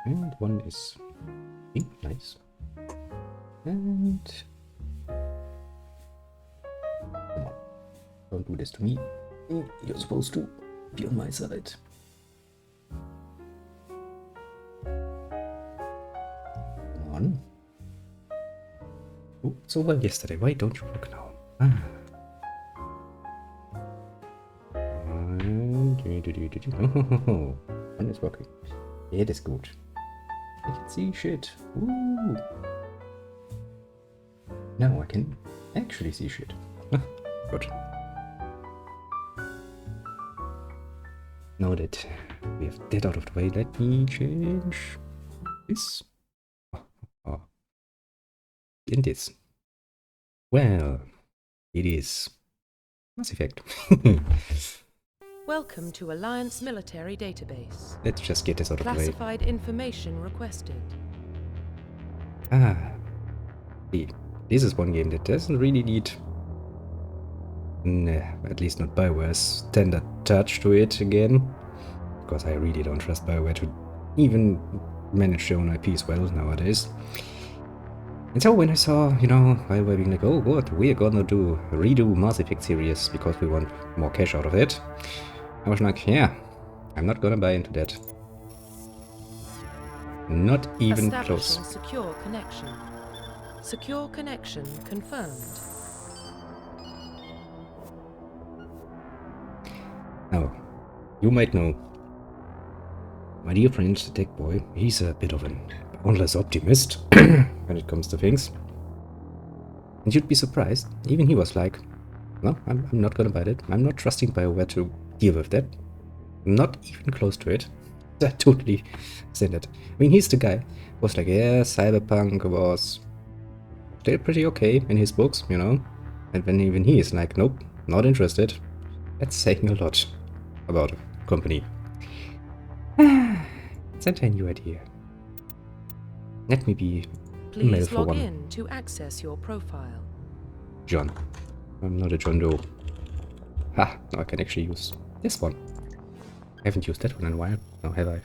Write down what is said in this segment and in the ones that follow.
And one is pink, nice. And come on, don't do this to me. You're supposed to be on my side. Come on. Oh, so well yesterday. Why don't you work now? Oh, one is working. Yeah, that's good. I can see shit. Woo. Now I can actually see shit. Good. Now that we have that out of the way, let me change this. In this. Well, it is Mass Effect. Welcome to Alliance Military Database. Let's just get this out of the way. Classified information requested. See, this is one game that doesn't really need, at least not BioWare's standard touch to it again, because I really don't trust BioWare to even manage their own IPs well nowadays. And so when I saw, BioWare being like, oh what, we're gonna redo Mass Effect series because we want more cash out of it, I was like, yeah, I'm not gonna buy into that. Not even close. Establishing secure connection. Secure connection confirmed. Now, you might know, my dear friend, the Tech Boy, he's a bit of an boundless optimist when it comes to things. And you'd be surprised, even he was like, no, I'm not gonna buy that. I'm not trusting BioWare to deal with that. Not even close to it. I totally said that. I mean, he's the guy who was like, yeah, Cyberpunk was still pretty okay in his books, And when even he is like, nope, not interested. That's saying a lot about a company. Sent a new idea. Let me be a mail Please for log one. in to access your profile. John. I'm not a John Doe. Ha, now I can actually use this one. I haven't used that one in a while. Now have I?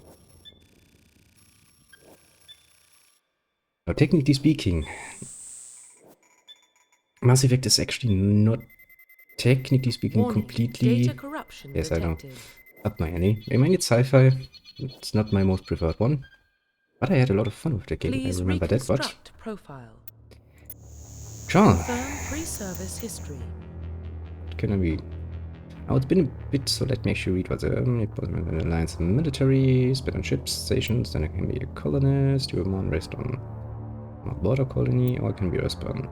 Now, technically speaking, Mass Effect is actually not, technically speaking, Warning, completely... data corruption Yes, I know. detected. Up my alley. I mean, it's sci-fi. It's not my most preferred one. But I had a lot of fun with the game. Please I remember that, but... reconstruct profile. John! Confirm pre-service history. What can I be? Now it's been a bit, so let me actually read what's it was an alliance in the military, spent on ships, stations, then I can be a colonist, you were more raised on a border colony, or I can be Earthbound.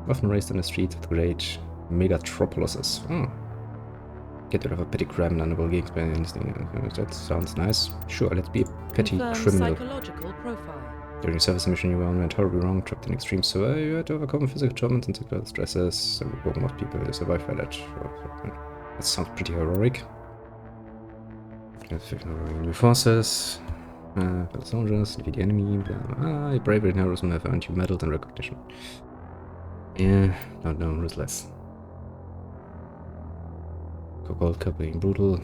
Often raised on the streets of the great megatropolises. Get rid of a petty crime and honorable gains by anything. That sounds nice. Sure, let's be a petty Confirm criminal. psychological profile. During a service mission, you went horribly wrong, trapped in extreme survival. You had to overcome physical traumas and psychological stresses, and woke most people to survive by that. That sounds pretty heroic. New forces, fellow soldiers, defeat the enemy. Your bravery and heroism have earned you medals and recognition. Yeah, not known, ruthless. Cold, being brutal.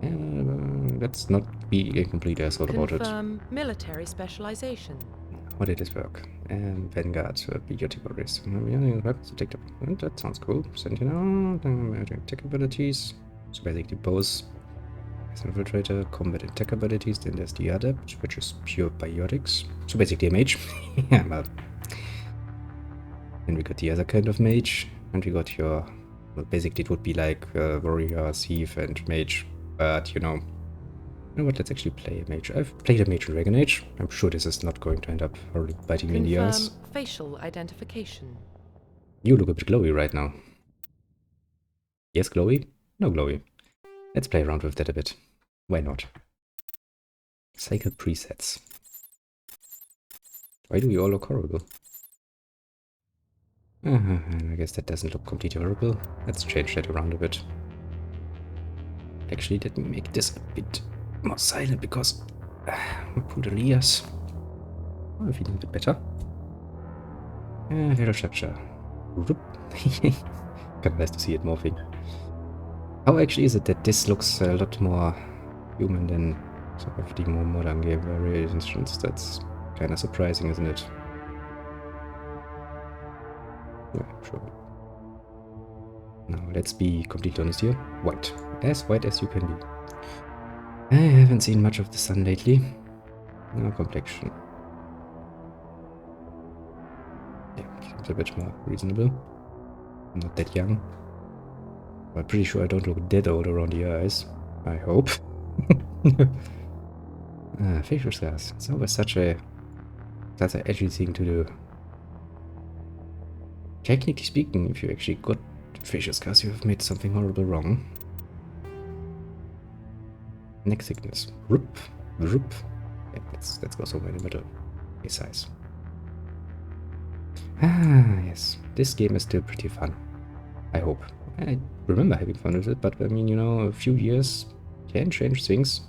Let's not be a complete asshole about it. Confirm military specialization. How did this work? Vanguard, idiotic warriors. That sounds cool. Sentinel, tech abilities. So basically both. As an infiltrator, combat and tech abilities. Then there's the adept, which is pure biotics. So basically a mage. Yeah, well. Then we got the other kind of mage. And we got your... Well, basically it would be like warrior, thief, and mage. But, you know what, let's actually play a mage. I've played a mage in Dragon Age. I'm sure this is not going to end up horribly biting me in the ass. Confirm facial identification. You look a bit glowy right now. Yes, glowy? No glowy. Let's play around with that a bit. Why not? Cycle presets. Why do we all look horrible? I guess that doesn't look completely horrible. Let's change that around a bit. Actually, let me make this a bit more silent because we put Elias. I'm feeling a bit better. Halo structure. Kind of nice to see it morphing. How actually is it that this looks a lot more human than Some of the more modern game variations, that's kind of surprising, isn't it? Yeah, sure. Now, let's be completely honest here. White. As white as you can be. I haven't seen much of the sun lately. No complexion. Yeah, seems a bit more reasonable. I'm not that young. I'm pretty sure I don't look dead old around the eyes. I hope. Facial scars. It's always such an edgy thing to do. Technically speaking, if you actually got facial scars, you have made something horrible wrong. Neck thickness. Rup. Rup. Yeah, let's go somewhere in the middle. A size. Ah, yes. This game is still pretty fun. I hope. I remember having fun with it, but I mean, you know, a few years can change things.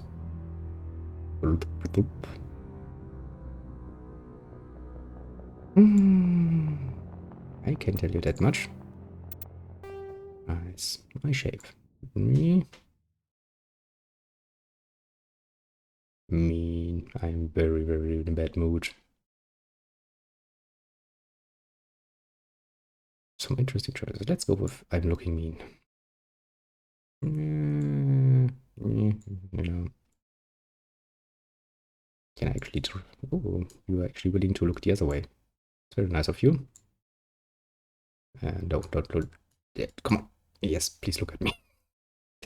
I can tell you that much. Nice. My shape. Me. Mean. I'm very, very in a bad mood. Some interesting choices. Let's go with I'm looking mean. You know. Can I actually... Oh, you are actually willing to look the other way. It's very nice of you. And don't look... Yeah, come on. Yes, please look at me.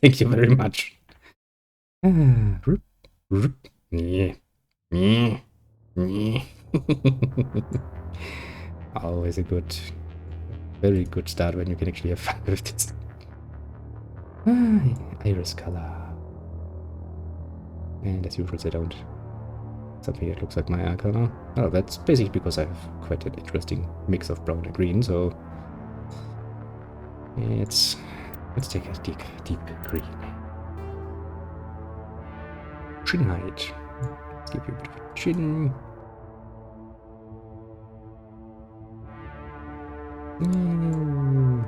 Thank you very much. Always a good, very good start when you can actually have fun with this. Iris color. And as usual, I don't. Something that looks like my eye color. Oh, that's basically because I have quite an interesting mix of brown and green, so let's take a deep green. Chin height. Let's give you a bit of a chin. Yeah.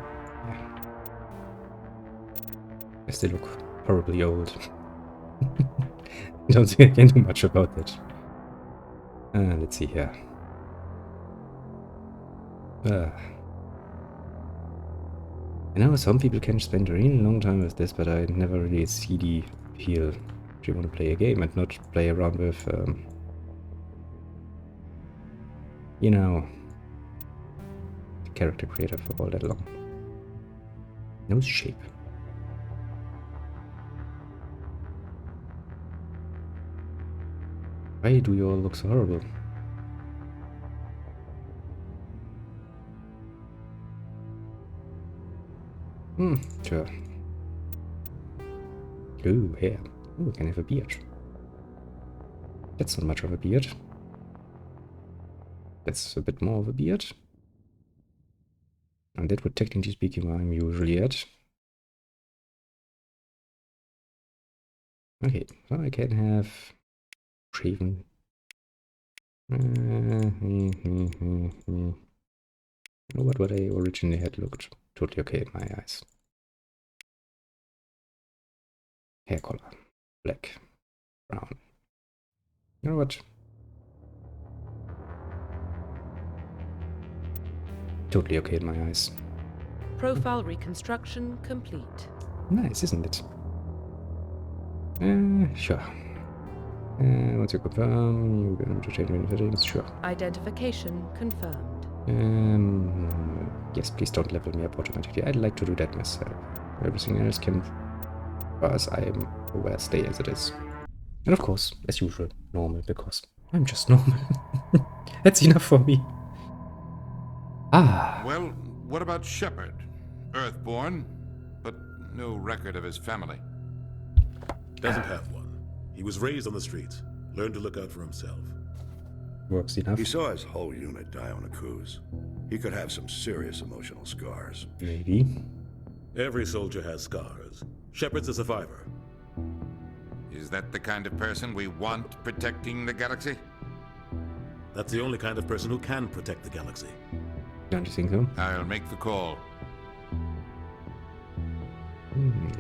I still look horribly old. Don't think I can do much about that. Let's see here. I know some people can spend a really long time with this, but I never really see the appeal. If you want to play a game and not play around with, you know, the character creator for all that long. Nose shape. Why do you all look so horrible? Sure. Ooh, hair. Ooh, can have a beard. That's not much of a beard. That's a bit more of a beard. And that would technically speaking I'm usually at. Okay, well I can have shaven. You know what I originally had looked totally okay in my eyes. Hair color. Black. Brown. You know what? Totally okay in my eyes. Profile reconstruction complete. Nice, isn't it? Sure. Once you confirm, you're going to change any settings. Sure. Identification confirmed. Yes, please don't level me up automatically. I'd like to do that myself. Everything else can, as I am aware, stay as it is. And of course, as usual, normal, because I'm just normal. That's enough for me. Ah. Well, what about Shepard? Earthborn, but no record of his family. Doesn't have one. He was raised on the streets. Learned to look out for himself. Works enough. He saw his whole unit die on a cruise. He could have some serious emotional scars. Maybe. Every soldier has scars. Shepard's a survivor. Is that the kind of person we want protecting the galaxy? That's the only kind of person who can protect the galaxy. Don't you think so? I'll make the call.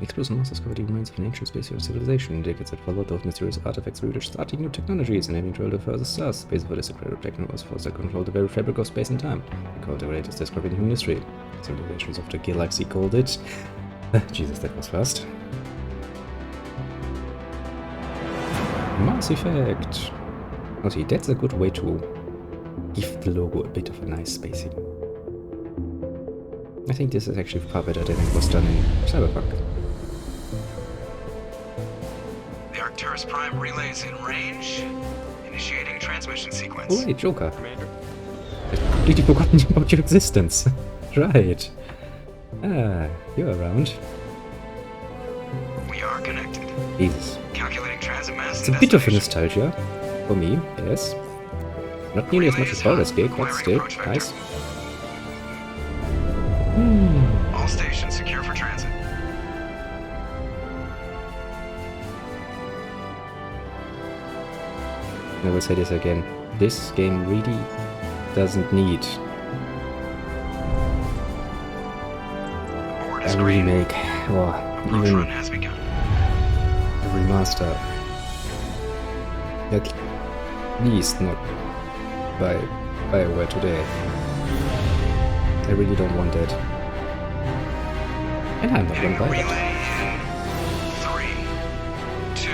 Explosive monsters cover the remains of an ancient spaceship civilization, indicates that followed those mysterious artifacts revealed starting new technologies and aiming to the further stars. The base for this incredible technology was forced to control the very fabric of space and time. They called the greatest discovery in human history. Civilizations of the galaxy called it. Jesus, that was fast. Mass Effect. Oh, see, that's a good way to give the logo a bit of a nice spacing. I think this is actually far better than it was done in Cyberpunk. The Arcturus Prime relay is in range. Initiating transmission sequence. Oh, wait, Joker. I'd completely forgotten about your existence. Right. Ah, you're around. We are connected. Jesus. Calculating transit mass. It's a bit of a nostalgia. For me, yes. Not nearly as much as Baldur's Gate, but still, nice. All stations secure for transit. I will say this again. This game really doesn't need a remake or even Run has begun. a remaster. At least not by BioWare today. I really don't want that. And I'm not gonna buy that. Relay in 3, 2,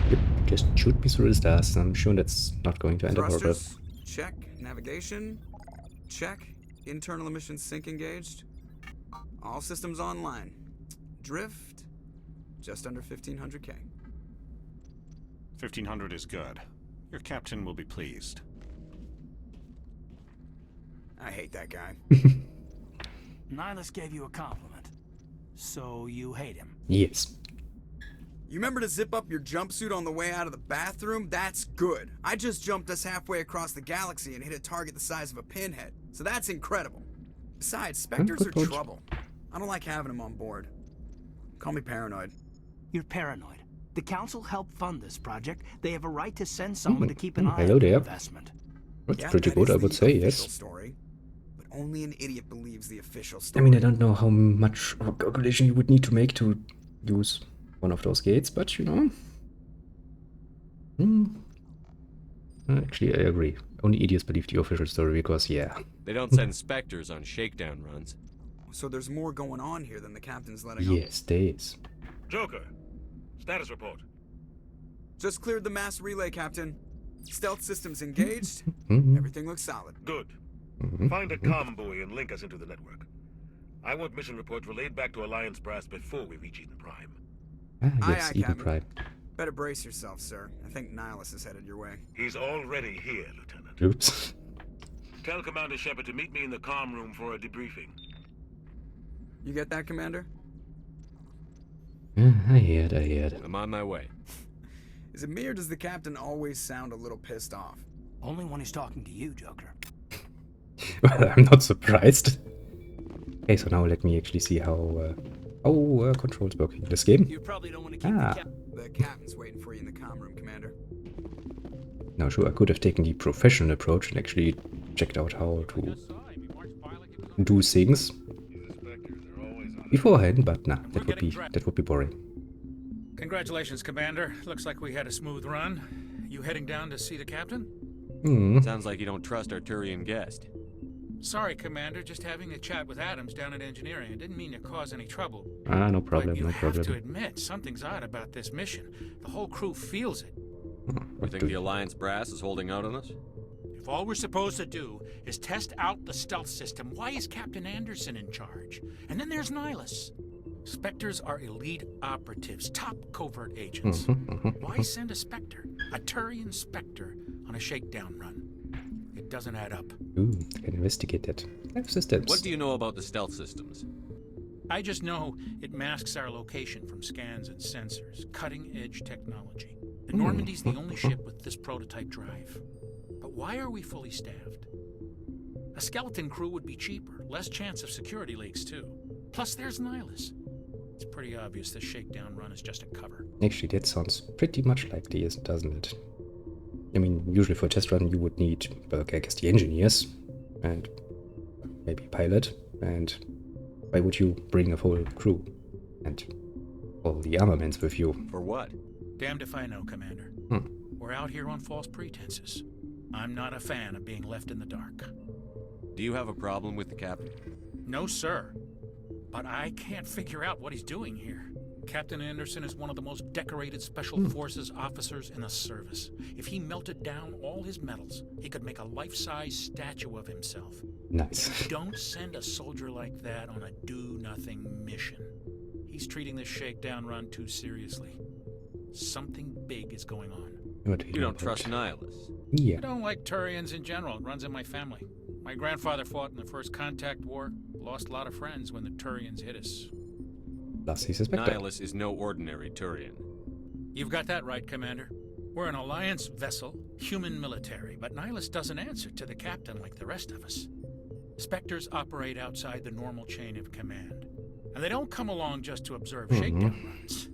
1. Yep, just shoot me through the stars. I'm sure that's not going to end up horrible. Thrusters, check. Navigation, check. Internal emissions sync engaged. All systems online. Drift, just under 1500K. 1500 is good. Your captain will be pleased. I hate that guy. Nihilus gave you a compliment. So you hate him. Yes. You remember to zip up your jumpsuit on the way out of the bathroom? That's good. I just jumped us halfway across the galaxy and hit a target the size of a pinhead. So that's incredible. Besides, Spectres are good point. trouble. I don't like having them on board. Call me paranoid. You're paranoid. The council helped fund this project. They have a right to send someone to keep an eye hello on the there. investment. That's Yeah, pretty that good, is I would the say, official yes. Story, but only an idiot believes the official I story. mean, I don't know how much of a calculation you would need to make to use one of those gates, but you know. Actually, I agree. Only idiots believe the official story because, yeah. They don't send Spectres on shakedown runs. So there's more going on here than the captain's letting on. Yes, there is. Joker, status report. Just cleared the mass relay, Captain. Stealth systems engaged. Mhm. Everything looks solid. Good. Mhm. Find a comm buoy and link us into the network. I want mission reports relayed back to Alliance Brass before we reach Eden Prime. Ah, Aye, yes, aye, Eden Captain. Prime. Better brace yourself, sir. I think Nihilus is headed your way. He's already here, Lieutenant. Oops. Tell Commander Shepard to meet me in the comm room for a debriefing. You get that, Commander? I heard. I'm on my way. Is it me or does the captain always sound a little pissed off? Only when he's talking to you, Joker. Well, I'm not surprised. Okay, so now let me actually see how controls work in this game. You probably don't want to keep The captain's waiting for you in the comm room, Commander. Now, sure, I could have taken the professional approach and actually checked out how to do things beforehand, but nah, that would be boring. Congratulations, Commander. Looks like we had a smooth run. You heading down to see the captain? Hmm. Sounds like you don't trust our Turian guest. Sorry, Commander. Just having a chat with Adams down at engineering. I didn't mean to cause any trouble. Ah, no But problem, you no have to problem. admit, something's odd about this mission. The whole crew feels it. You What think do the Alliance brass is holding out on us? If all we're supposed to do is test out the stealth system, why is Captain Anderson in charge? And then there's Nihilus. Spectres are elite operatives, top covert agents. Why send a Spectre, a Turian Spectre, on a shakedown run? It doesn't add up. Ooh, can investigate that. Life systems. What do you know about the stealth systems? I just know it masks our location from scans and sensors, cutting-edge technology. The Normandy's the only ship with this prototype drive. But why are we fully staffed? A skeleton crew would be cheaper, less chance of security leaks too. Plus there's Nihilus. It's pretty obvious this shakedown run is just a cover. Actually, that sounds pretty much like this, doesn't it? I mean, usually for a test run you would need, well, okay, I guess the engineers, and maybe pilot. And why would you bring a whole crew and all the armaments with you? For what? Damned if I know, Commander. We're out here on false pretenses. I'm not a fan of being left in the dark. Do you have a problem with the captain? No, sir. But I can't figure out what he's doing here. Captain Anderson is one of the most decorated Special Forces officers in the service. If he melted down all his medals, he could make a life-size statue of himself. Nice. Don't send a soldier like that on a do-nothing mission. He's treating this shakedown run too seriously. Something big is going on. What do You don't trust Nihilus? Yeah. I don't like Turians in general. It runs in my family. My grandfather fought in the First Contact War. Lost a lot of friends when the Turians hit us. Plus he's a Spectre. Nihilus is no ordinary Turian. You've got that right, Commander. We're an Alliance vessel, human military, but Nihilus doesn't answer to the captain like the rest of us. Spectres operate outside the normal chain of command. And they don't come along just to observe shakedown runs.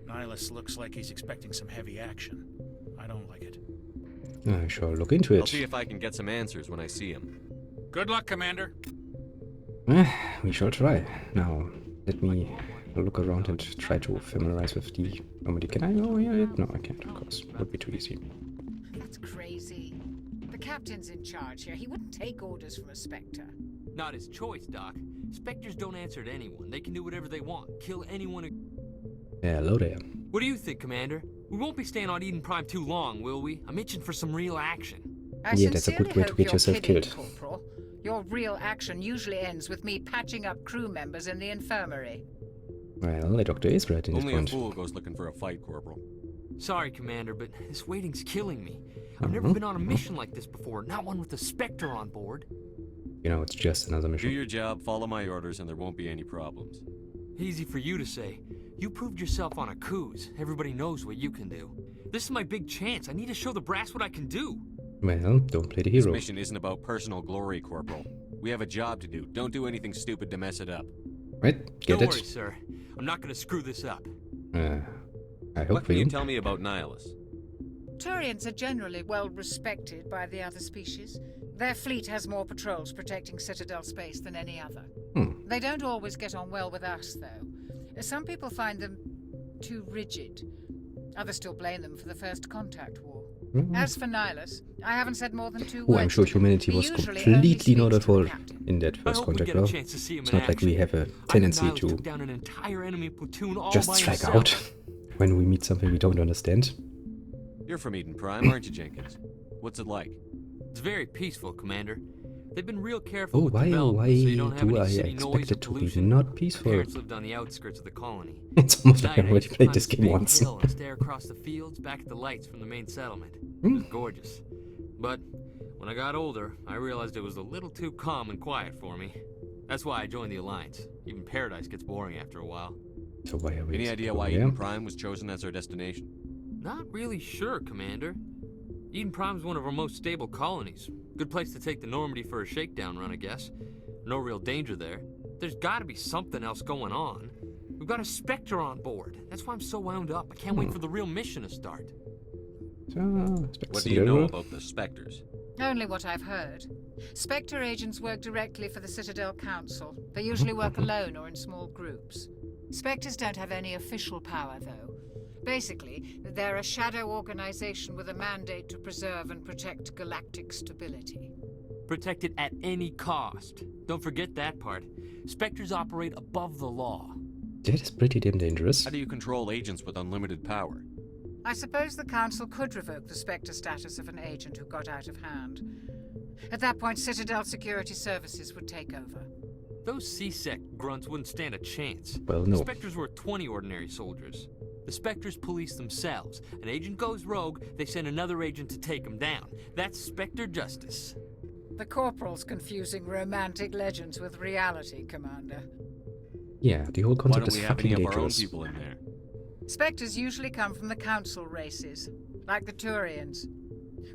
Nihilus looks like he's expecting some heavy action. I don't like it. I shall look into it. I'll see if I can get some answers when I see him. Good luck, Commander. We shall try. Now, let me look around and try to familiarize with the Normandy. Can I go here yet? No, I can't, of course. It would be too easy. That's crazy. The captain's in charge here. He wouldn't take orders from a Spectre. Not his choice, Doc. Spectres don't answer to anyone. They can do whatever they want. Kill anyone who... Hello there. What do you think, Commander? We won't be staying on Eden Prime too long, will we? I'm itching for some real action. Yeah, that's a good way to get yourself killed. Corporal. Your real action usually ends with me patching up crew members in the infirmary. Well, the doctor is right in his Only a point. fool goes looking for a fight, Corporal. Sorry, Commander, but this waiting's killing me. I've never been on a mission like this before, not one with a Spectre on board. You know, it's just another Do mission. your job, follow my orders, and there won't be any problems. Easy for you to say. You proved yourself on a cruise. Everybody knows what you can do. This is my big chance. I need to show the brass what I can do. Well, don't play the This hero. mission isn't about personal glory, Corporal. We have a job to do. Don't do anything stupid to mess it up. Right? Get Don't it? worry, sir. I'm not going to screw this up. I hope What for can you. you tell me about Nihilus? Turians are generally well respected by the other species. Their fleet has more patrols protecting Citadel space than any other. They don't always get on well with us, though. Some people find them too rigid. Others still blame them for the First Contact War. As for Nihilus, I haven't said more than 2 words. Oh, I'm sure humanity He was usually completely only not at speaks to fault the captain. in that I First hope we Contact get a war. chance to see him It's in not like we action. have a I think tendency Nihilus to took down an entire enemy platoon all just by strike himself. out when we meet something we don't understand. You're from Eden Prime, aren't you, Jenkins? What's it like? It's very peaceful, Commander. They've been real careful Oh, with why development, so you don't have do any I city expect noise or it to be pollution. not My peaceful? parents lived on the outskirts of the colony. It's almost like At I night, already used to played climb this game big once. hill and stare across the fields back at the lights from the main settlement. It was gorgeous. But when I got older, I realized it was a little too calm and quiet for me. That's why I joined the Alliance. Even Paradise gets boring after a while. So why are we Any idea why there? Eden Prime was chosen as our destination? Not really sure, Commander. Eden Prime's one of our most stable colonies. Good place to take the Normandy for a shakedown run, I guess. No real danger there. There's gotta be something else going on. We've got a Spectre on board. That's why I'm so wound up. I can't wait for the real mission to start. What do you know about the Spectres? Only what I've heard. Spectre agents work directly for the Citadel Council. They usually work alone or in small groups. Spectres don't have any official power, though. Basically, they're a shadow organization with a mandate to preserve and protect galactic stability. Protect it at any cost. Don't forget that part. Spectres operate above the law. That is pretty damn dangerous. How do you control agents with unlimited power? I suppose the Council could revoke the Spectre status of an agent who got out of hand. At that point, Citadel Security Services would take over. Those C-Sec grunts wouldn't stand a chance. Well, no. Spectres were 20 ordinary soldiers. The Spectres police themselves. An agent goes rogue, they send another agent to take him down. That's Spectre justice. The Corporal's confusing romantic legends with reality, Commander. Yeah, the whole Why concept don't is we have fucking any of our own dangerous. people in there? Spectres usually come from the Council races, like the Turians.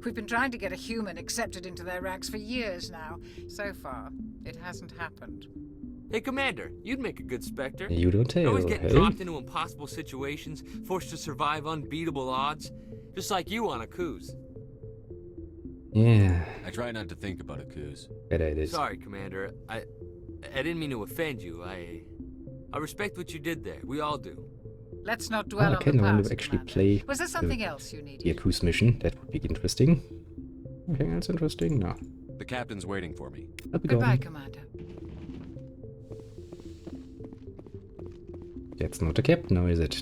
We've been trying to get a human accepted into their ranks for years now. So far, it hasn't happened. Hey, Commander, you'd make a good Spectre. You don't tell, You always get hey? dropped into impossible situations, forced to survive unbeatable odds. Just like you on a cruise. Yeah. I try not to think about it, Kuz. Better it is. Sorry, Commander. I didn't mean to offend you. I respect what you did there. We all do. Let's not dwell I on can the only past, actually Commander. play Was there something else you needed? the Yakuza mission. That would be interesting. Anything else interesting? No. The captain's waiting for me. I'll be Goodbye, going. Commander. That's not a captain, now is it?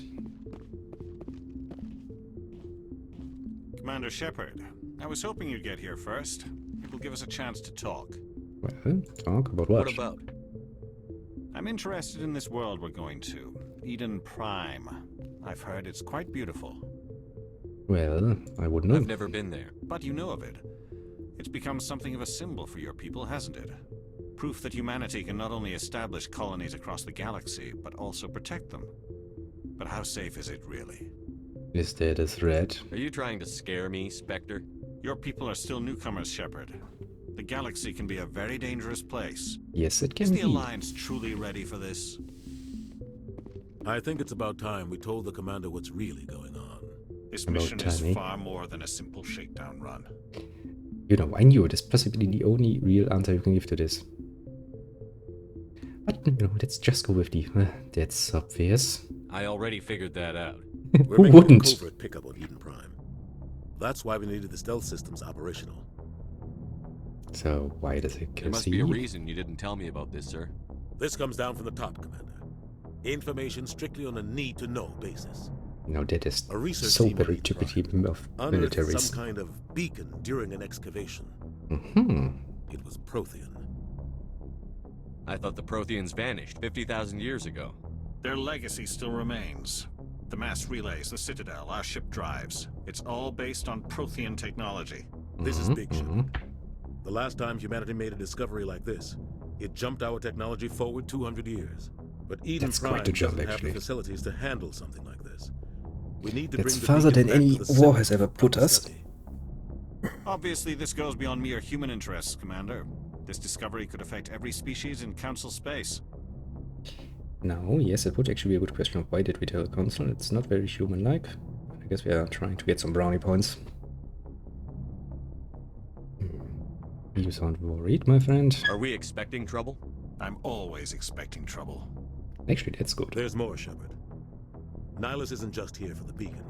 Commander Shepard, I was hoping you'd get here first. It will give us a chance to talk. Well, talk about what? What about? I'm interested in this world we're going to, Eden Prime. I've heard it's quite beautiful. Well, I wouldn't know. I've never been there. But you know of it. It's become something of a symbol for your people, hasn't it? Proof that humanity can not only establish colonies across the galaxy, but also protect them. But how safe is it really? Is that a threat? Are you trying to scare me, Spectre? Your people are still newcomers, Shepard. The galaxy can be a very dangerous place. Yes, it can Is be. the Alliance truly ready for this? I think it's about time we told the commander what's really going on. This About mission is time, eh? far more than a simple shakedown run. You know, I knew it is possibly the only real answer you can give to this. But, you know, let's just go with the... that's obvious. I already figured that out. We're Who making wouldn't? a covert pickup on Eden Prime. That's why we needed the stealth systems operational. So, why does it There must be a reason you didn't tell me about this, sir. This comes down from the top, Commander. Information strictly on a need-to-know basis. No, that is A research so team very at typical of unearthed militaries. some kind of beacon during an excavation. Mm-hmm. It was Prothean. I thought the Protheans vanished 50,000 years ago. Their legacy still remains. The mass relays, the Citadel, our ship drives. It's all based on Prothean technology. This is big ship. The last time humanity made a discovery like this, it jumped our technology forward 200 years. But Eden That's Prime quite a jump, doesn't have actually. the facilities to handle something like this. We need to That's bring the farther beacon than back any to the war center has ever put of the us. study. Obviously, this goes beyond mere human interests, Commander. This discovery could affect every species in Council space. No, yes, it would actually be a good question of why did we tell the Council? It's not very human-like. I guess we are trying to get some brownie points. You sound worried, my friend. Are we expecting trouble? I'm always expecting trouble. Actually, that's good. There's more, Shepard. Nihilus isn't just here for the beacon.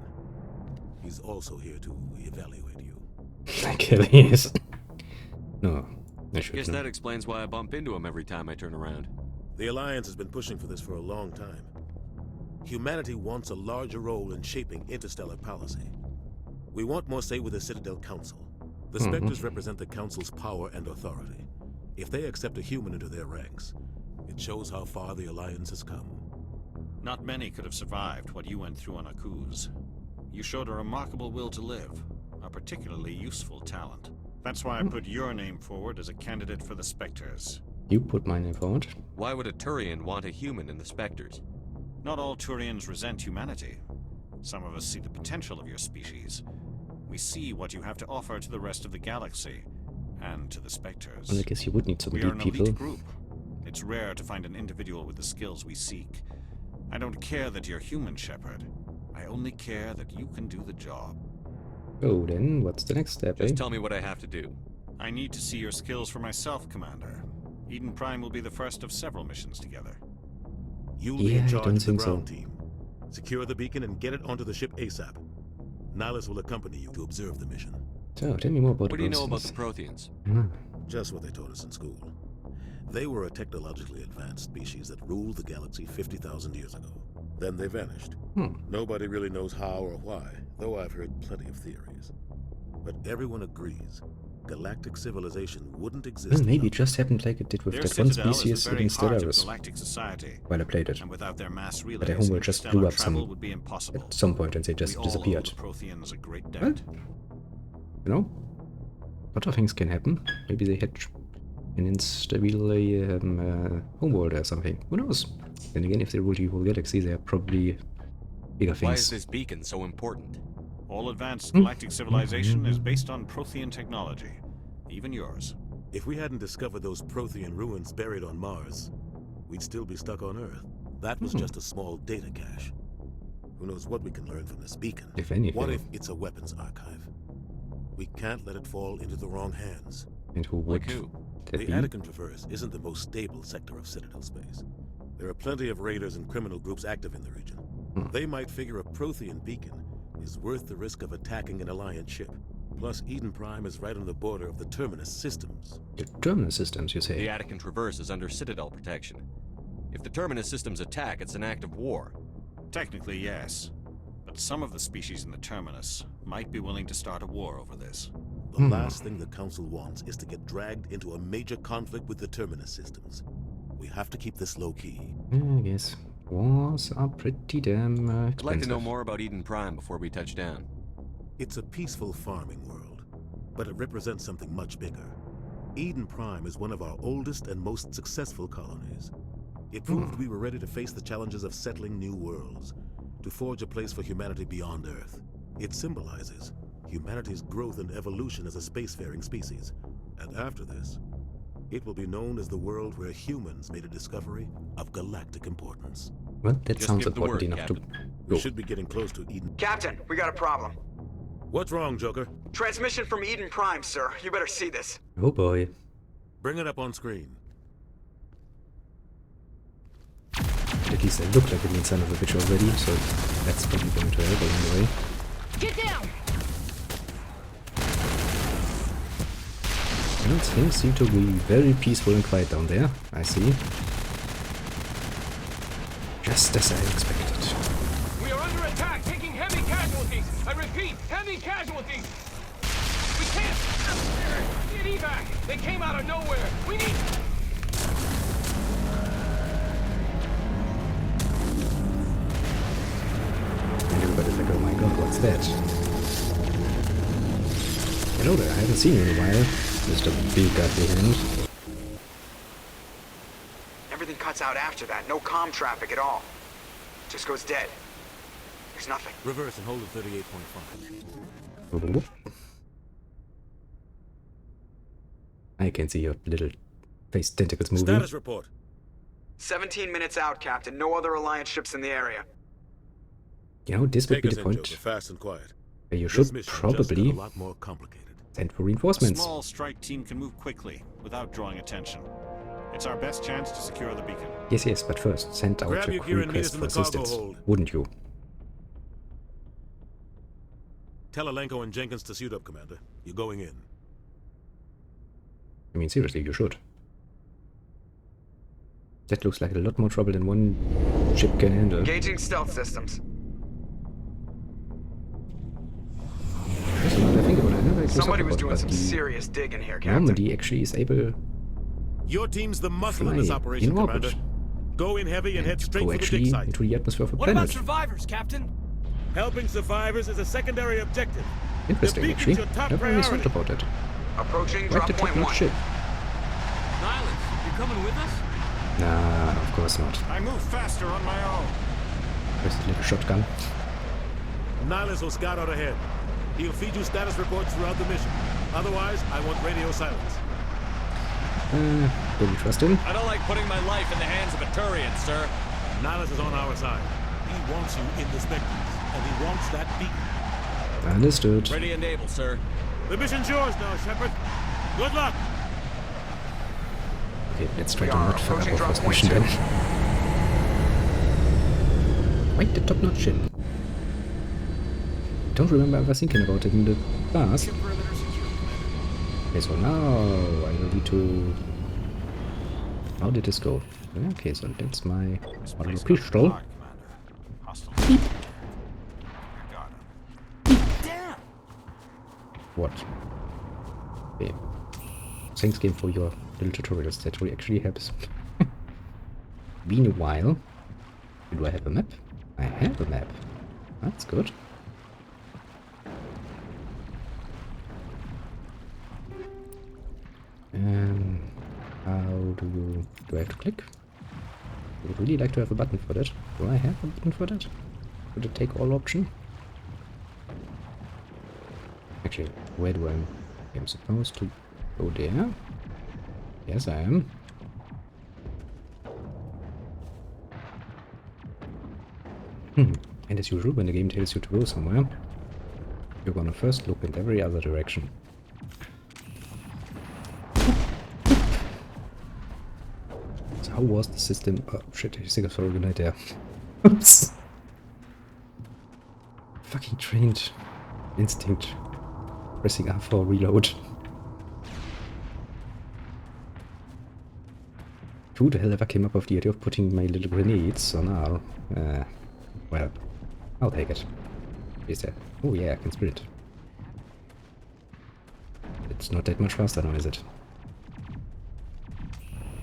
He's also here to evaluate you. Okay, he is. No, I should Guess know. that explains why I bump into him every time I turn around. The Alliance has been pushing for this for a long time. Humanity wants a larger role in shaping interstellar policy. We want more say with the Citadel Council. The Spectres represent the Council's power and authority. If they accept a human into their ranks, it shows how far the Alliance has come. Not many could have survived what you went through on Akuz. You showed a remarkable will to live, a particularly useful talent. That's why I put your name forward as a candidate for the Spectres. You put my name forward. Why would a Turian want a human in the Spectres? Not all Turians resent humanity. Some of us see the potential of your species. We see what you have to offer to the rest of the galaxy, and to the Spectres. Well, I guess you would need some We are elite an elite people. group. It's rare to find an individual with the skills we seek. I don't care that you're human, Shepard. I only care that you can do the job. Oh, then what's the next step, Just eh? tell me what I have to do. I need to see your skills for myself, Commander. Eden Prime will be the first of several missions together. You'll be Yeah, in I charge don't of the think so. ground team. Secure the beacon and get it onto the ship ASAP. Nihilus will accompany you to observe the mission. So, tell me more about What do you know about Protheans. the Protheans? Just what they taught us in school. They were a technologically advanced species that ruled the galaxy 50,000 years ago. Then they vanished. Nobody really knows how or why, though I've heard plenty of theories. But everyone agrees galactic civilization wouldn't exist. Well, maybe it without just happened like it did with Their that one Citadel is species the very in heart of Stellaris. galactic society. While I played it. And without their mass But their relays, homeworld just interstellar blew up travel some would be impossible. at some point, and they just We disappeared. all owe the Protheans a great debt. Well, you know, a lot of things can happen. Maybe they had an instable homeworld or something. Who knows? Then again, if they ruled the whole galaxy, there are probably bigger Why is things. this beacon so important? All advanced galactic civilization is based on Prothean technology. Even yours. If we hadn't discovered those Prothean ruins buried on Mars, we'd still be stuck on Earth. That was just a small data cache. Who knows what we can learn from this beacon? If anything. What if it's a weapons archive? We can't let it fall into the wrong hands. And who would Like who? that The be? Attican Traverse isn't the most stable sector of Citadel space. There are plenty of raiders and criminal groups active in the region. They might figure a Prothean beacon is worth the risk of attacking an Alliance ship. Plus, Eden Prime is right on the border of the Terminus systems. The Terminus systems, you say? The Attican Traverse is under Citadel protection. If the Terminus systems attack, it's an act of war. Technically, yes. But some of the species in the Terminus might be willing to start a war over this. The last thing the Council wants is to get dragged into a major conflict with the Terminus systems. We have to keep this low-key. I guess. Wars are pretty damn I'd expensive. like to know more about Eden Prime before we touch down. It's a peaceful farming world, but it represents something much bigger. Eden Prime is one of our oldest and most successful colonies. It proved we were ready to face the challenges of settling new worlds, to forge a place for humanity beyond Earth. It symbolizes humanity's growth and evolution as a spacefaring species. And after this, it will be known as the world where humans made a discovery of galactic importance. Well, that Just sounds give the important word, enough to We go. should be getting close to Eden. Captain, we got a problem. What's wrong, Joker? Transmission from Eden Prime, sir. You better see this. Oh boy. Bring it up on screen. At least I look like a mean son of a bitch already, so that's probably going to help anyway. Get down! Well, things seem to be very peaceful and quiet down there, I see. Just as I expected. We are under attack, taking heavy casualties. I repeat, heavy casualties. We can't get evac. They came out of nowhere. We need. And everybody's like, oh my god, what's that? Hello there, I haven't seen you in a while, Mr. Big Ugly Hand. Everything cuts out after that. No comm traffic at all. Just goes dead. There's nothing. Reverse and hold at 38.5. I can see your little face tentacles moving. Status report. 17 minutes out, Captain. No other Alliance ships in the area. You know, this would Take be us the in, point Joker, fast and quiet. where you This should mission just probably got a lot more complicated. send for A reinforcements. small strike team can move quickly without drawing attention. It's our best chance to secure the beacon. Yes, yes, but first, send out Grab your your gear and meet request us in for the cargo assistance. hold. Wouldn't you? Tell Alenko and Jenkins to suit up, Commander. You're going in. I mean, seriously, you should. That looks like a lot more trouble than one ship can handle. Engaging stealth systems. That's now that I think about it, I never actually Somebody thought was about doing it, some but the serious digging here, Captain. Normandy actually is able Your team's the muscle Fly in this operation, in orbit. Commander. Go in heavy and head to straight go for the dig actually site. into the atmosphere of a What about planet. survivors, Captain? Helping survivors is a secondary objective. Interesting, the actually. beacon's your top Never really thought priority. about it. Approaching Right drop the point top-notch 1. ship. Nihilus, you coming with us? Nah, of course not. I move faster on my own. There's the little shotgun. Nihilus will scout out ahead. He'll feed you status reports throughout the mission. Otherwise, I want radio silence. Don't trust him. I don't like putting my life in the hands of a Turian, sir. Nihilus is on our side. He wants you in the Spectres, and he wants that beacon. Understood. Ready and able, sir. The mission's yours now, Shepard. Good luck. Okay, let's try We to are not fuck approaching up our drop first point mission 2. then. Wait, the top-notch ship. Don't remember ever thinking about it in the past. Okay, so now I will need to... How did this go? Okay, so that's my little pistol. Beep. What? Okay. Thanks game for your little tutorials. That really actually helps. Been a while. Do I have a map? I have a map. That's good. How do I have to click? I would really like to have a button for that. Do I have a button for that? Would it take all option? Actually, where do I'm supposed to go there? Yes, I am. And as usual, when the game tells you to go somewhere, You're gonna first look in every other direction. So how was the system? Oh shit, ich sehe gerade Grenade, ja. Ups. Fucking trained instinct. Pressing R for reload. Who the hell ever came up with the idea of putting my little grenades on R? Well, I'll take it. Is that? Oh yeah, I can sprint. It's not that much faster now, is it?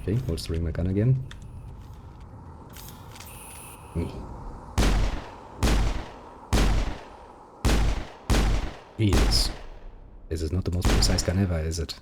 Okay, holstering my gun again. Jesus. This is not the most precise gun ever, is it?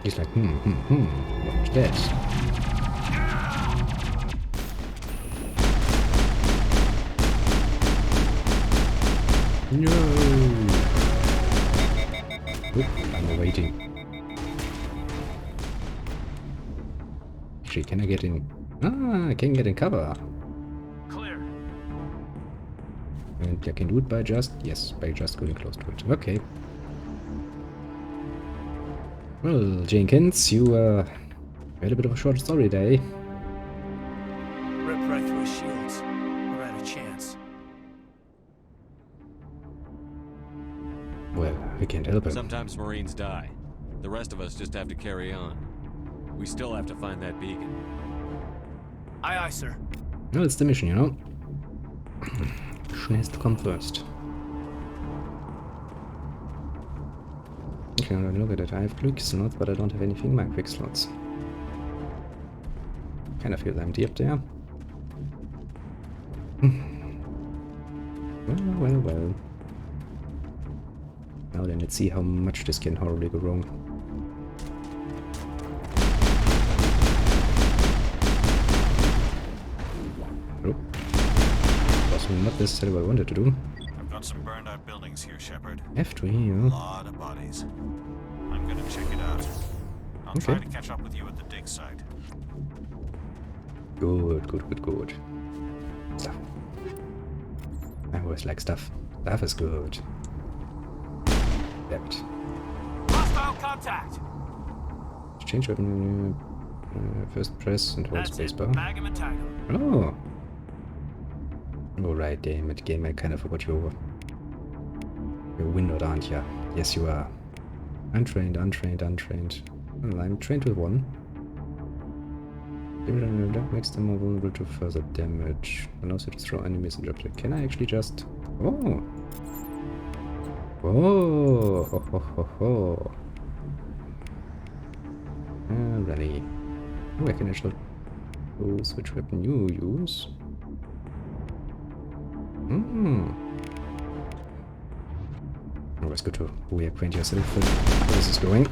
He's like, watch this. No! Oop, I'm waiting. Actually, can I get in? Ah, I can get in cover. Clear. And I can do it by just, yes, by just going close to it. Okay. Well, Jenkins, you had a bit of a short story day. Ripped right through his shields. Never had a chance. Well, I can't help it. Sometimes Marines die. The rest of us just have to carry on. We still have to find that beacon. Aye, aye, sir. Well, it's the mission, you know. Schnellst come first. Okay, look at it. I have quick slots, but I don't have anything in my quick slots. Kind of feel empty up there. Well. Now then, let's see how much this can horribly go wrong. Oh. Was not necessarily what I wanted to do. I've got some burned out buildings here, Shepard. After you. A lot of bodies. I'm gonna check it out. I'll try to catch up with you at the dig site. Good. Stuff. I always like stuff. Stuff is good. Damn it. Hostile contact. Change weapon menu. First press and hold spacebar. Bag him and tag him. Oh. Alright, damn it. Game, I kind of forgot you're windowed, aren't ya? Yes, you are. Untrained. Well, I'm trained with one. That makes them more vulnerable to further damage. Allows you to throw enemies in object. Can I actually just... Oh! Oh! Ho. Alrighty. Oh, I can actually switch weapon you use. Always good to reacquaint yourself with how this is going.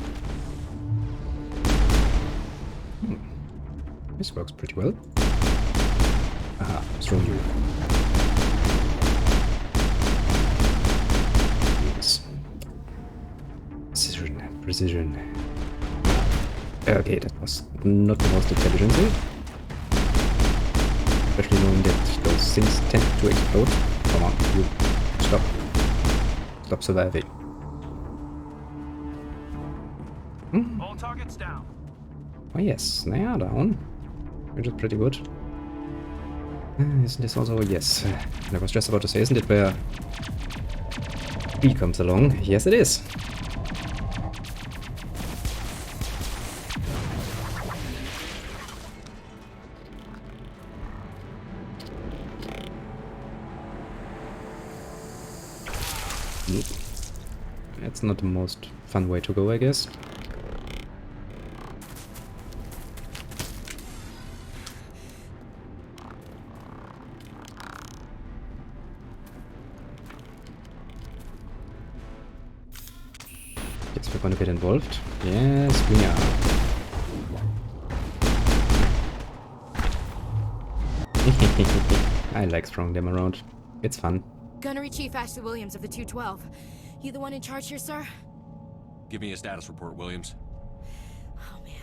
This works pretty well. Aha, throw you. Yes. Precision. Okay, that was not the most intelligent thing. Especially knowing that those things tend to explode. Come on, you. Stop surviving. All targets down. Oh yes, they are down. Which is pretty good. Isn't this also... Yes. I was just about to say, isn't it where B comes along? Yes, it is. That's not the most fun way to go, I guess. Guess we're gonna get involved. Yes, we are. I like throwing them around. It's fun. Gunnery Chief Ashley Williams of the 212. You the one in charge here, sir? Give me a status report, Williams. Oh, man.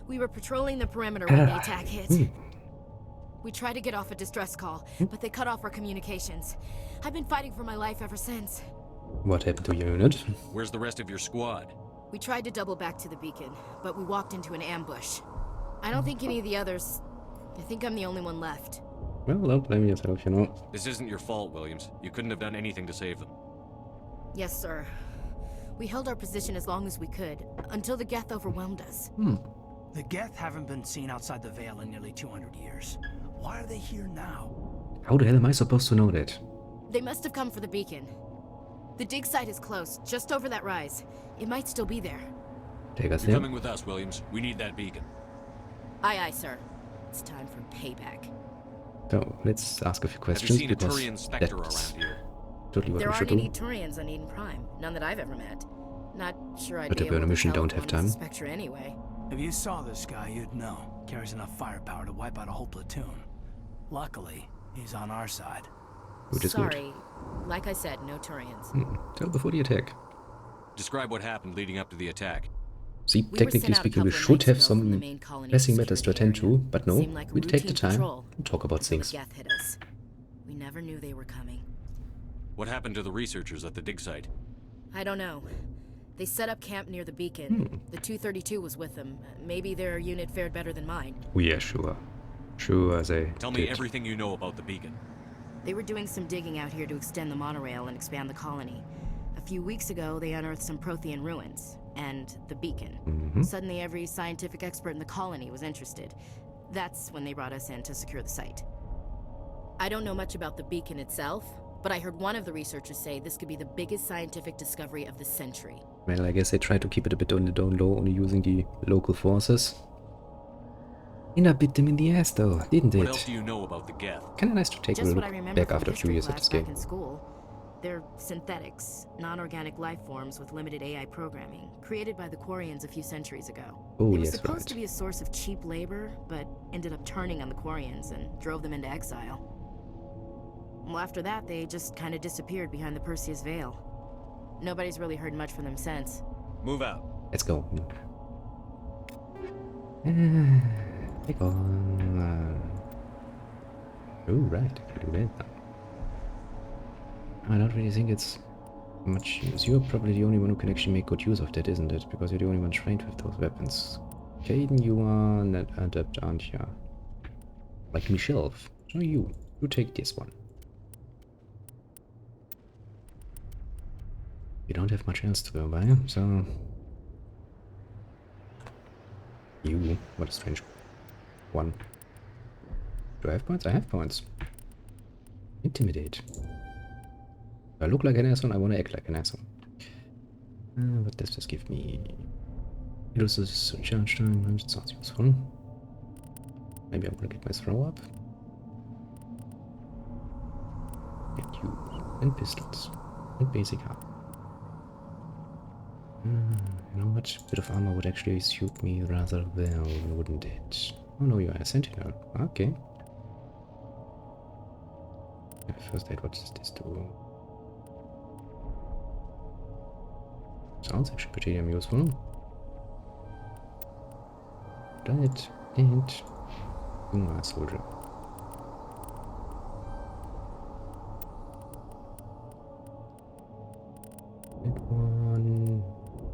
We were patrolling the perimeter when the attack hit. We tried to get off a distress call, but they cut off our communications. I've been fighting for my life ever since. What happened to your unit? Where's the rest of your squad? We tried to double back to the beacon, but we walked into an ambush. I don't think any of the others... I think I'm the only one left. Well, don't blame yourself, you know. This isn't your fault, Williams. You couldn't have done anything to save them. Yes, sir. We held our position as long as we could, until the Geth overwhelmed us. The Geth haven't been seen outside the Veil in nearly 200 years. Why are they here now? How the hell am I supposed to know that? They must have come for the beacon. The dig site is close, just over that rise. It might still be there. Take us You're there. coming with us, Williams. We need that beacon. Aye, aye, sir. It's time for payback. So, let's ask a few Have questions. you seen a because Turian Spectre that's around here? totally what There we should aren't do. any Turians on Eden Prime. None that I've ever met. Not sure I'd But be if we're on a able to mission, tell don't if have one was time. a Spectre anyway. If you saw this guy, you'd know. Carries enough firepower to wipe out a whole platoon. Luckily, he's on our side. Which is good. Sorry. Like I said, no Turians. Tell before the attack. Describe what happened leading up to the attack. See, We were technically sent out a speaking, we couple of should nights have ago from the some main colony pressing matters to attend security to, but no, Seemed like we take the routine time patrol to talk about until the things. Geth hit us. We never knew they were coming. What happened to the researchers at the dig site? I don't know. They set up camp near the beacon. The 232 was with them. Maybe their unit fared better than mine. Oh yeah, sure. Sure, they Tell me did. everything you know about the beacon. They were doing some digging out here to extend the monorail and expand the colony. A few weeks ago, they unearthed some Prothean ruins and the beacon. Suddenly, every scientific expert in the colony was interested. That's when they brought us in to secure the site. I don't know much about the beacon itself, but I heard one of the researchers say this could be the biggest scientific discovery of the century. Well, I guess they tried to keep it a bit on the down low, only using the local forces. And I bit them in the ass though, didn't it? What else do you know about the Geth? Kinda nice to take Just a what I look remember back from after a few history years at class this back game. in school. They're synthetics, non-organic life forms with limited AI programming, created by the Quarians a few centuries ago. Oh, they were yes, supposed right. to be a source of cheap labor, but ended up turning on the Quarians and drove them into exile. Well, after that, they just kind of disappeared behind the Perseus Veil. Nobody's really heard much from them since. Move out. Let's go. Take on. Oh, right, I can do that now. I don't really think it's much use. You're probably the only one who can actually make good use of that, isn't it? Because you're the only one trained with those weapons. Caden, you are an adept, aren't you? Like Michelle. So you take this one. You don't have much else to go by, so... You, what a strange one. Do I have points? I have points. Intimidate. Do I look like an asshole? I want to act like an asshole. What does this give me? Illuses charge time, that sounds useful. Maybe I want to get my throw up. Get you. And pistols. And basic armor. You know what? A bit of armor would actually suit me rather well, wouldn't it? Oh no, you are a sentinel. Okay. First aid, what does this do? Sounds actually pretty damn useful. Right, and you are a soldier. That one.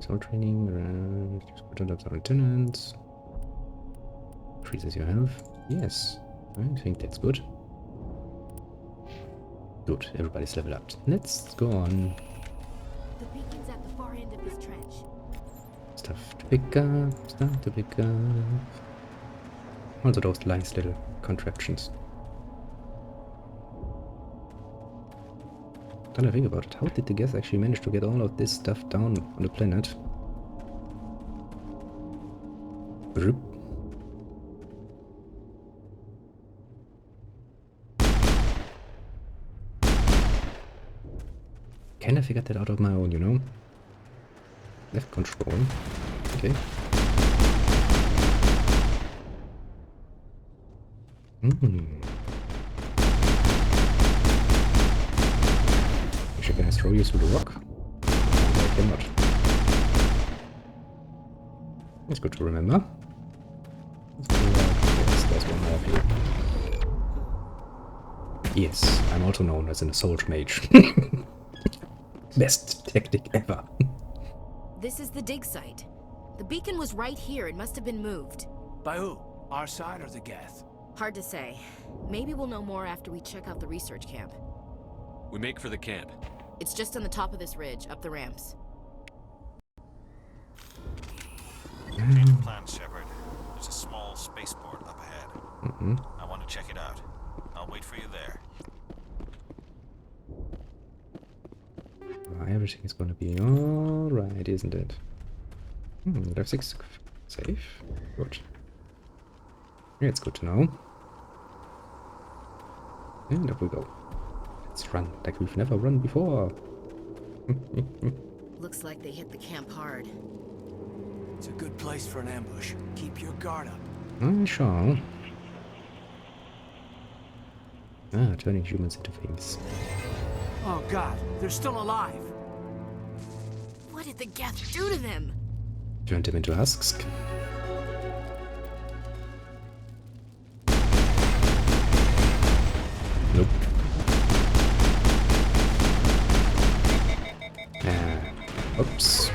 Soul training, good up our lieutenants. Increases your health. Yes, I think that's good. Good, everybody's leveled up. Let's go on. The beacon's at the far end of this trench. Stuff to pick up, stuff to pick up. Also those nice little contraptions. Then I think about it, how did the Geth actually manage to get all of this stuff down on the planet? Broop. Can I figure that out of my own, you know? Left control. Okay. Actually, can I throw you through the rock? I cannot. It's good to remember. Yes, there's one more here. Yes, I'm also known as an assault mage. Best tactic ever. This is the dig site. The beacon was right here. It must have been moved. By who? Our side or the Geth? Hard to say. Maybe we'll know more after we check out the research camp. We make for the camp. It's just on the top of this ridge, up the ramps. Change of plan, Shepard. There's a small spaceport up ahead. I want to check it out. I'll wait for you there. Everything is gonna be alright, isn't it? Level 6 safe. Good. Yeah, it's good to know. And up we go. Let's run like we've never run before. Looks like they hit the camp hard. It's a good place for an ambush. Keep your guard up. I shall. Ah, turning humans into things. Oh god, they're still alive. What did the Geth do to them? Turned him into husks. Nope. Oops.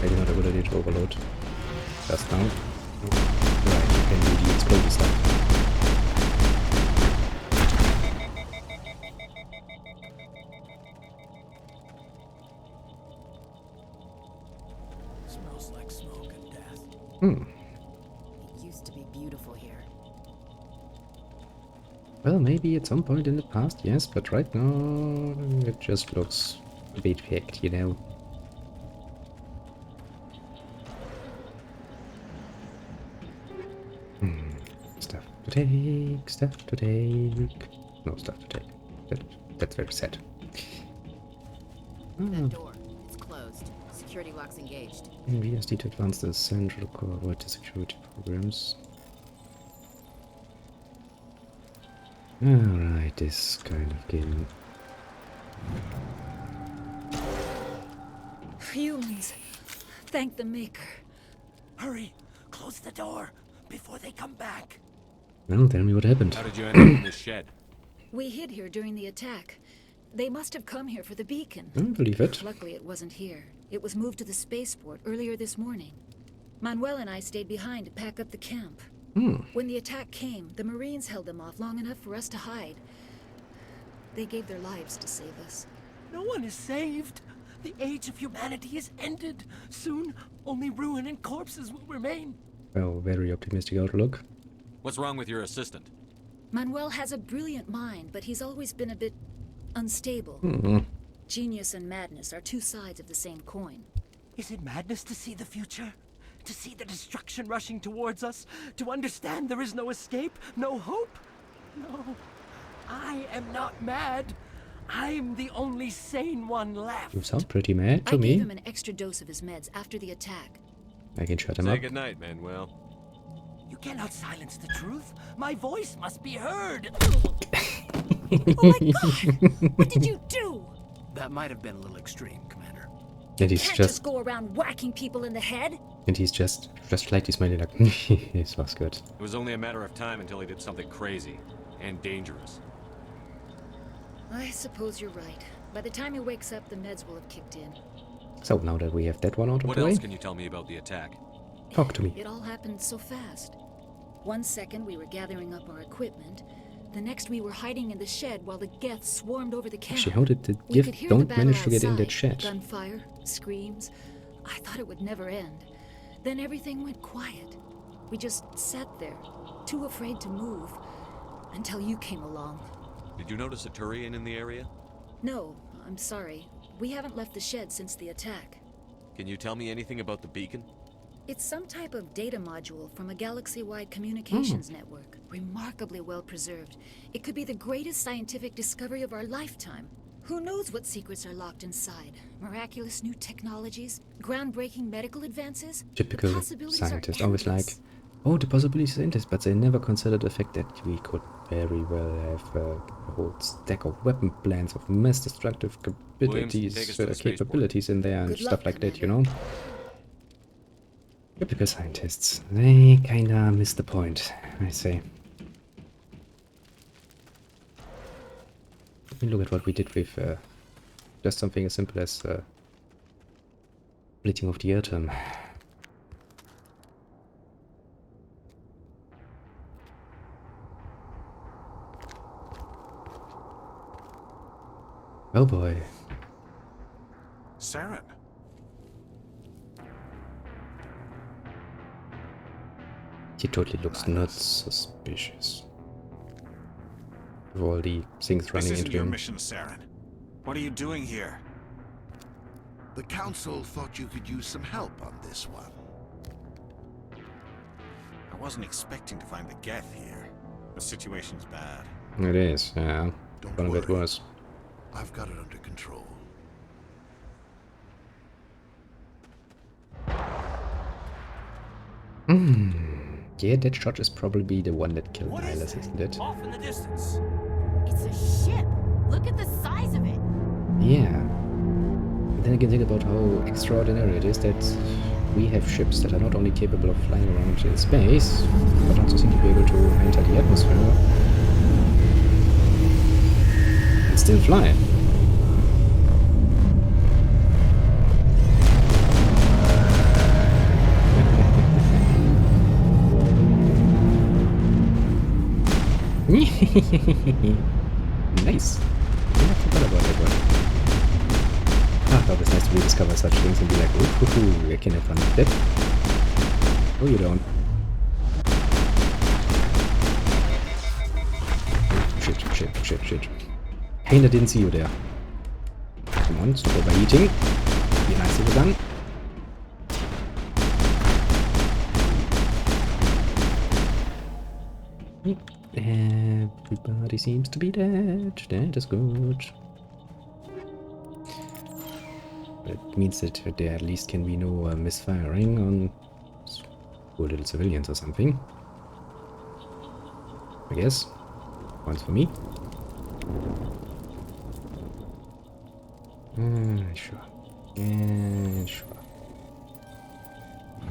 Maybe not a good idea to overload. Just now. Right, you can do the exploding stuff. Smells like smoke and death. It used to be beautiful here. Well, maybe at some point in the past, yes, but right now it just looks a bit hacked, you know. Stuff to take, stuff to take. No stuff to take. That's very sad. That door, it's closed. Security lock's engaged. VSD to advance the central core to security programs. Alright, this kind of game. Humans. Thank the Maker. Hurry! Close the door before they come back. Well, tell me what happened. How did you end up in this shed? We hid here during the attack. They must have come here for the beacon. I believe it. Luckily, it wasn't here. It was moved to the spaceport earlier this morning. Manuel and I stayed behind to pack up the camp. When the attack came, the Marines held them off long enough for us to hide. They gave their lives to save us. No one is saved. The age of humanity is ended. Soon, only ruin and corpses will remain. Well, very optimistic outlook. What's wrong with your assistant? Manuel has a brilliant mind, but he's always been a bit unstable. Genius and madness are two sides of the same coin. Is it madness to see the future? To see the destruction rushing towards us? To understand there is no escape? No hope? No. I am not mad. I'm the only sane one left. You sound pretty mad to I me. gave him an extra dose of his meds after the attack. I can shut him Say up. goodnight, Manuel. You cannot silence the truth. My voice must be heard. Oh my god! What did you do? That might have been a little extreme, Commander. And he's Can't just go around whacking people in the head. and he's just slightly smiling like this was good. It was only a matter of time until he did something crazy and dangerous. I suppose you're right. By the time he wakes up, the meds will have kicked in. So now that we have that one out of What the way, else can you tell me about the attack? talk to me. It all happened so fast. 1 second we were gathering up our equipment. The next we were hiding in the shed while the Geth swarmed over the camp. Actually, how did the We could gift hear the don't battle manage to get in that outside. shed? Gunfire, screams. I thought it would never end. Then everything went quiet. We just sat there, too afraid to move, until you came along. Did you notice a Turian in the area? No, I'm sorry. We haven't left the shed since the attack. Can you tell me anything about the beacon? It's some type of data module from a galaxy-wide communications network. Remarkably well preserved. It could be the greatest scientific discovery of our lifetime. Who knows what secrets are locked inside? Miraculous new technologies? Groundbreaking medical advances? Typical The possibilities are scientist, always endless. like, oh, the possibilities are endless, but they never considered the fact that we could very well. I have a whole stack of weapon plans of mass destructive capabilities in there and stuff like that, you know? Typical scientists. They kinda miss the point, I say. Look at what we did with just something as simple as splitting of the atom. Oh boy. Saren. He totally looks not suspicious. With all the things running This isn't into your him. mission, Saren. What are you doing here? The Council thought you could use some help on this one. I wasn't expecting to find the Geth here. The situation's bad. It is, yeah. One of it was. I've got it under control. Yeah, that shot is probably the one that killed Nihilus, isn't it? Off in the distance. It's a ship. Look at the size of it. Yeah. And then again, think about how extraordinary it is that we have ships that are not only capable of flying around in space, but also seem to be able to enter the atmosphere and still fly. Nice. I forgot about that one. Ah, that was nice to rediscover such things and be like, ooh, I can have fun with that. Oh, you don't. Shit. Kinda didn't see you there. Come on, stop overeating. Be a nice little gun. Everybody seems to be dead. That is good. That means that there at least can be no misfiring on poor little civilians or something. I guess. Points for me. Sure. Sure.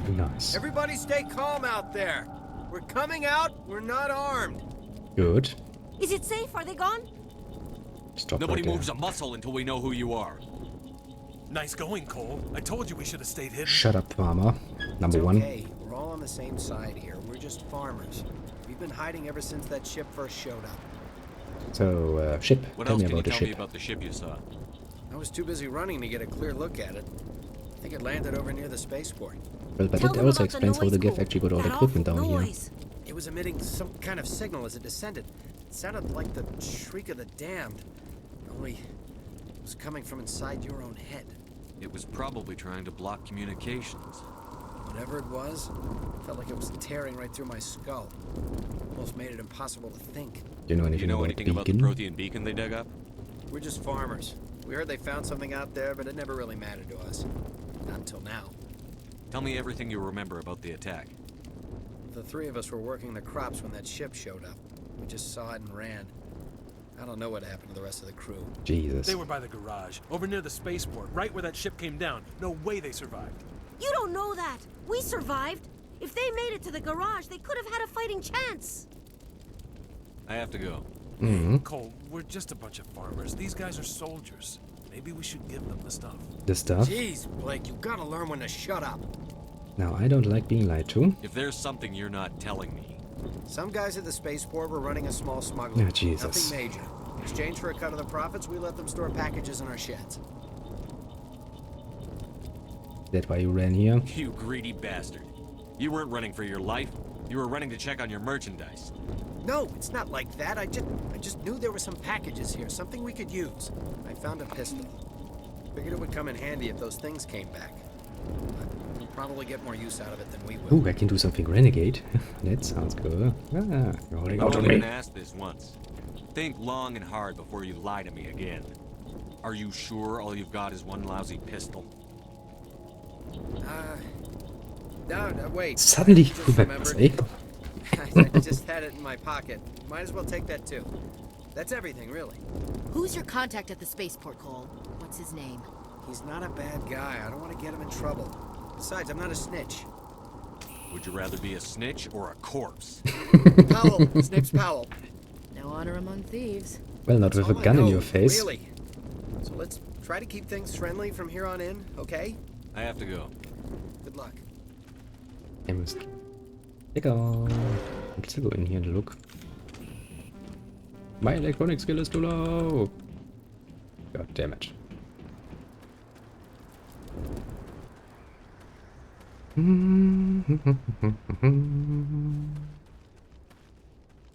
Nice. Everybody stay calm out there. We're coming out. We're not armed. Good. Is it safe? Are they gone? Stop Nobody right there. moves a muscle until we know who you are. Nice going, Cole. I told you we should have stayed hidden. Shut up, farmer. Number one. Okay, we're all on the same side here. We're just farmers. We've been hiding ever since that ship first showed up. So, ship. What Tell else me can you about the tell ship. me about the ship you saw? I was too busy running to get a clear look at it. I think it landed over near the spaceport. Well, but that also explains how the Geth actually got all the equipment down here. It was emitting some kind of signal as it descended. It sounded like the shriek of the damned. Only it was coming from inside your own head. It was probably trying to block communications. Whatever it was, felt like it was tearing right through my skull. Almost made it impossible to think. Do you know anything, about the Prothean beacon they dug up? We're just farmers. We heard they found something out there, but it never really mattered to us. Not until now. Tell me everything you remember about the attack. The three of us were working the crops when that ship showed up. We just saw it and ran. I don't know what happened to the rest of the crew. Jesus. They were by the garage, over near the spaceport, right where that ship came down. No way they survived. You don't know that. We survived. If they made it to the garage, they could have had a fighting chance. I have to go. Cole, we're just a bunch of farmers. These guys are soldiers. Maybe we should give them the stuff. The stuff? Jeez, Blake, you gotta learn when to shut up. Now, I don't like being lied to. If there's something you're not telling me. Some guys at the spaceport were running a small smuggling. Oh, Jesus. Nothing major. In exchange for a cut of the profits, we let them store packages in our sheds. That's why you ran here? You greedy bastard. You weren't running for your life. You were running to check on your merchandise. No, it's not like that. I just knew there were some packages here, something we could use. I found a pistol. Figured it would come in handy if those things came back. But we'll probably get more use out of it than we will. Ooh, I can do something renegade. That sounds good. Ah, you're holding out on I've me. been asked this once. Think long and hard before you lie to me again. Are you sure all you've got is one lousy pistol? No, wait. Suddenly I just remembers, remembered. I just had it in my pocket. Might as well take that too. That's everything, really. Who's your contact at the spaceport, Cole? What's his name? He's not a bad guy. I don't want to get him in trouble. Besides, I'm not a snitch. Would you rather be a snitch or a corpse? Powell. His name's Powell. No honor among thieves. Well, not with a gun in your face. Really. So let's try to keep things friendly from here on in, okay? I have to go. Good luck. Digga. Let's go in here and look. My electronic skill is too low. God damn it.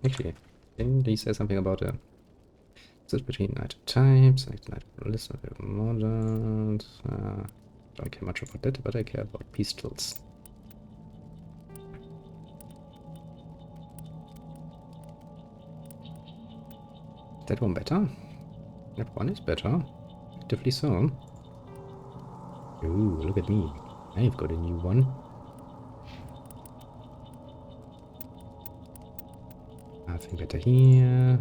Actually, didn't he say something about a switch between item types, item list of models? Don't care much about that, but I care about pistols. That one better? That one is better. Actively so. Ooh, look at me. I've got a new one. Nothing better here.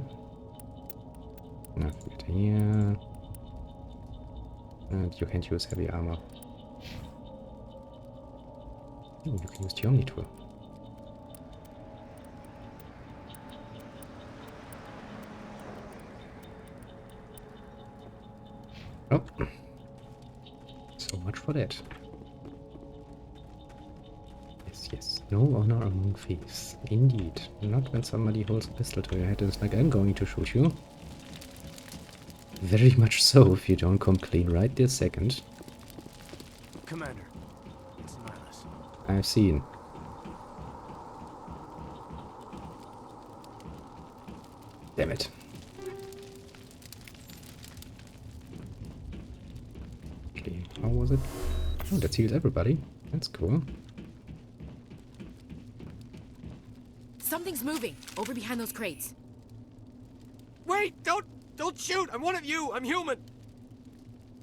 Nothing better here. And you can't use heavy armor. Ooh, you can use the Omni tool. Oh. So much for that. Yes. No honor among thieves. Indeed. Not when somebody holds a pistol to your head and is like, I'm going to shoot you. Very much so if you don't come clean right this second. Commander, it's Nihlus. I've seen. Damn it. Okay, how was it? Oh, that heals everybody. That's cool. Something's moving over behind those crates. Wait! Don't shoot! I'm one of you! I'm human!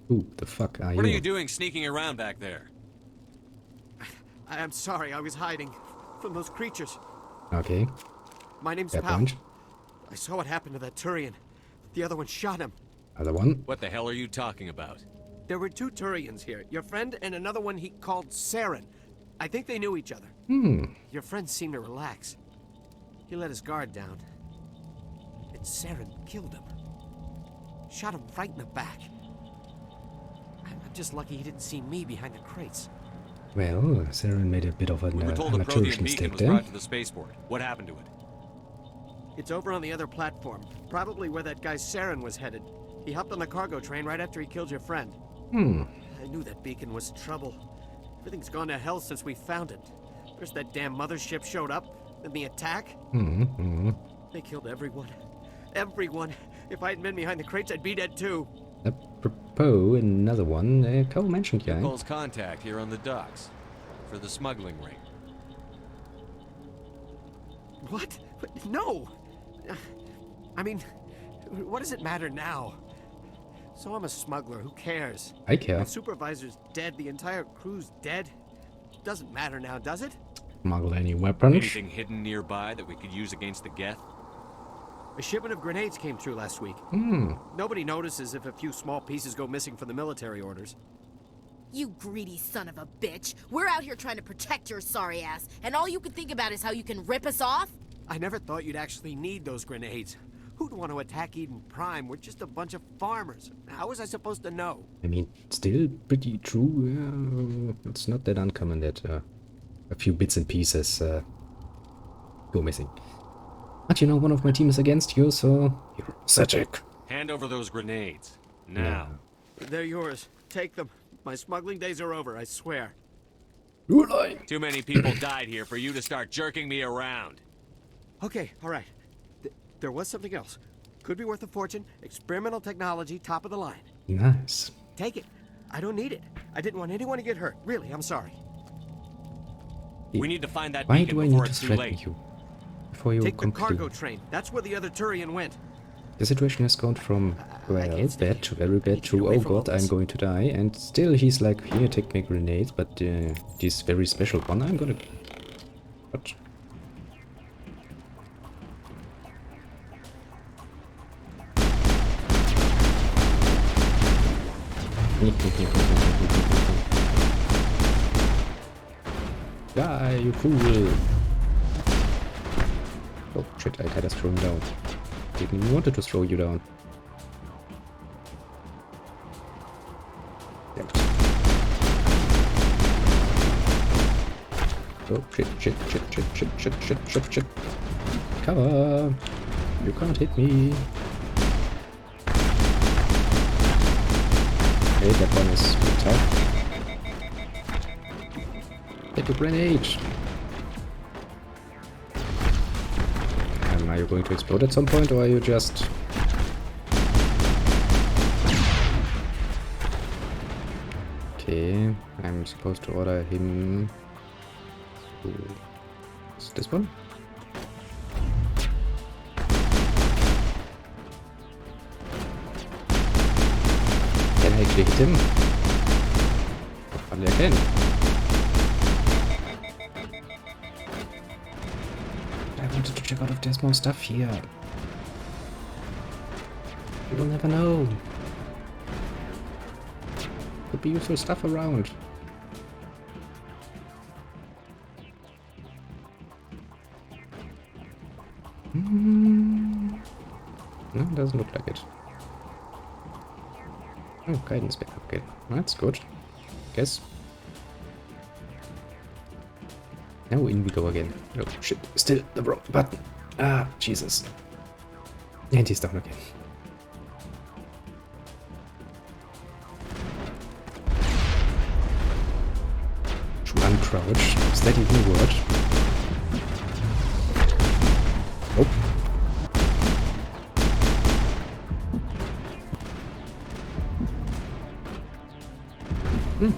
Who the fuck are you? What are you doing sneaking around back there? I'm sorry, I was hiding from those creatures. Okay. My name's Fair Powell. point. I saw what happened to that Turian. The other one shot him. Other one? What the hell are you talking about? There were two Turians here. Your friend and another one he called Saren. I think they knew each other. Your friend seemed to relax. He let his guard down. And Saren killed him. Shot him right in the back. I'm just lucky he didn't see me behind the crates. Well, Saren made a bit of an We were told the amateurish Prothean beacon mistake was there. brought to the spaceport. What happened to it? It's over on the other platform. Probably where that guy Saren was headed. He hopped on the cargo train right after he killed your friend. I knew that beacon was trouble. Everything's gone to hell since we found it. First that damn mothership showed up, then the attack. They killed everyone. Everyone. If I hadn't been behind the crates, I'd be dead too. Apropos, another one, Cole mentioned, yeah. Cole's contact here on the docks for the smuggling ring. What? No! I mean, what does it matter now? So I'm a smuggler, who cares? I care. My supervisor's dead, the entire crew's dead. Doesn't matter now, does it? Smuggle any weapons? Anything hidden nearby that we could use against the Geth? A shipment of grenades came through last week. Nobody notices if a few small pieces go missing from the military orders. You greedy son of a bitch. We're out here trying to protect your sorry ass, and all you can think about is how you can rip us off? I never thought you'd actually need those grenades. Who'd want to attack Eden Prime? We're just a bunch of farmers. How was I supposed to know? I mean, still pretty true. It's not that uncommon that a few bits and pieces go missing. But you know, one of my team is against you, so you're pathetic. Hand over those grenades. Now. They're yours. Take them. My smuggling days are over, I swear. You're lying. Too many people died here for you to start jerking me around. Okay, all right. There was something else. Could be worth a fortune. Experimental technology, top of the line. Nice. Take it. I don't need it. I didn't want anyone to get hurt. Really, I'm sorry. We need to find that Why beacon do I before need to it's too threaten late. you? Before you Take the complete. cargo train. That's where the other Turian went. The situation has gone from, well, bad to very bad to, oh god, I'm going to die. And still he's like, here, take my grenades, but this very special one, I'm gonna... What? Die, you fool! Oh shit, I had to throw him down. Didn't even wanted to throw you down. Yep. Oh shit. Cover! You can't hit me. Okay, that one is tough. Get your grenade! Are you going to explode at some point, or are you just... Okay, I'm supposed to order him... Is this one? Can I actually hit him? Probably I can. I wanted to check out if there's more stuff here. You will never know. Could be useful stuff around. No, doesn't look like it. Oh, guidance back upgrade. That's good. Guess. Now in we go again. Oh shit, still the wrong button. Ah, Jesus. And he's down again. To uncrouch. Is that even a word? Nope.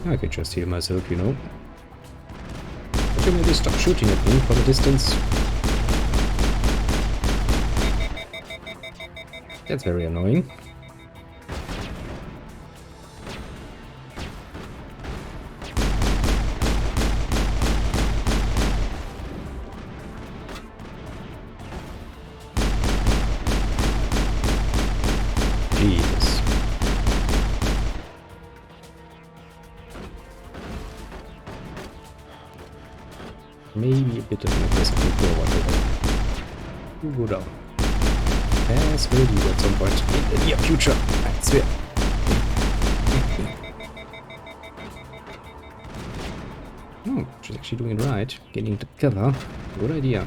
I could just heal myself, you know. Could you maybe stop shooting at me from a distance? That's very annoying. Jesus. Maybe a bit of an aggressive move forward with it. You go down. As will you at some point in the near future. I swear. Oh, she's actually doing it right. Getting the cover. Good idea.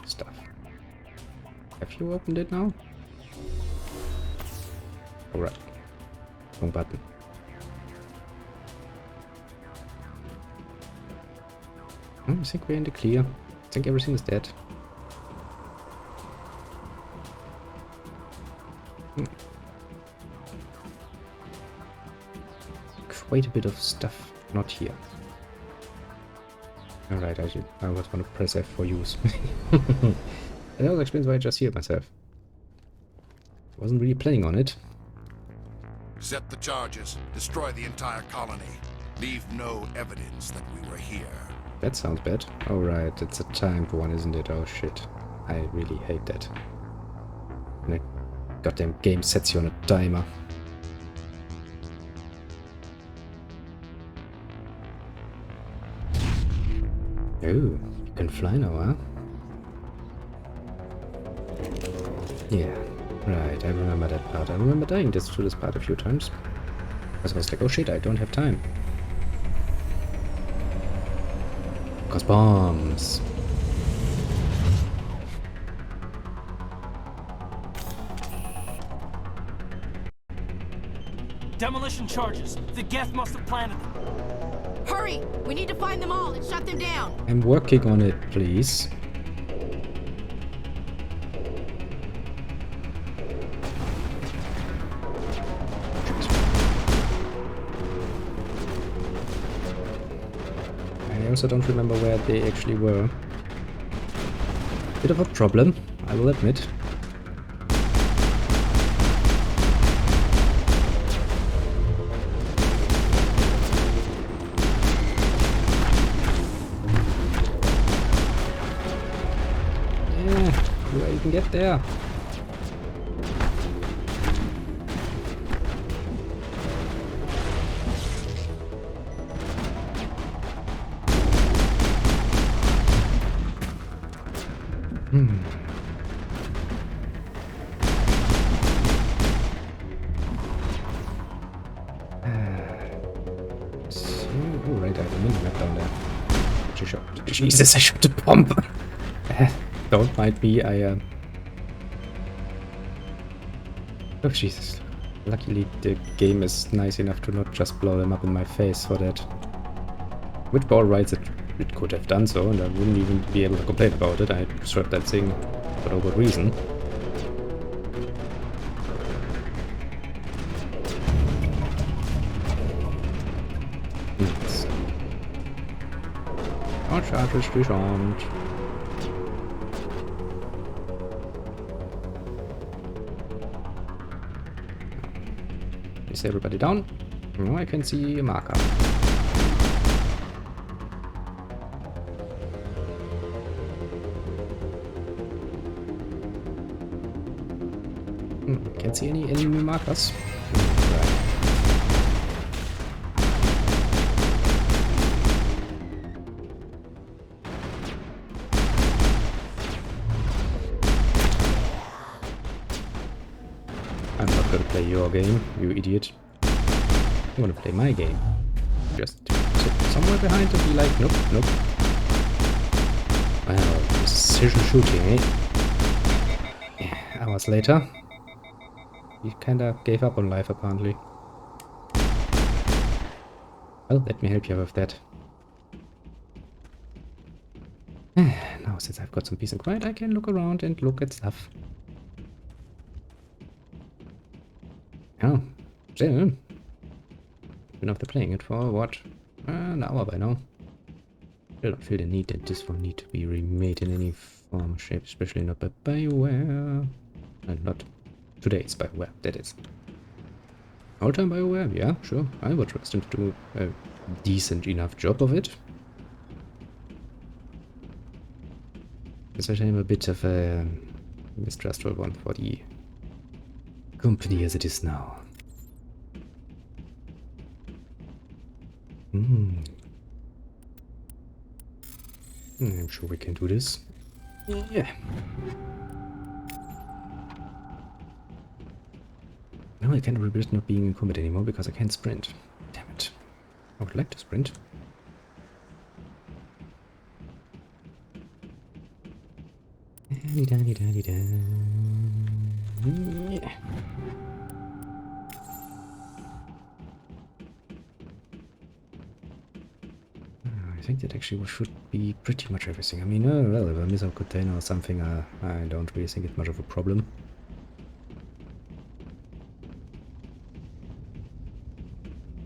Stuff. Have you opened it now? Alright. Wrong button. I think we're in the clear. I think everything is dead. Quite a bit of stuff not here. Alright, I was going to press F for use. And that also explains why I just healed myself. Wasn't really planning on it. Set the charges. Destroy the entire colony. Leave no evidence that we were here. That sounds bad. Alright, it's a timed one, isn't it? Oh shit. I really hate that. And the goddamn game sets you on a timer. Oh, you can fly now, huh? Yeah, right, I remember that part. I remember dying through this part a few times. Because I was like, oh shit, I don't have time. Cause bombs. Demolition charges. The Geth must have planted them. Hurry! We need to find them all and shut them down. I'm working on it, please. I also don't remember where they actually were. Bit of a problem, I will admit. Do I even get there? Jesus, I shot the bomb. Don't mind me, Oh, Jesus. Luckily, the game is nice enough to not just blow them up in my face for that. With all rights, it could have done so, and I wouldn't even be able to complain about it. I shot that thing for no good reason. All charges disarmed. Is everybody down? Now I can see a marker. Can't see any enemy markers. I'm not gonna play your game, you idiot. I'm gonna play my game. Just sit somewhere behind and be like, nope, nope. Well, precision shooting, eh? Yeah, hours later, he kinda gave up on life, apparently. Well, let me help you with that. Now, since I've got some peace and quiet, I can look around and look at stuff. Oh, still. Been after playing it for what? An hour by now. Still don't feel the need that this will need to be remade in any form or shape, especially not by BioWare. Not today's BioWare, that is. All-time BioWare, yeah, sure. I would trust him to do a decent enough job of it. Especially I'm a bit of a mistrustful one for the company as it is now. I'm sure we can do this. Yeah. No, I can't regret not being in combat anymore because I can't sprint. Damn it. I would like to sprint. Yeah. I think that actually should be pretty much everything. I mean, well, if I miss a container or something, I don't really think it's much of a problem.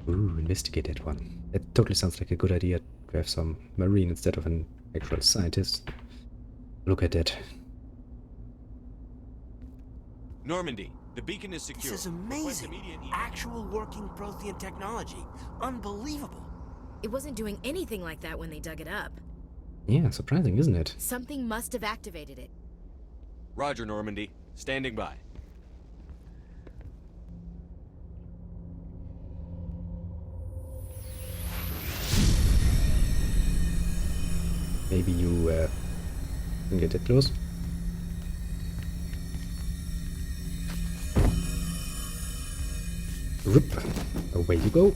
Ooh, investigate that one. That totally sounds like a good idea to have some marine instead of an actual scientist. Look at that. Normandy, the beacon is secure. This is amazing. Actual working Prothean technology. Unbelievable. It wasn't doing anything like that when they dug it up. Yeah, surprising, isn't it? Something must have activated it. Roger, Normandy. Standing by. Maybe you can get that close. Rip. Away you go.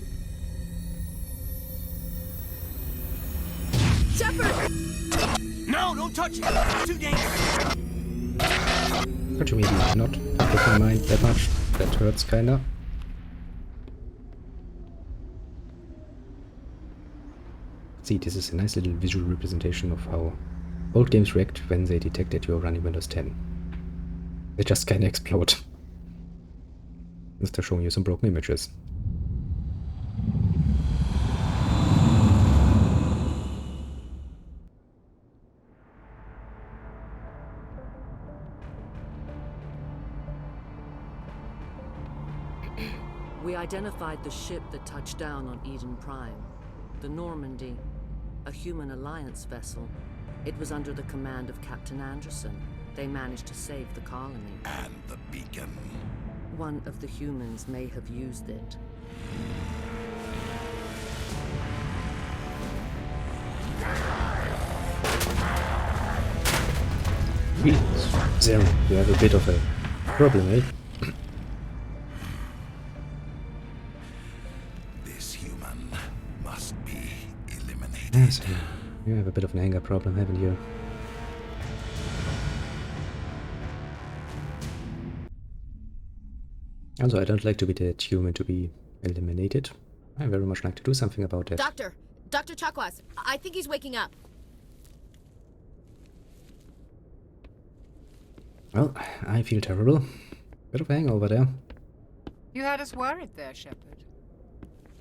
Shepard! No, don't touch it! It's too dangerous! But you maybe not put my mind that much. That hurts kinda. See, this is a nice little visual representation of how old games react when they detect that you're running Windows 10. They just kinda explode. Instead of showing you some broken images. We identified the ship that touched down on Eden Prime. The Normandy. A human alliance vessel. It was under the command of Captain Anderson. they managed to save the colony. And the beacon. One of the humans may have used it. Zero, you have a bit of a problem, eh? This human must be eliminated. Yes, you have a bit of an anger problem, haven't you? Also, I don't like to be that human to be eliminated. I very much like to do something about it. Dr. Chakwas, I think he's waking up. Well, I feel terrible. Bit of a hangover there. You had us worried there, Shepard.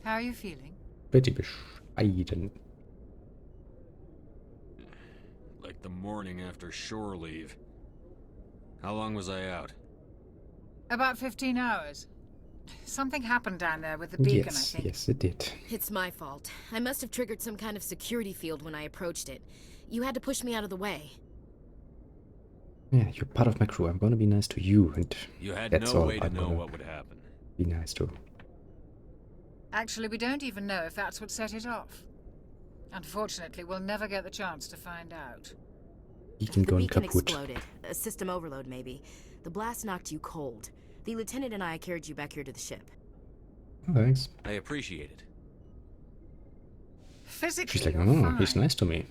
How are you feeling? Pretty bescheiden. Like the morning after shore leave. How long was I out? About 15 hours. Something happened down there with the beacon, I think. Yes, it did. It's my fault. I must have triggered some kind of security field when I approached it. You had to push me out of the way. Yeah, you're part of my crew. I'm gonna be nice to you, and you had that's no all. way to I'm know gonna what would happen. Be nice to. Actually, we don't even know if that's what set it off. Unfortunately, we'll never get the chance to find out. Beacon The gone beacon kaput. exploded. A system overload, maybe. The blast knocked you cold. The lieutenant and I carried you back here to the ship. Oh, thanks. I appreciate it. Physically, She's like, you're oh, fine, he's nice to me.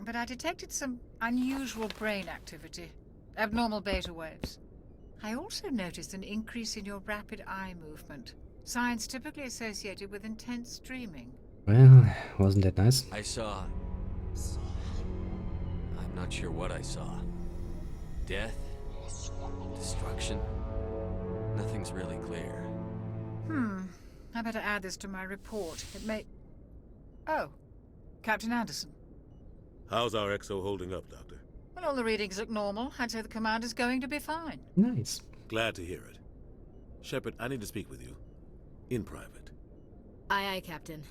but I detected some unusual brain activity. Abnormal beta waves. I also noticed an increase in your rapid eye movement. Signs typically associated with intense dreaming. Well, wasn't that nice? I saw... I'm not sure what I saw. Death? Destruction? Nothing's really clear. I better add this to my report. It may... Oh, Captain Anderson. How's our XO holding up, Doctor? Well, all the readings look normal. I'd say the commander's going to be fine. Nice. Glad to hear it. Shepard, I need to speak with you. In private. Aye, aye, Captain.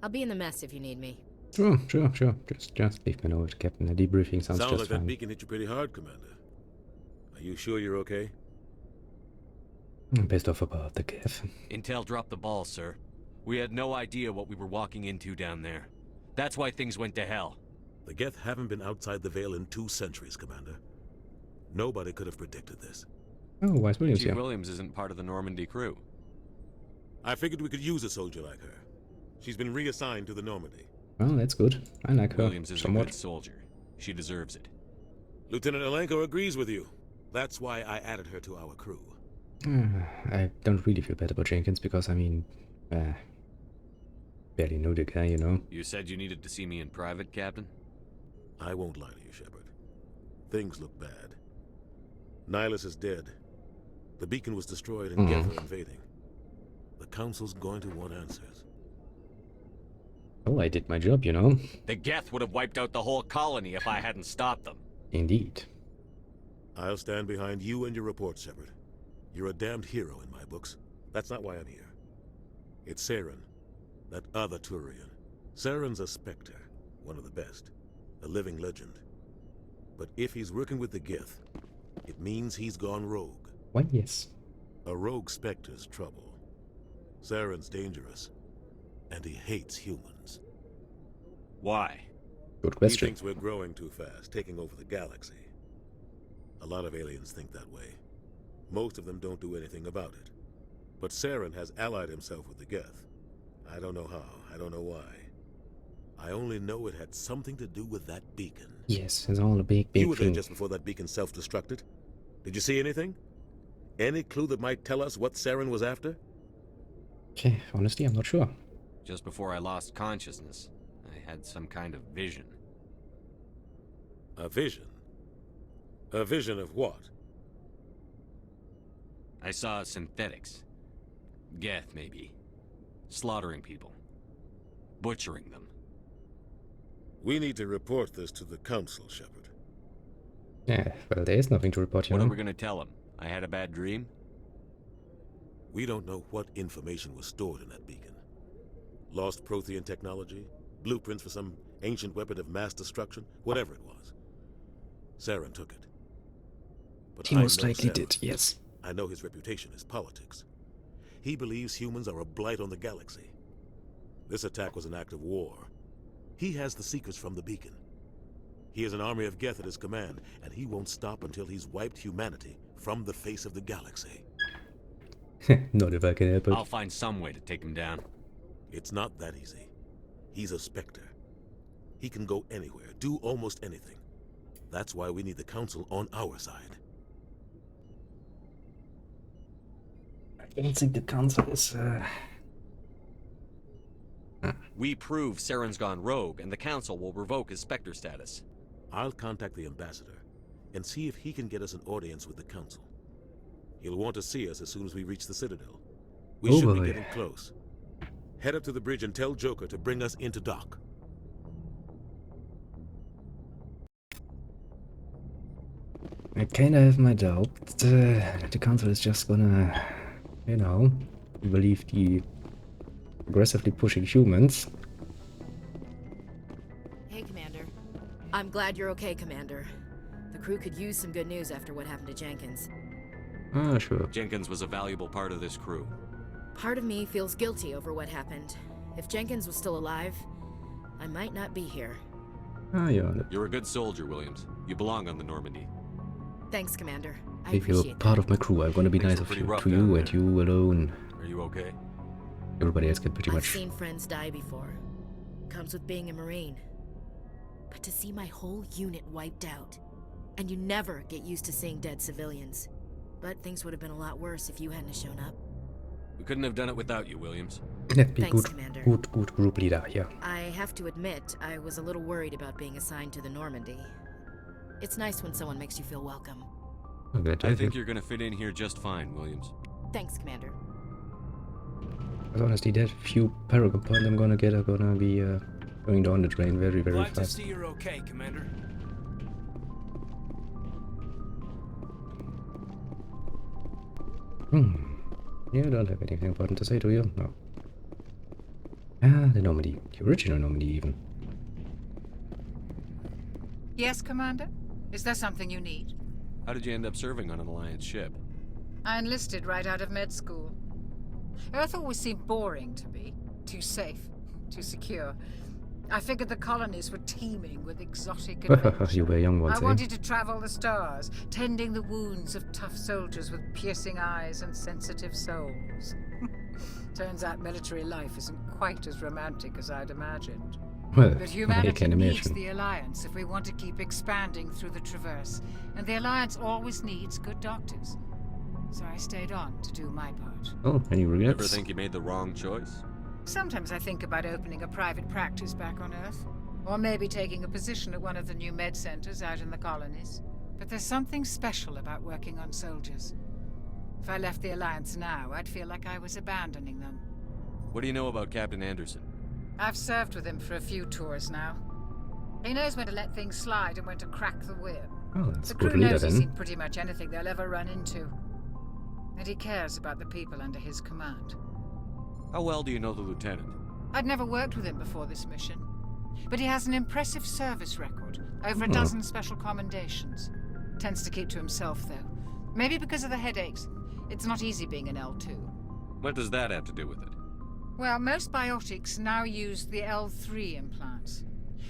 I'll be in the mess if you need me. Sure. Just leave me know it, Captain. A debriefing sounds Sounds just like fine. that beacon hit you pretty hard, Commander. Are you sure you're okay? I'm pissed off about the Geth. Intel dropped the ball, sir. We had no idea what we were walking into down there. That's why things went to hell. The Geth haven't been outside the Veil in 2 centuries, Commander. Nobody could have predicted this. Oh, Wise Williams, Chief yeah. Williams isn't part of the Normandy crew. I figured we could use a soldier like her. She's been reassigned to the Normandy. Well, that's good. I like her Williams is somewhat. a good soldier. She deserves it. Lieutenant Alenko agrees with you. That's why I added her to our crew. I don't really feel bad about Jenkins because, I mean, barely know the guy, you know. You said you needed to see me in private, Captain? I won't lie to you, Shepard. Things look bad. Nihilus is dead. The beacon was destroyed and Geth are invading. The Council's going to want answers. Oh, I did my job, you know. The Geth would have wiped out the whole colony if I hadn't stopped them. Indeed. I'll stand behind you and your report, Shepard. You're a damned hero in my books. That's not why I'm here. It's Saren, that other Turian. Saren's a Spectre, one of the best. A living legend. But if he's working with the Geth, it means he's gone rogue. Why, yes. A rogue Spectre's trouble. Saren's dangerous, and he hates humans. Why? Good question. He thinks we're growing too fast, taking over the galaxy. A lot of aliens think that way. Most of them don't do anything about it. But Saren has allied himself with the Geth. I don't know how, I don't know why. I only know it had something to do with that beacon. Yes, it's all a big You were there thing. just before that beacon self-destructed. Did you see anything? Any clue that might tell us what Saren was after? Okay, honestly, I'm not sure. Just before I lost consciousness, I had some kind of vision. A vision? A vision of what? I saw synthetics. Geth, maybe. Slaughtering people. Butchering them. We need to report this to the Council, Shepard. Yeah, well, there is nothing to report, you What know. are we gonna tell them? I had a bad dream? We don't know what information was stored in that beacon. Lost Prothean technology? Blueprints for some ancient weapon of mass destruction? Whatever it was. Saren took it. But He I most know likely Seth. did, yes. I know his reputation is politics. He believes humans are a blight on the galaxy. This attack was an act of war. He has the secrets from the beacon. He has an army of Geth at his command, and he won't stop until he's wiped humanity from the face of the galaxy. Not if I can help it. I'll find some way to take him down. It's not that easy. He's a Spectre. He can go anywhere, do almost anything. That's why we need the Council on our side. I don't think the Council is... We prove Saren's gone rogue, and the Council will revoke his Spectre status. I'll contact the Ambassador and see if he can get us an audience with the Council. He'll want to see us as soon as we reach the Citadel. We should be getting close. Head up to the bridge and tell Joker to bring us into dock. I kinda have my doubt that the Council is just gonna, you know, believe the aggressively pushing humans. Hey, Commander. I'm glad you're okay, Commander. The crew could use some good news after what happened to Jenkins. Ah, sure. Jenkins was a valuable part of this crew. Part of me feels guilty over what happened. If Jenkins was still alive, I might not be here. Ah, yeah. You're a good soldier, Williams. You belong on the Normandy. Thanks, Commander. I If you're appreciate part of my crew, I'm gonna be nice pretty of you, rough to down you there. and you alone. Are you okay? Everybody else get pretty I've much... seen friends die before. Comes with being a Marine. But to see my whole unit wiped out, and you never get used to seeing dead civilians. But things would have been a lot worse if you hadn't shown up. We couldn't have done it without you, Williams. That'd be Thanks, good, Commander. good group leader, yeah. I have to admit, I was a little worried about being assigned to the Normandy. It's nice when someone makes you feel welcome. I'm glad to I have think you. you're gonna fit in here just fine, Williams. Thanks, Commander. Because honestly, that few Paragon points I'm gonna get are gonna be going down the drain very, very Glad to fast. see you're okay, Commander. You don't have anything important to say, do you? No. Ah, the Normandy. The original Normandy, even. Yes, Commander? Is there something you need? How did you end up serving on an Alliance ship? I enlisted right out of med school. Earth always seemed boring to me. Too safe, too secure. I figured the colonies were teeming with exotic adventure. You were young once, I eh? wanted to travel the stars, tending the wounds of tough soldiers with piercing eyes and sensitive souls. Turns out military life isn't quite as romantic as I'd imagined. Well, But I humanity can needs imagine. the Alliance if we want to keep expanding through the Traverse, and the Alliance always needs good doctors. So I stayed on to do my part. Oh, any Ever regrets? think you made the wrong choice? Sometimes I think about opening a private practice back on Earth, or maybe taking a position at one of the new med centers out in the colonies. But there's something special about working on soldiers. If I left the Alliance now, I'd feel like I was abandoning them. What do you know about Captain Anderson? I've served with him for a few tours now. He knows when to let things slide and when to crack the whip. Oh, that's The a good crew leader knows he's then. seen pretty much anything they'll ever run into. And he cares about the people under his command. How well do you know the lieutenant? I'd never worked with him before this mission. But he has an impressive service record. Over a Hmm. dozen special commendations. Tends to keep to himself, though. Maybe because of the headaches. It's not easy being an L2. What does that have to do with it? Well, most biotics now use the L3 implants.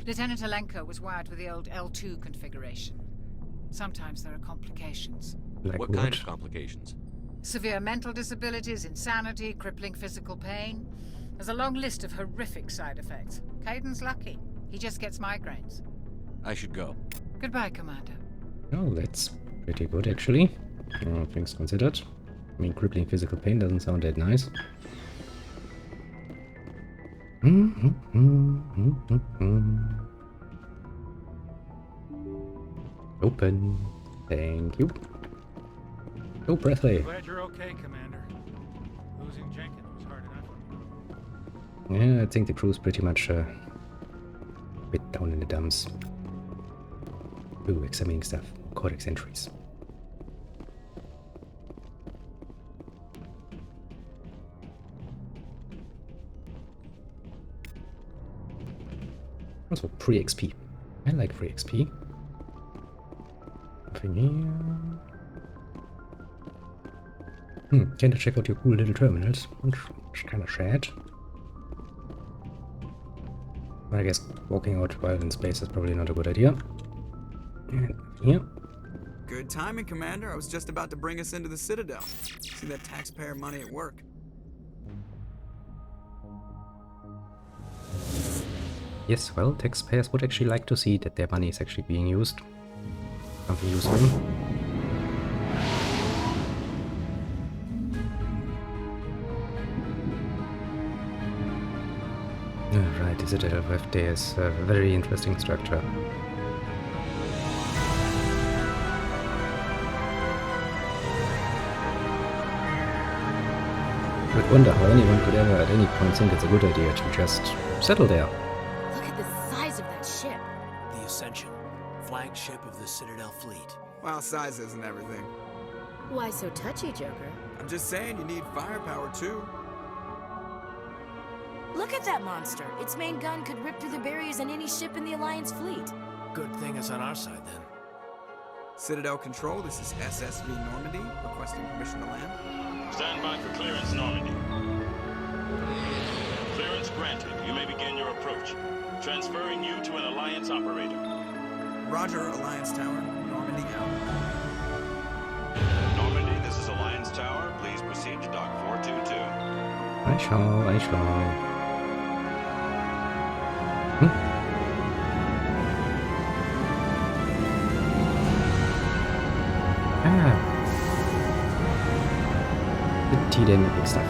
Lieutenant Alenko was wired with the old L2 configuration. Sometimes there are complications. Like What kind of complications? Severe mental disabilities, insanity, crippling physical pain. There's a long list of horrific side effects. Caden's lucky. He just gets migraines. I should go. Goodbye, Commander. Oh, that's pretty good, actually. All things considered. I mean, crippling physical pain doesn't sound that nice. Open. Thank you. Oh, Breathley. Glad you're okay, Commander. Losing Jenkins was hard enough. Yeah, I think the crew's pretty much a bit down in the dumps. Ooh, examining stuff. Codex entries. Also, free XP. I like free XP. Nothing here. Can't check out your cool little terminals. It's kind of sad. I guess walking out while in space is probably not a good idea. And here. Good timing, Commander. I was just about to bring us into the Citadel. See that taxpayer money at work. Yes, well, taxpayers would actually like to see that their money is actually being used. Something useful. Right, the Citadel of FD is a very interesting structure. I would wonder how anyone could ever at any point think it's a good idea to just settle there. Look at the size of that ship. The Ascension, flagship of the Citadel fleet. Well, size isn't everything. Why so touchy, Joker? I'm just saying you need firepower too. Look at that monster. Its main gun could rip through the barriers in any ship in the Alliance fleet. Good thing it's on our side then. Citadel Control, this is SSV Normandy, requesting permission to land. Stand by for clearance, Normandy. Clearance granted. You may begin your approach. Transferring you to an Alliance operator. Roger, Alliance Tower. Normandy out. Normandy, this is Alliance Tower. Please proceed to Dock 422. I shall. Dynamic stuff.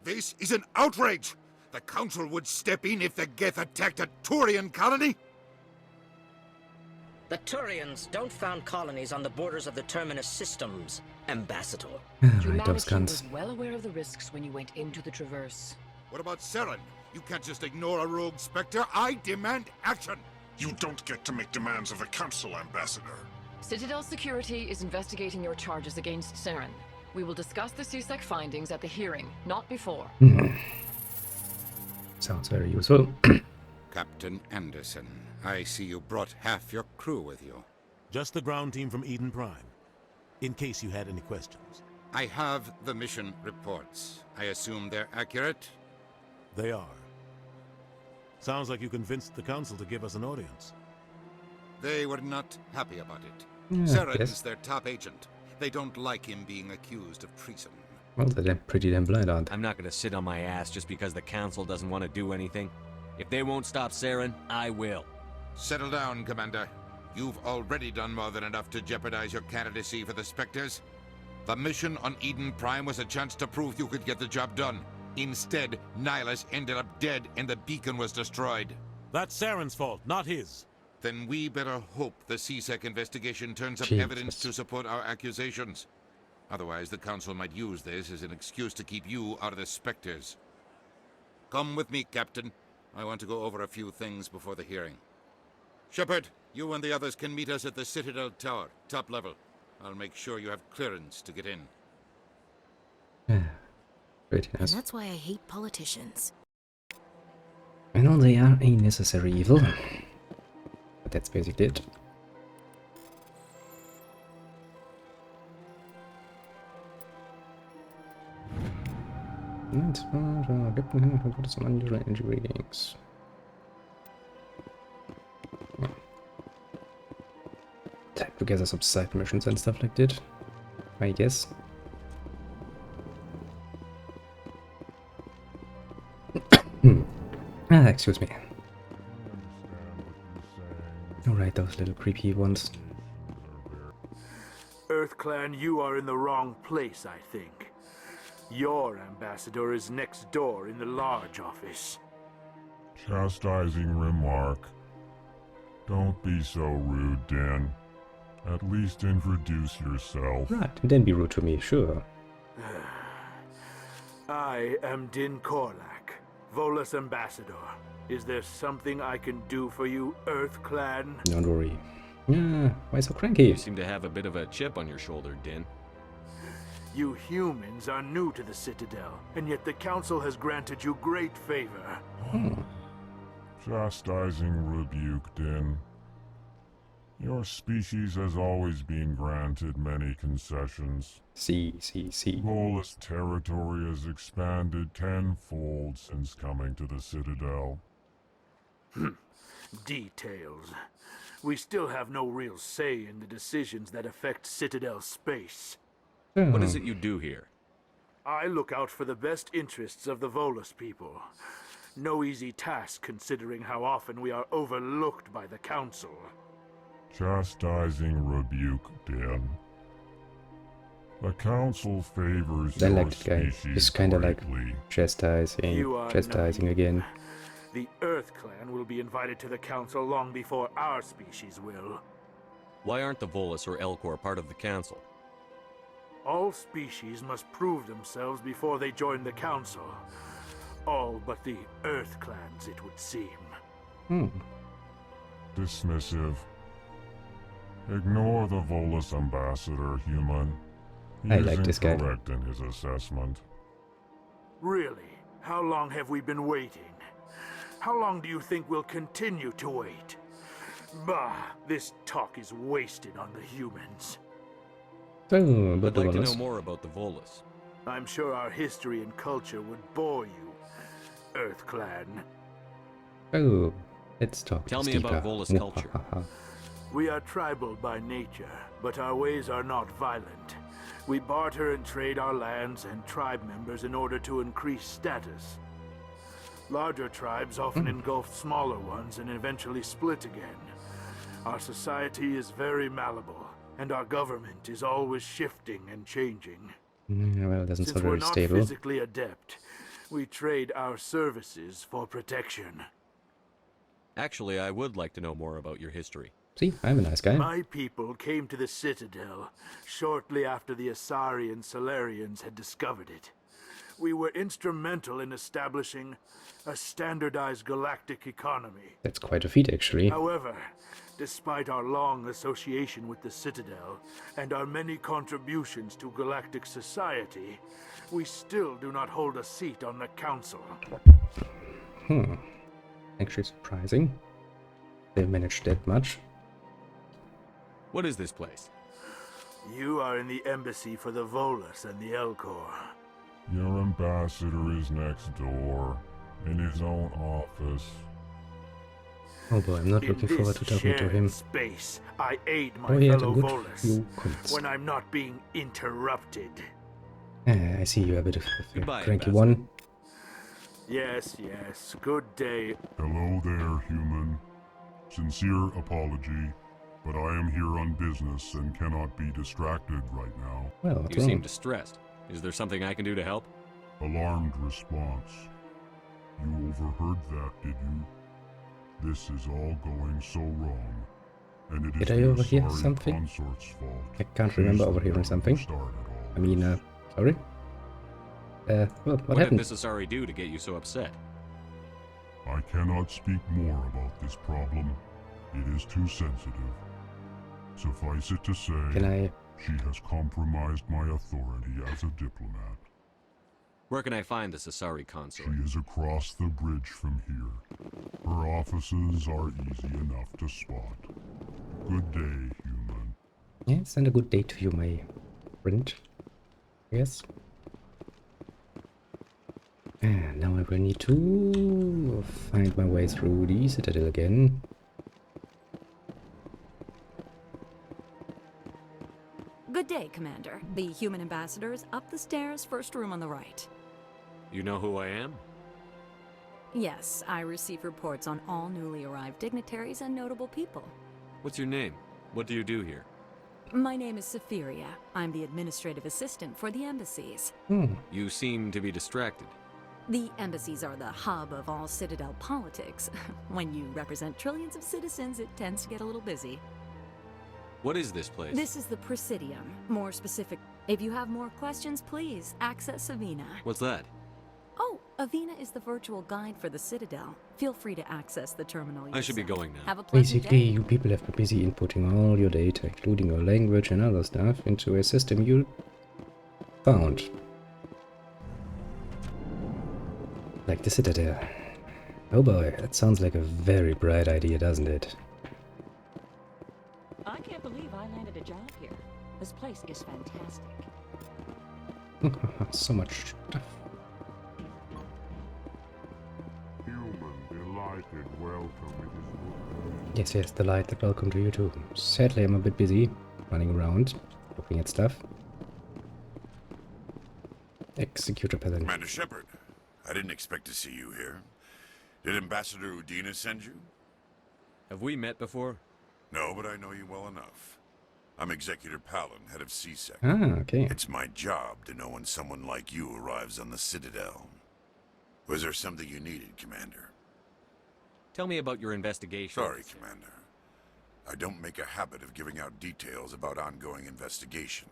This is an outrage! The Council would step in if the Geth attacked a Turian colony? The Turians don't found colonies on the borders of the Terminus systems, Ambassador. Humanity was well aware of the risks when you went into the Traverse. What about Saren? You can't just ignore a rogue Spectre. I demand action! You don't get to make demands of the Council, Ambassador. Citadel Security is investigating your charges against Saren. We will discuss the CSEC findings at the hearing, not before. Sounds very useful. Captain Anderson, I see you brought half your crew with you. Just the ground team from Eden Prime, in case you had any questions. I have the mission reports. I assume they're accurate? They are. Sounds like you convinced the Council to give us an audience. They were not happy about it. Yeah, Saren yes. is their top agent. They don't like him being accused of treason. Well, they're pretty damn blind, aren't they? I'm not gonna sit on my ass just because the Council doesn't want to do anything. If they won't stop Saren, I will. Settle down, Commander. You've already done more than enough to jeopardize your candidacy for the Spectres. The mission on Eden Prime was a chance to prove you could get the job done. Instead, Nihilus ended up dead and the beacon was destroyed. That's Saren's fault, not his. Then we better hope the CSEC investigation turns up evidence to support our accusations. Otherwise, the Council might use this as an excuse to keep you out of the Spectres. Come with me, Captain. I want to go over a few things before the hearing. Shepard, you and the others can meet us at the Citadel Tower, top level. I'll make sure you have clearance to get in. Great, yes. And that's why I hate politicians. I know they are a necessary evil, but that's basically it. What are some unusual energy readings? Type together some side missions and stuff like that, I guess. Excuse me. Alright, those little creepy ones. EarthClan, you are in the wrong place, I think. Your ambassador is next door in the large office. Chastising remark. Don't be so rude, Din. At least introduce yourself. Right, and then be rude to me, sure. I am Din Korlak, Volus ambassador. Is there something I can do for you, EarthClan? Don't worry. Yeah, why so cranky? You seem to have a bit of a chip on your shoulder, Din. You humans are new to the Citadel, and yet the Council has granted you great favor. Chastising rebuke, Din. Your species has always been granted many concessions. See. Volus territory has expanded tenfold since coming to the Citadel. Details. We still have no real say in the decisions that affect Citadel space. What is it you do here? I look out for the best interests of the Volus people. No easy task considering how often we are overlooked by the Council. Chastising rebuke, Dan. The Council favors I your like the guy. species Just kinda like greatly. chastising again. The Earth Clan will be invited to the Council long before our species will. Why aren't the Volus or Elcor part of the Council? All species must prove themselves before they join the Council. All but the Earth Clans, it would seem. Dismissive. Ignore the Volus ambassador, human. He I is like this guy. incorrect in his assessment. Really? How long have we been waiting? How long do you think we'll continue to wait? Bah, this talk is wasted on the humans. Oh, but I'd the like to Volus. know more about the Volus. I'm sure our history and culture would bore you, Earth Clan. Oh, let's talk. Tell me deeper. about Volus culture. We are tribal by nature, but our ways are not violent. We barter and trade our lands and tribe members in order to increase status. Larger tribes often engulf smaller ones and eventually split again. Our society is very malleable, and our government is always shifting and changing. Well, it doesn't Since sound we're very not stable. physically adept, we trade our services for protection. Actually, I would like to know more about your history. See, I'm a nice guy. My people came to the Citadel shortly after the Asari and Solarians had discovered it. We were instrumental in establishing a standardized galactic economy. That's quite a feat, actually. However, despite our long association with the Citadel and our many contributions to galactic society, we still do not hold a seat on the Council. Actually surprising. They managed that much. What is this place? You are in the embassy for the Volus and the Elcor. Your ambassador is next door, in his own office. Oh boy, I'm not looking In forward to this talking to shared him. space, I aid my Oh, he had a fellow good Volus few comments. when I'm not being interrupted. I see you are a bit of a Goodbye, cranky Ambassador. one. Yes, yes. Good day. Hello there, human. Sincere apology, but I am here on business and cannot be distracted right now. Well, You seem distressed. Is there something I can do to help? Alarmed response. You overheard that, did you? This is all going so wrong. And it is Did I the overhear Asari something? consort's fault. I can't She's remember the overhearing one who something. started all I mean, sorry? Well, what happened? did this Asari do to get you so upset? I cannot speak more about this problem. It is too sensitive. Suffice it to say, Can I- she has compromised my authority as a diplomat. Where can I find this Asari consort? She is across the bridge from here. Her offices are easy enough to spot. Good day, human. Yeah, it's not a good day to you, my friend. Yes. And now I will need to find my way through the Citadel again. Good day, Commander. The human ambassador is up the stairs, first room on the right. You know who I am? Yes, I receive reports on all newly arrived dignitaries and notable people. What's your name? What do you do here? My name is Sephiria. I'm the administrative assistant for the embassies. You seem to be distracted. The embassies are the hub of all Citadel politics. When you represent trillions of citizens, it tends to get a little busy. What is this place? This is the Presidium. More specific, if you have more questions, please access Avina. What's that? Oh, Avina is the virtual guide for the Citadel. Feel free to access the terminal. I should be yourself. going now. Have a pleasant Basically, day. you people have been busy inputting all your data, including your language and other stuff, into a system you found. Like the Citadel. Oh boy, that sounds like a very bright idea, doesn't it? job here. This place is fantastic. So much stuff. Human, delighted welcome. Yes, delighted welcome to you too. Sadly, I'm a bit busy running around, looking at stuff. Executor Peasant. Commander Shepard, I didn't expect to see you here. Did Ambassador Udina send you? Have we met before? No, but I know you well enough. I'm Executor Palin, head of CSEC. Ah, okay. It's my job to know when someone like you arrives on the Citadel. Was there something you needed, Commander? Tell me about your investigation. Sorry, Commander. I don't make a habit of giving out details about ongoing investigations.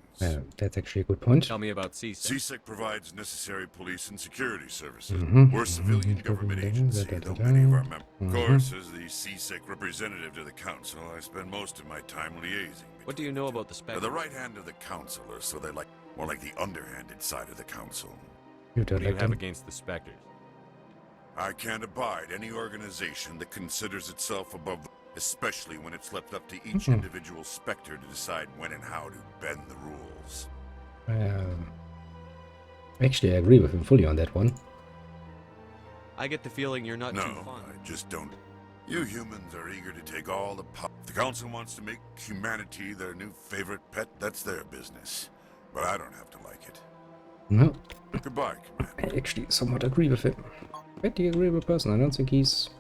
That's actually a good point. Tell me about CSEC. CSEC provides necessary police and security services. Mhm. We're a civilian government agency, though many of our members... Of course, as the CSEC representative to the Council, I spend most of my time liaising. What do you know about the They're Spectre? the right hand of the Council, or so they like... More like the underhanded side of the Council. You What don't do you like have them? against the Spectres? I can't abide any organization that considers itself above the... Especially when it's left up to each individual Spectre to decide when and how to bend the rules. Actually, I agree with him fully on that one. I get the feeling you're not No, too fond. I just don't. You humans are eager to take all the power. If the Council wants to make humanity their new favorite pet, that's their business. But I don't have to like it. No, Goodbye, Commander. I actually somewhat agree with him. Pretty agreeable person. I don't think he's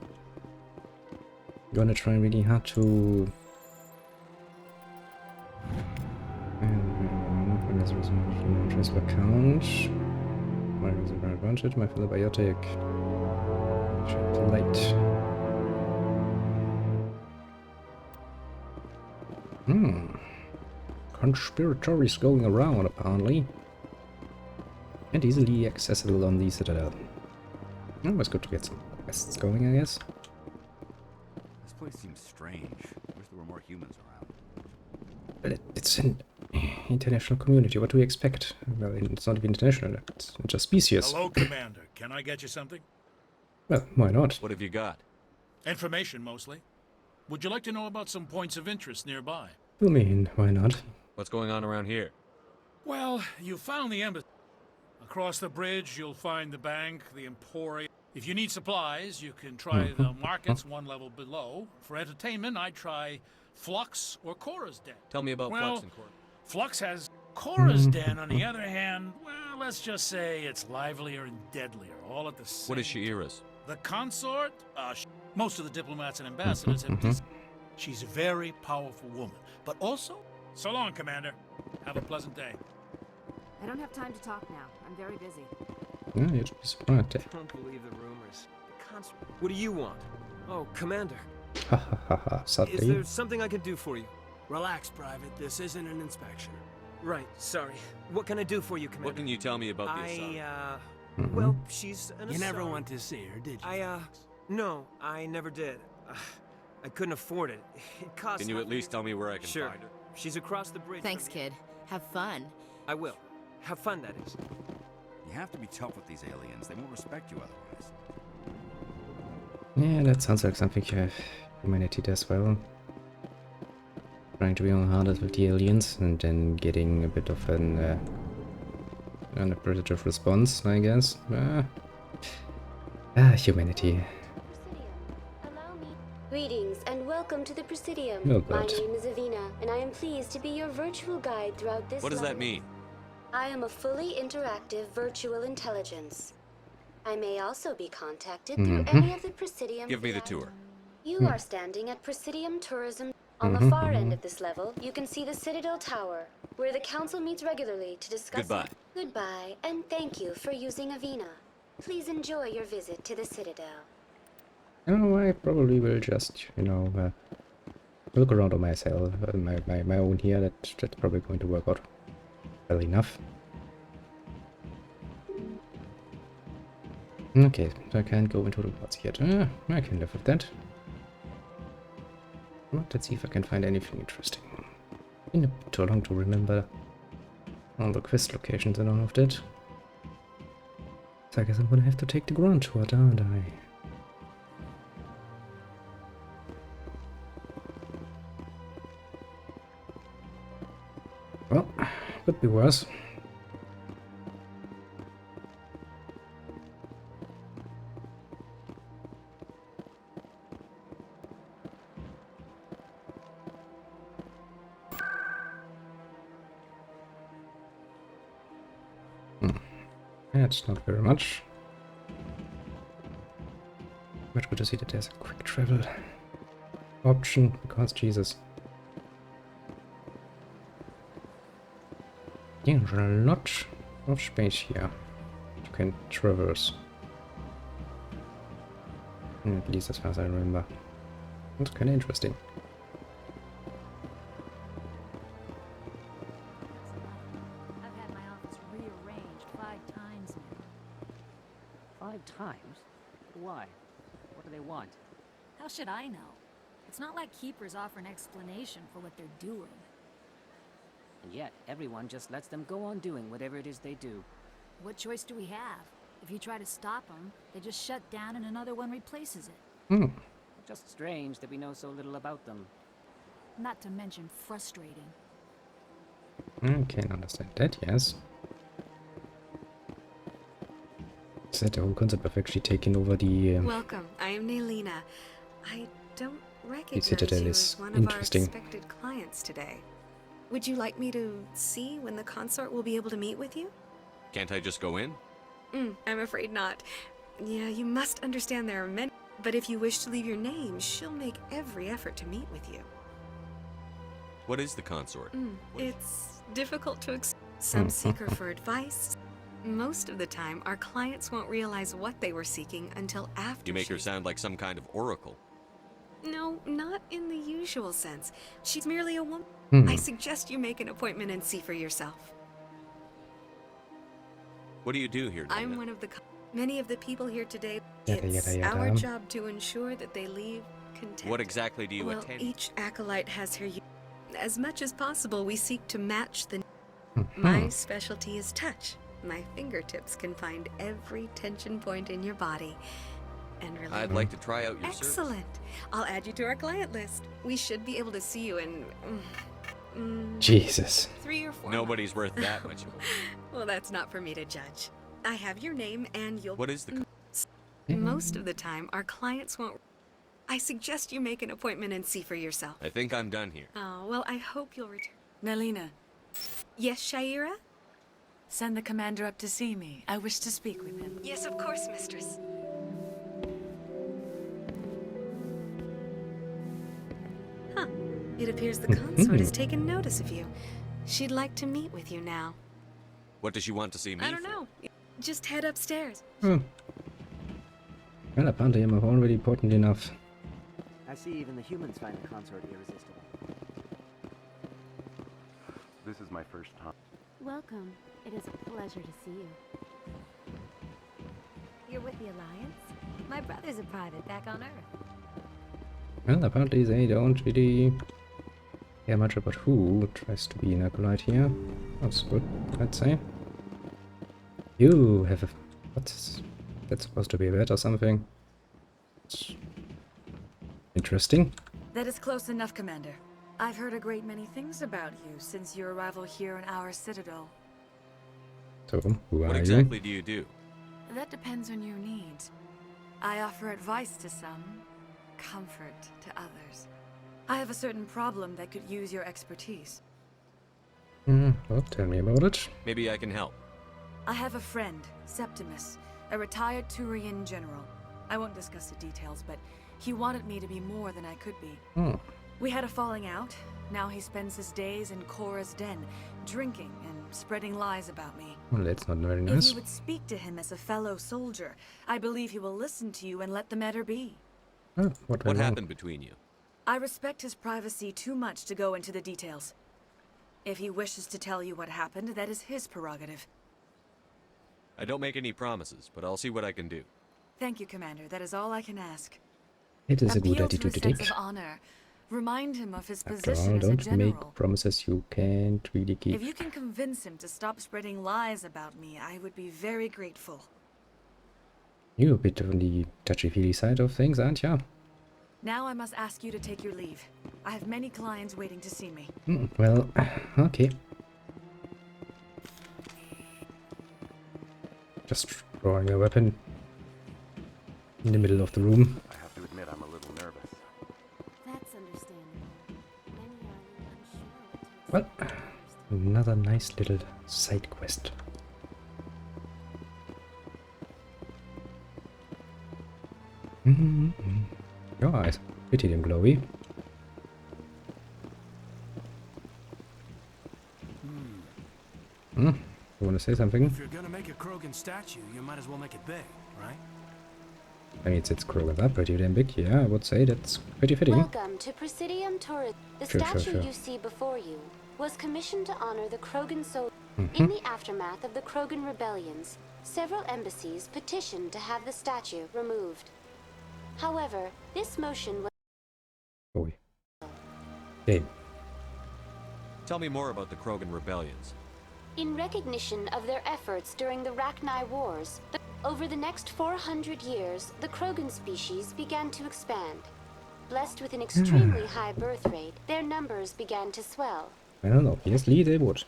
gonna try really hard to transfer account. My advantage, my philobiotic. Light. Conspirators going around apparently. And easily accessible on the Citadel. Always good to get some quests going, I guess. This place seems strange. I wish there were more humans around. But it's an international community. What do we expect? Well, it's not even international. It's interspecies. Hello, Commander. Can I get you something? Well, why not? What have you got? Information, mostly. Would you like to know about some points of interest nearby? I mean, why not? What's going on around here? Well, you found the embassy. Across the bridge, you'll find the bank, the Emporium. If you need supplies, you can try the markets one level below. For entertainment, I'd try Flux or Cora's Den. Tell me about Well, Flux and Cora. Flux has Cora's Den, on the other hand, well, let's just say it's livelier and deadlier, all at the same What is Sha'ira's? The consort? Most of the diplomats and ambassadors have She's a very powerful woman, but also... So long, Commander. Have a pleasant day. I don't have time to talk now. I'm very busy. Yeah, you'd be surprised. Don't believe the rumors. The consort. What do you want? Oh, Commander. Ha ha ha ha. Is Sadly. there something I can do for you? Relax, Private. This isn't an inspection. Right, sorry. What can I do for you, Commander? What can you tell me about the Asada? Well, she's an You never Asada. went to see her, did you? No, I never did. I couldn't afford it. It cost... Can you at least tell me where I can Sure. find her? She's across the bridge. Thanks, from kid. Have fun. I will. Have fun, that is. You have to be tough with these aliens. They won't respect you otherwise. Yeah, that sounds like something humanity does well. Trying to be on the hardest with the aliens and then getting a bit of an unappreciative response, I guess. Humanity. Greetings and welcome to the Presidium. Oh, My God. name is Avina, and I am pleased to be your virtual guide throughout this What does that level. mean? I am a fully interactive virtual intelligence. I may also be contacted through any of the Presidium... Give me the tour. You are standing at Presidium Tourism. On the far end of this level, you can see the Citadel Tower, where the Council meets regularly to discuss... Goodbye. Goodbye, and thank you for using Avina. Please enjoy your visit to the Citadel. Oh, I probably will just, look around on myself, my own here. That's probably going to work out well enough. Okay, so I can't go into the parts yet. I can live with that. Well, let's see if I can find anything interesting. Been a bit too long to remember all the quest locations and all of that. So I guess I'm gonna have to take the grand tour, don't I? Could be worse. That's not very much. Much good to see that there's a quick travel option, because Jesus. There's a lot of space here you can traverse. At least as far as I remember. That's kind of interesting. I've had my office rearranged 5 times now. 5 times? Why? What do they want? How should I know? It's not like keepers offer an explanation for what they're doing. And yet, everyone just lets them go on doing whatever it is they do. What choice do we have? If you try to stop them, they just shut down and another one replaces it. Just strange that we know so little about them. Not to mention frustrating. I can understand that, yes. Is that the whole concept of actually taking over the... Welcome, I am Naylina. I don't recognize Citadel you is as one interesting. of our expected clients today. Would you like me to see when the consort will be able to meet with you? Can't I just go in? I'm afraid not. Yeah, you must understand there are many, but if you wish to leave your name, she'll make every effort to meet with you. What is the consort? It's difficult to some seek her for advice. Most of the time, our clients won't realize what they were seeking until after. You make her sound like some kind of oracle. No, not in the usual sense. She's merely a woman. I suggest you make an appointment and see for yourself. What do you do here, I'm Nina? one of the... Many of the people here today, Yada, it's yada, our yada. job to ensure that they leave content. What exactly do you Well, attend? each acolyte has her... As much as possible, we seek to match the... My specialty is touch. My fingertips can find every tension point in your body and relieve. I'd like to try out your service. Excellent. I'll add you to our client list. We should be able to see you in... Jesus. 3 or 4 Nobody's worth that much. Well, that's not for me to judge. I have your name and you'll... What is the... Most of the time, our clients won't... I suggest you make an appointment and see for yourself. I think I'm done here. Oh, well, I hope you'll return. Naylina, Yes, Shaira? send the commander up to see me. I wish to speak with him. Yes, of course, mistress. Huh. It appears the consort has taken notice of you. She'd like to meet with you now. What does she want to see me I don't for? know. Just head upstairs. Well, apparently I'm already important enough. I see even the humans find the consort irresistible. This is my first time. Welcome. It is a pleasure to see you. You're with the Alliance? My brother's a private back on Earth. Well, apparently they don't really care much about who tries to be an acolyte here. That's good, I'd say. You have a... What's... That's supposed to be a bed or something. It's interesting. That is close enough, Commander. I've heard a great many things about you since your arrival here in our citadel. So, who What are exactly do you do? That depends on your needs. I offer advice to some, comfort to others. I have a certain problem that could use your expertise. you? Well, tell me about it. Maybe I can help. I have a friend, Septimus, a retired Turian general. I won't discuss the details, but he wanted me to be more than I could be. We had a falling out. Now he spends his days in Korra's den, drinking and spreading lies about me. Well, that's not very If nice. you would speak to him as a fellow soldier, I believe he will listen to you and let the matter be. Oh, what went wrong? happened between you? I respect his privacy too much to go into the details. If he wishes to tell you what happened, that is his prerogative. I don't make any promises, but I'll see what I can do. Thank you, Commander. That is all I can ask. It is a good Appeal attitude to to his take. sense of honor. Remind him of his After position all, as a don't general. make promises you can't really keep. If you can convince him to stop spreading lies about me, I would be very grateful. You're a bit on the touchy-feely side of things, aren't you? Now I must ask you to take your leave. I have many clients waiting to see me. Well, okay. Just drawing a weapon in the middle of the room. I have to admit, I'm a little nervous. That's understandable. Many are unsure. Well, another nice little side quest. Your eyes, pretty damn glowy. You want to say something? If you're gonna make a Krogan statue, you might as well make it big, right? I mean, it's Krogan are pretty damn big. Yeah, I would say that's pretty fitting. Welcome to Presidium Tourism. The statue you see before you was commissioned to honor the Krogan soul. In the aftermath of the Krogan rebellions, several embassies petitioned to have the statue removed. However, this motion was... Okay. Tell me more about the Krogan rebellions. In recognition of their efforts during the Rachni Wars, over the next 400 years, the Krogan species began to expand. Blessed with an extremely high birth rate, their numbers began to swell. I don't know. Obviously, they would.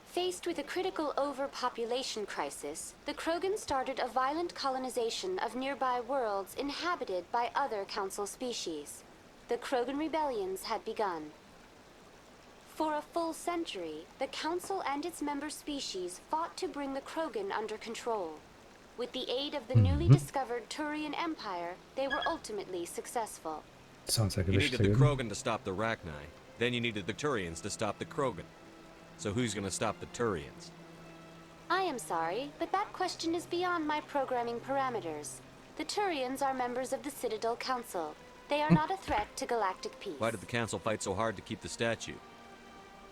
Faced with a critical overpopulation crisis, the Krogan started a violent colonization of nearby worlds inhabited by other Council species. The Krogan rebellions had begun. For a full century, the Council and its member species fought to bring the Krogan under control. With the aid of the newly discovered Turian Empire, they were ultimately successful. Sounds like a You needed the Krogan to stop the Rachni. Then you needed the Turians to stop the Krogan. So who's gonna stop the Turians? I am sorry, but that question is beyond my programming parameters. The Turians are members of the Citadel Council. They are not a threat to galactic peace. Why did the Council fight so hard to keep the statue?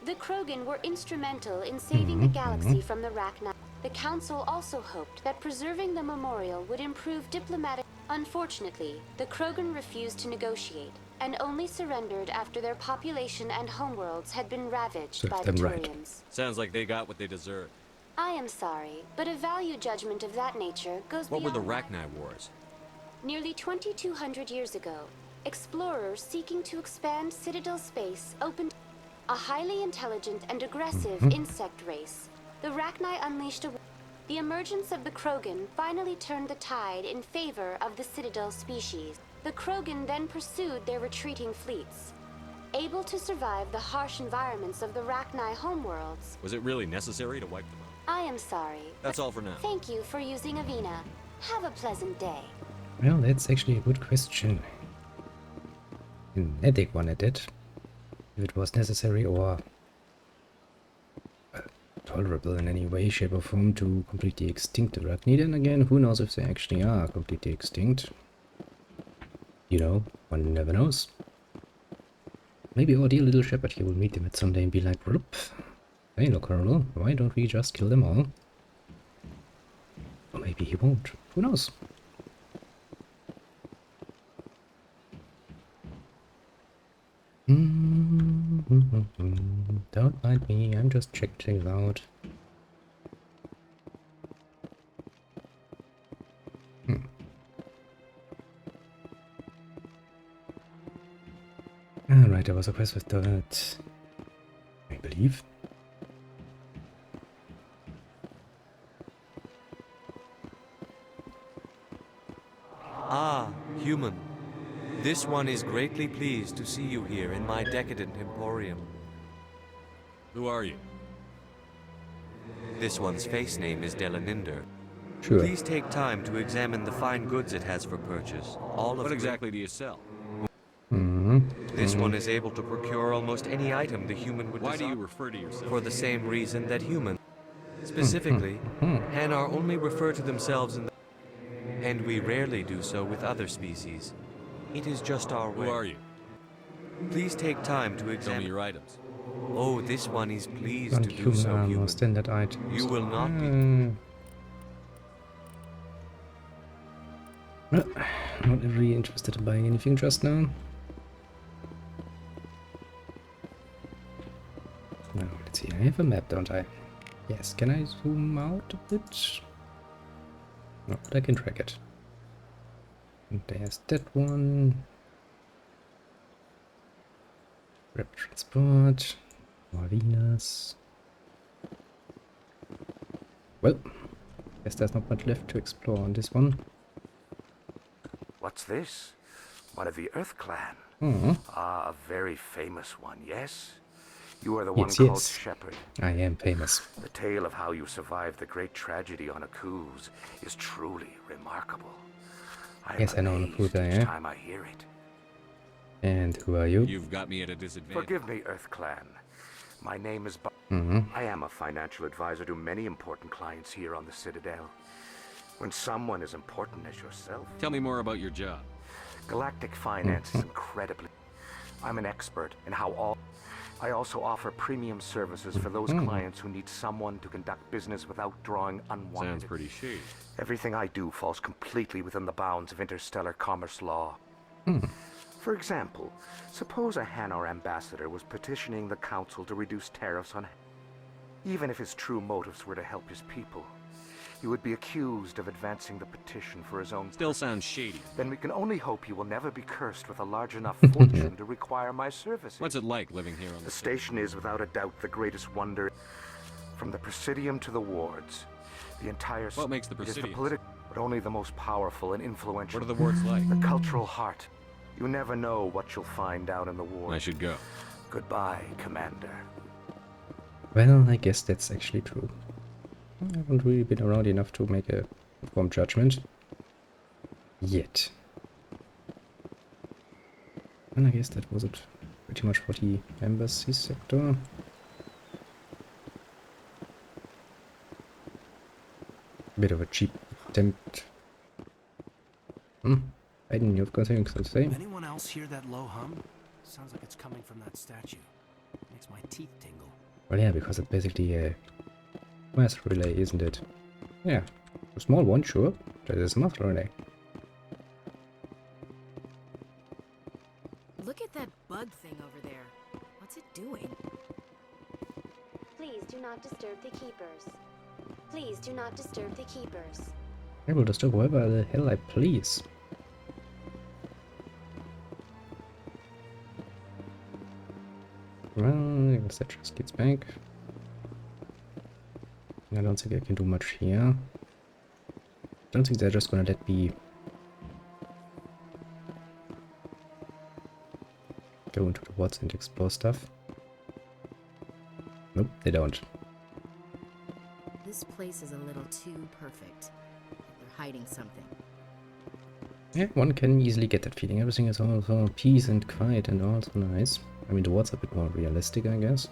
The Krogan were instrumental in saving the galaxy from the Rachni. The Council also hoped that preserving the memorial would improve diplomatic... Unfortunately, the Krogan refused to negotiate, and only surrendered after their population and homeworlds had been ravaged by the Turians. Sounds like they got what they deserved. I am sorry, but a value judgment of that nature goes beyond... What were the Rachni Wars? Nearly 2,200 years ago, explorers seeking to expand Citadel space opened a highly intelligent and aggressive insect race. The Rachni unleashed a... The emergence of the Krogan finally turned the tide in favor of the Citadel species. The Krogan then pursued their retreating fleets. Able to survive the harsh environments of the Rachni homeworlds... Was it really necessary to wipe them out? I am sorry. That's all for now. Thank you for using Avina. Have a pleasant day. Well, that's actually a good question. An ethic one at it. If it was necessary or tolerable in any way, shape or form to completely extinct the Rachni. Then again, who knows if they actually are completely extinct. You know, one never knows. Maybe our dear little shepherd here will meet them at some day and be like, "Whoop. Hey, look, Colonel, why don't we just kill them all?" Or maybe he won't. Who knows? Don't mind me, I'm just checking things out. Alright, there was a quest with that, I believe. Ah, human. This one is greatly pleased to see you here in my decadent emporium. Who are you? This one's face name is Delaninder. Sure. Please take time to examine the fine goods it has for purchase. What exactly do you sell? This one is able to procure almost any item the human would desire. Why do you refer to yourself? For the same reason that humans. Specifically, Hanar only refer to themselves in the... And we rarely do so with other species. It is just our way. Who are you? Please take time to examine... Tell me your items. Oh, this one is pleased to do so, human. Standard items. You will not be... Well, not really interested in buying anything just now. Now, let's see, I have a map, don't I? Yes, can I zoom out a bit? No, but I can track it. And there's that one. Rep transport. Marinas. Well, Guess there's not much left to explore on this one. What's this? One of the Earth Clan. A very famous one, yes? You are the one called Shepard. I am famous. The tale of how you survived the great tragedy on Akuz is truly remarkable. Yes, I know Akuz, each time I hear it. And who are you? You've got me at a disadvantage. Forgive me, Earth Clan. My name is I am a financial advisor to many important clients here on the Citadel. When someone as important as yourself... Tell me more about your job. Galactic finance is incredibly... I'm an expert in how all... I also offer premium services for those clients who need someone to conduct business without drawing unwanted... Sounds pretty shady. Everything I do falls completely within the bounds of interstellar commerce law. For example, suppose a Hanar ambassador was petitioning the Council to reduce tariffs on... Even if his true motives were to help his people, he would be accused of advancing the petition for his own... Still sounds shady. Then we can only hope he will never be cursed with a large enough fortune to require my services. What's it like living here on the station? Is without a doubt the greatest wonder. From the Presidium to the wards, the entire... What makes the Presidium? But only the most powerful and influential. What are the wards like? The cultural heart. You never know what you'll find out in the war. I should go. Goodbye, Commander. Well, I guess that's actually true. I haven't really been around enough to make a informed judgment. Yet. And I guess that was it pretty much for the embassy sector. Bit of a cheap attempt. Aiden, you've got something to say? Anyone else hear that low hum? Sounds like it's coming from that statue. Makes my teeth tingle. Well, yeah, because it's basically a mass relay, isn't it? Yeah, a small one, sure. That is a mass relay. Look at that bug thing over there. What's it doing? Please do not disturb the keepers. Please do not disturb the keepers. I will disturb whoever the hell I please. Well, I guess that just gets back. I don't think I can do much here. Don't think they're just gonna let me go into the woods and explore stuff. Nope, they don't. This place is a little too perfect. They're hiding something. Yeah, one can easily get that feeling. Everything is all so peace and quiet and all so nice. I mean, the woods are a bit more realistic, I guess.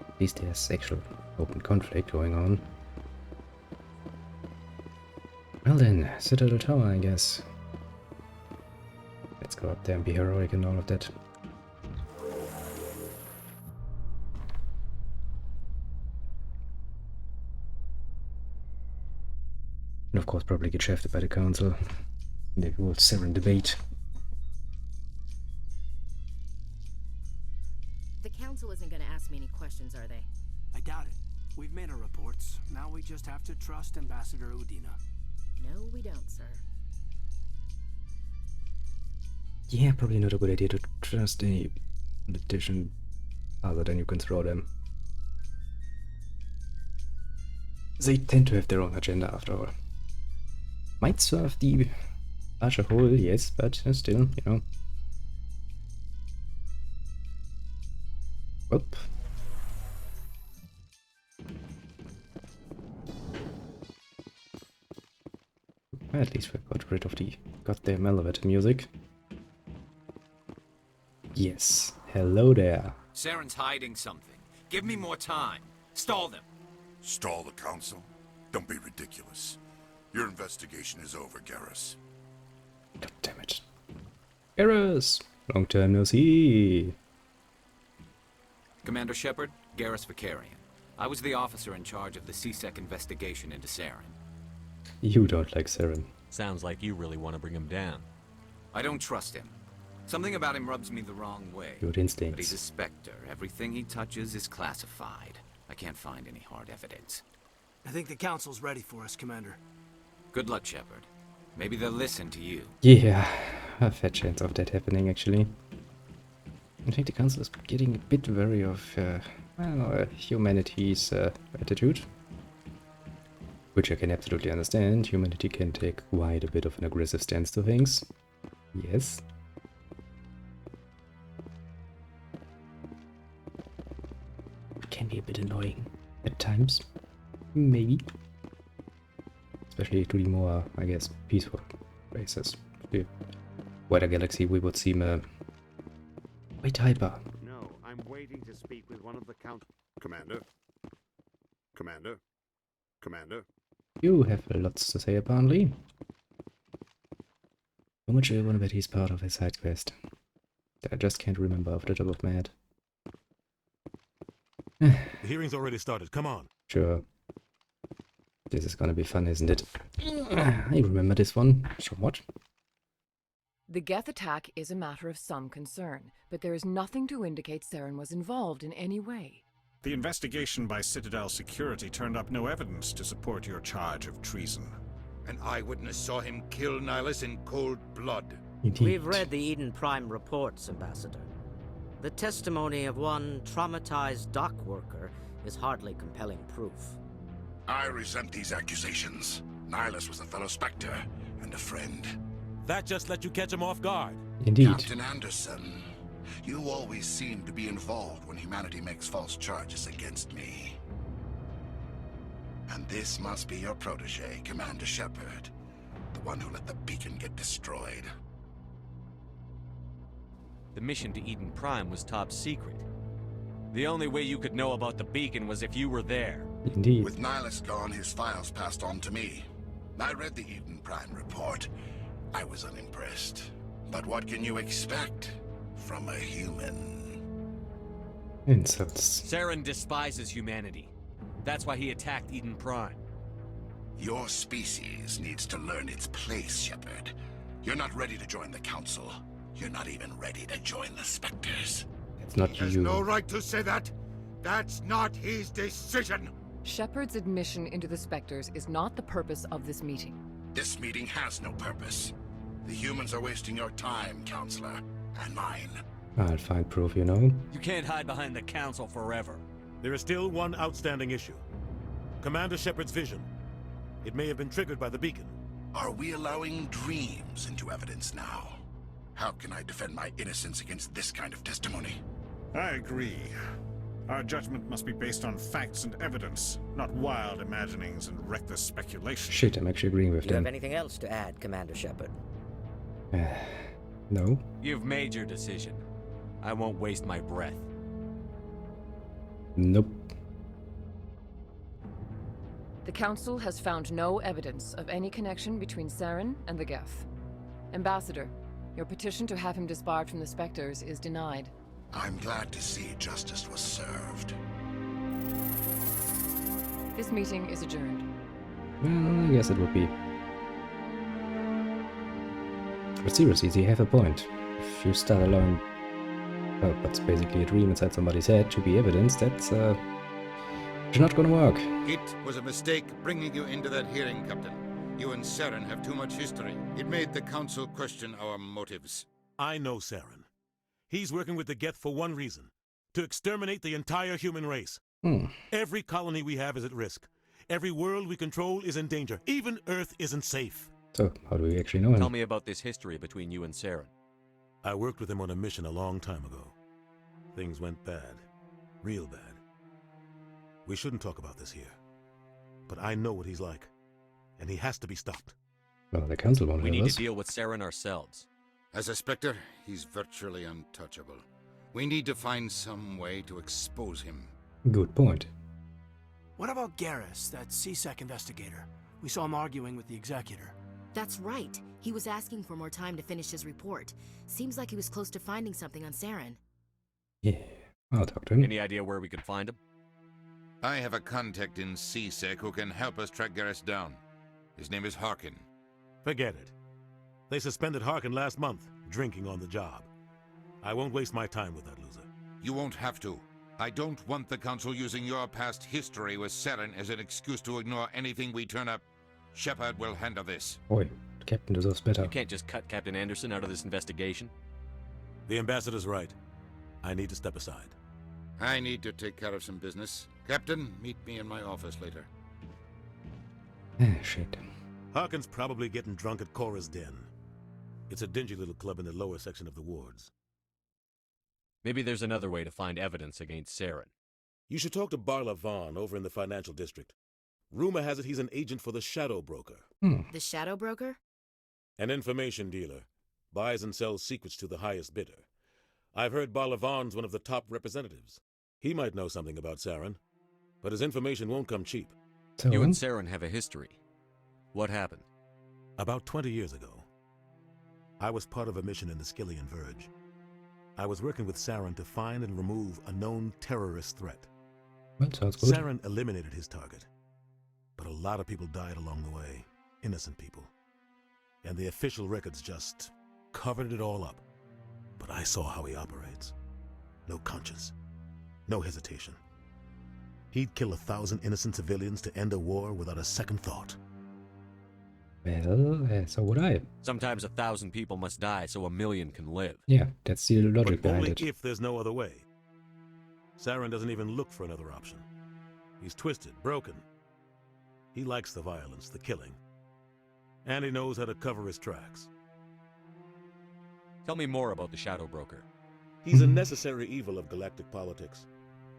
At least there's actual open conflict going on. Well then, Citadel Tower, I guess. Let's go up there and be heroic and all of that. And of course probably get shafted by the council in the whole Saren debate. The council isn't going to ask me any questions, are they? I doubt it. We've made our reports. Now we just have to trust Ambassador Udina. No, we don't, sir. Yeah, probably not a good idea to trust any politician other than you can throw them. They tend to have their own agenda after all. Might serve the larger whole, yes, but still, you know. Whoop. At least we got rid of the goddamn elevator music. Yes. Hello there. Saren's hiding something. Give me more time. Stall them. Stall the council? Don't be ridiculous. Your investigation is over, Garrus. God damn it. Garrus! Long time no see. Commander Shepard, Garrus Vakarian. I was the officer in charge of the C-Sec investigation into Saren. You don't like Saren. Sounds like you really want to bring him down. I don't trust him. Something about him rubs me the wrong way. Good instincts. But he's a Spectre. Everything he touches is classified. I can't find any hard evidence. I think the council's ready for us, Commander. Good luck, Shepard. Maybe they'll listen to you. Yeah, a fat chance of that happening, actually. I think the council is getting a bit wary of, well, humanity's attitude. Which I can absolutely understand. Humanity can take quite a bit of an aggressive stance to things. Yes. Can be a bit annoying at times. Maybe. Especially to the more, I guess, peaceful races. The wider galaxy, we would seem a bit hyper. No, I'm waiting to speak with one of the Commander? Commander? Commander? You have lots to say, apparently. How much I want to bet he's part of a side quest that I just can't remember off the top of my head. The hearing's already started. Come on. Sure. This is gonna be fun, isn't it? I remember this one somewhat. The Geth attack is a matter of some concern, but there is nothing to indicate Saren was involved in any way. The investigation by Citadel Security turned up no evidence to support your charge of treason. An eyewitness saw him kill Nihilus in cold blood. Indeed. We've read the Eden Prime reports, Ambassador. The testimony of one traumatized dock worker is hardly compelling proof. I resent these accusations. Nihilus was a fellow Spectre and a friend. That just let you catch him off guard. Indeed. Captain Anderson, you always seem to be involved when humanity makes false charges against me. And this must be your protege, Commander Shepard, the one who let the beacon get destroyed. The mission to Eden Prime was top secret. The only way you could know about the beacon was if you were there. Indeed. With Nihilus gone, his files passed on to me. I read the Eden Prime report. I was unimpressed. But what can you expect from a human? Insults. Saren despises humanity. That's why he attacked Eden Prime. Your species needs to learn its place, Shepard. You're not ready to join the Council. You're not even ready to join the Spectres. It's not He has no right to say that. That's not his decision. Shepard's admission into the Spectres is not the purpose of this meeting. This meeting has no purpose. The humans are wasting your time, Counselor, and mine. I'll find proof, you know. You can't hide behind the Council forever. There is still one outstanding issue. Commander Shepard's vision. It may have been triggered by the beacon. Are we allowing dreams into evidence now? How can I defend my innocence against this kind of testimony? I agree. Our judgment must be based on facts and evidence, not wild imaginings and reckless speculation. Shit, I'm actually agreeing with Do you them. have anything else to add, Commander Shepard? No. You've made your decision. I won't waste my breath. Nope. The Council has found no evidence of any connection between Saren and the Geth. Ambassador, your petition to have him disbarred from the Spectres is denied. I'm glad to see justice was served. This meeting is adjourned. Well, I guess it would be. But seriously, they have a point. If you start allowing what's basically a dream inside somebody's head to be evidence, that's not gonna work. It was a mistake bringing you into that hearing, Captain. You and Saren have too much history. It made the Council question our motives. I know Saren. He's working with the Geth for one reason. To exterminate the entire human race. Every colony we have is at risk. Every world we control is in danger. Even Earth isn't safe. So, how do we actually know him? Tell me about this history between you and Saren. I worked with him on a mission a long time ago. Things went bad. Real bad. We shouldn't talk about this here. But I know what he's like. And he has to be stopped. Well, the Council won't We help need us. to deal with Saren ourselves. As a Spectre, he's virtually untouchable. We need to find some way to expose him. Good point. What about Garrus, that CSEC investigator? We saw him arguing with the Executor. That's right. He was asking for more time to finish his report. Seems like he was close to finding something on Saren. Yeah, I'll talk to him. Any idea where we could find him? I have a contact in CSEC who can help us track Garrus down. His name is Harkin. Forget it. They suspended Harkin last month, drinking on the job. I won't waste my time with that loser. You won't have to. I don't want the Council using your past history with Saren as an excuse to ignore anything we turn up. Shepard will handle this. Oi, the Captain deserves better. You can't just cut Captain Anderson out of this investigation. The Ambassador's right. I need to step aside. I need to take care of some business. Captain, meet me in my office later. Ah, shit. Harkin's probably getting drunk at Cora's Den. It's a dingy little club in the lower section of the wards. Maybe there's another way to find evidence against Saren. You should talk to Barla Vaughn over in the financial district. Rumor has it he's an agent for the Shadow Broker. The Shadow Broker? An information dealer. Buys and sells secrets to the highest bidder. I've heard Barla Vaughn's one of the top representatives. He might know something about Saren, but his information won't come cheap. So, you and Saren have a history. What happened? About 20 years ago, I was part of a mission in the Skillian Verge. I was working with Saren to find and remove a known terrorist threat. Well, sounds good. Saren eliminated his target, but a lot of people died along the way. Innocent people. And the official records just covered it all up. But I saw how he operates. No conscience. No hesitation. He'd kill 1,000 innocent civilians to end a war without a second thought. Well, so would I. Sometimes 1,000 people must die so 1,000,000 can live. Yeah, that's the logic But behind only it. if there's no other way. Saren doesn't even look for another option. He's twisted, broken. He likes the violence, the killing. And he knows how to cover his tracks. Tell me more about the Shadow Broker. He's a necessary evil of galactic politics.